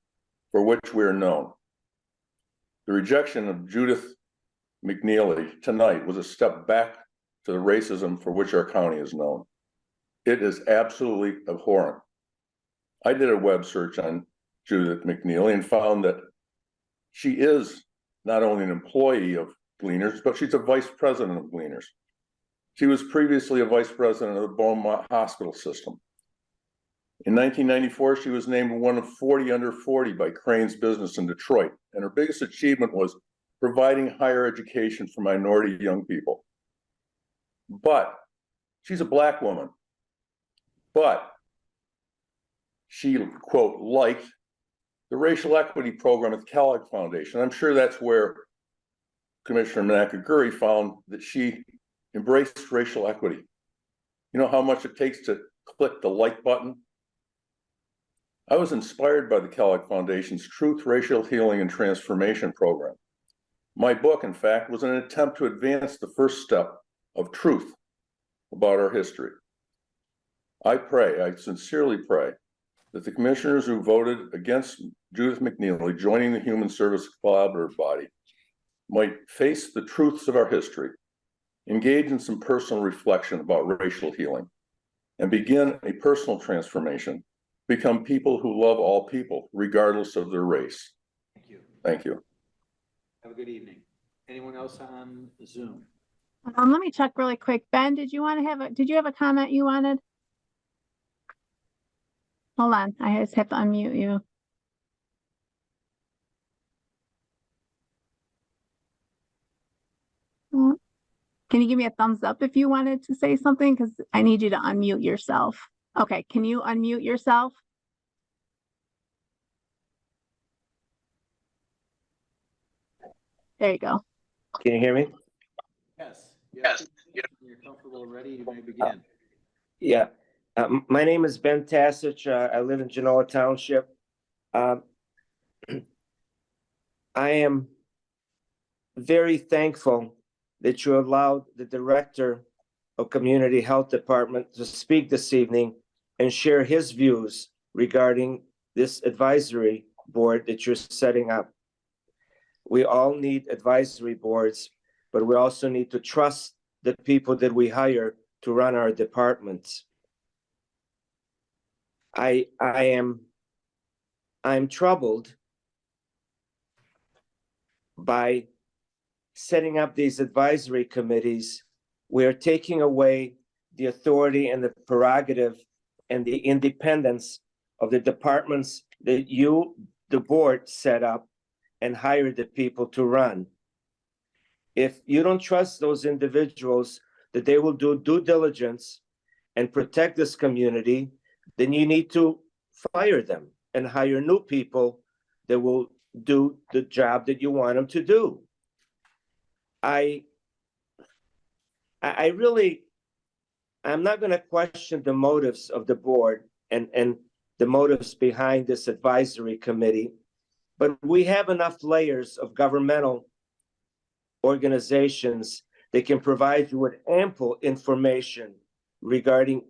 for which we are known. The rejection of Judith McNeely tonight was a step back to the racism for which our county is known. It is absolutely abhorrent. I did a web search on Judith McNeely and found that she is not only an employee of Gleaners, but she's a vice president of Gleaners. She was previously a vice president of the Beaumont Hospital System. In 1994, she was named one of 40 under 40 by Crane's Business in Detroit, and her biggest achievement was providing higher education for minority young people. But she's a Black woman. But she, quote, liked the racial equity program at the Kellogg Foundation. I'm sure that's where Commissioner Nakaguri found that she embraced racial equity. You know how much it takes to click the like button? I was inspired by the Kellogg Foundation's Truth, Racial Healing, and Transformation program. My book, in fact, was an attempt to advance the first step of truth about our history. I sincerely pray that the commissioners who voted against Judith McNeely joining the Human Service Collaborative Body might face the truths of our history, engage in some personal reflection about racial healing, and begin a personal transformation, become people who love all people, regardless of their race. Thank you. Thank you. Have a good evening. Anyone else on Zoom? Let me check really quick. Ben, did you have a comment you wanted? Hold on, I just have to unmute you. Can you give me a thumbs up if you wanted to say something? Because I need you to unmute yourself. Okay, can you unmute yourself? There you go. Can you hear me? Yes. Yes. You're comfortable and ready, you may begin. Yeah. My name is Ben Tassich. I live in Genoa Township. I am very thankful that you allowed the Director of Community Health Department to speak this evening and share his views regarding this advisory board that you're setting up. We all need advisory boards, but we also need to trust the people that we hire to run our departments. I'm troubled by setting up these advisory committees. We're taking away the authority and the prerogative and the independence of the departments that you, the board, set up and hired the people to run. If you don't trust those individuals that they will do due diligence and protect this community, then you need to fire them and hire new people that will do the job that you want them to do. I'm not going to question the motives of the board and the motives behind this advisory committee, but we have enough layers of governmental organizations that can provide you with ample information regarding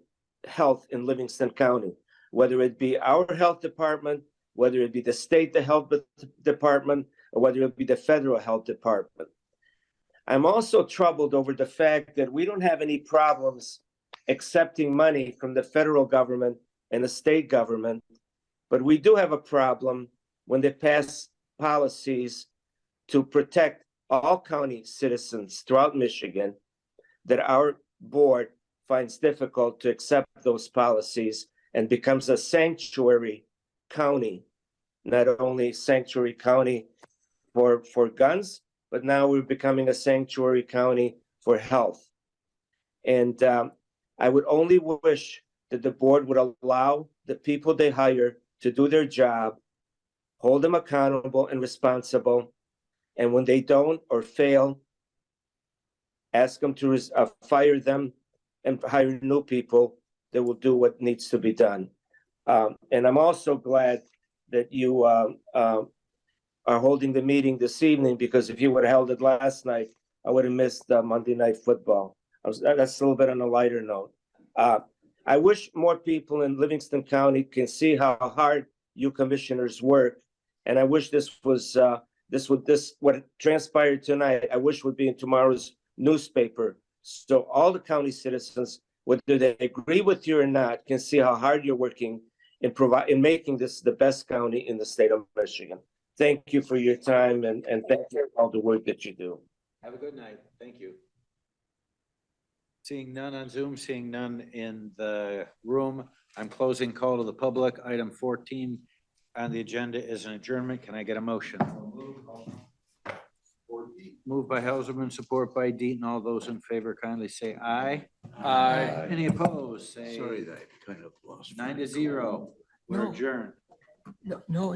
health in Livingston County, whether it be our health department, whether it be the state health department, or whether it be the federal health department. I'm also troubled over the fact that we don't have any problems accepting money from the federal government and the state government, but we do have a problem when they pass policies to protect all county citizens throughout Michigan, that our board finds difficult to accept those policies and becomes a sanctuary county, not only sanctuary county for guns, but now we're becoming a sanctuary county for health. And I would only wish that the board would allow the people they hire to do their job, hold them accountable and responsible. And when they don't or fail, ask them to fire them and hire new people that will do what needs to be done. And I'm also glad that you are holding the meeting this evening, because if you would have held it last night, I would have missed Monday Night Football. That's a little bit on a lighter note. I wish more people in Livingston County can see how hard you commissioners work. And I wish what transpired tonight, I wish would be in tomorrow's newspaper. So all the county citizens, whether they agree with you or not, can see how hard you're working in making this the best county in the state of Michigan. Thank you for your time and thank you for all the work that you do. Have a good night. Thank you. Seeing none on Zoom, seeing none in the room, I'm closing call to the public. Item 14 on the agenda is an adjournment. Can I get a motion? Moved by Helserman, support by Deaton. All those in favor kindly say aye. Aye. Any opposed? Say Sorry that I kind of lost. 9-0. We're No. adjourned. No,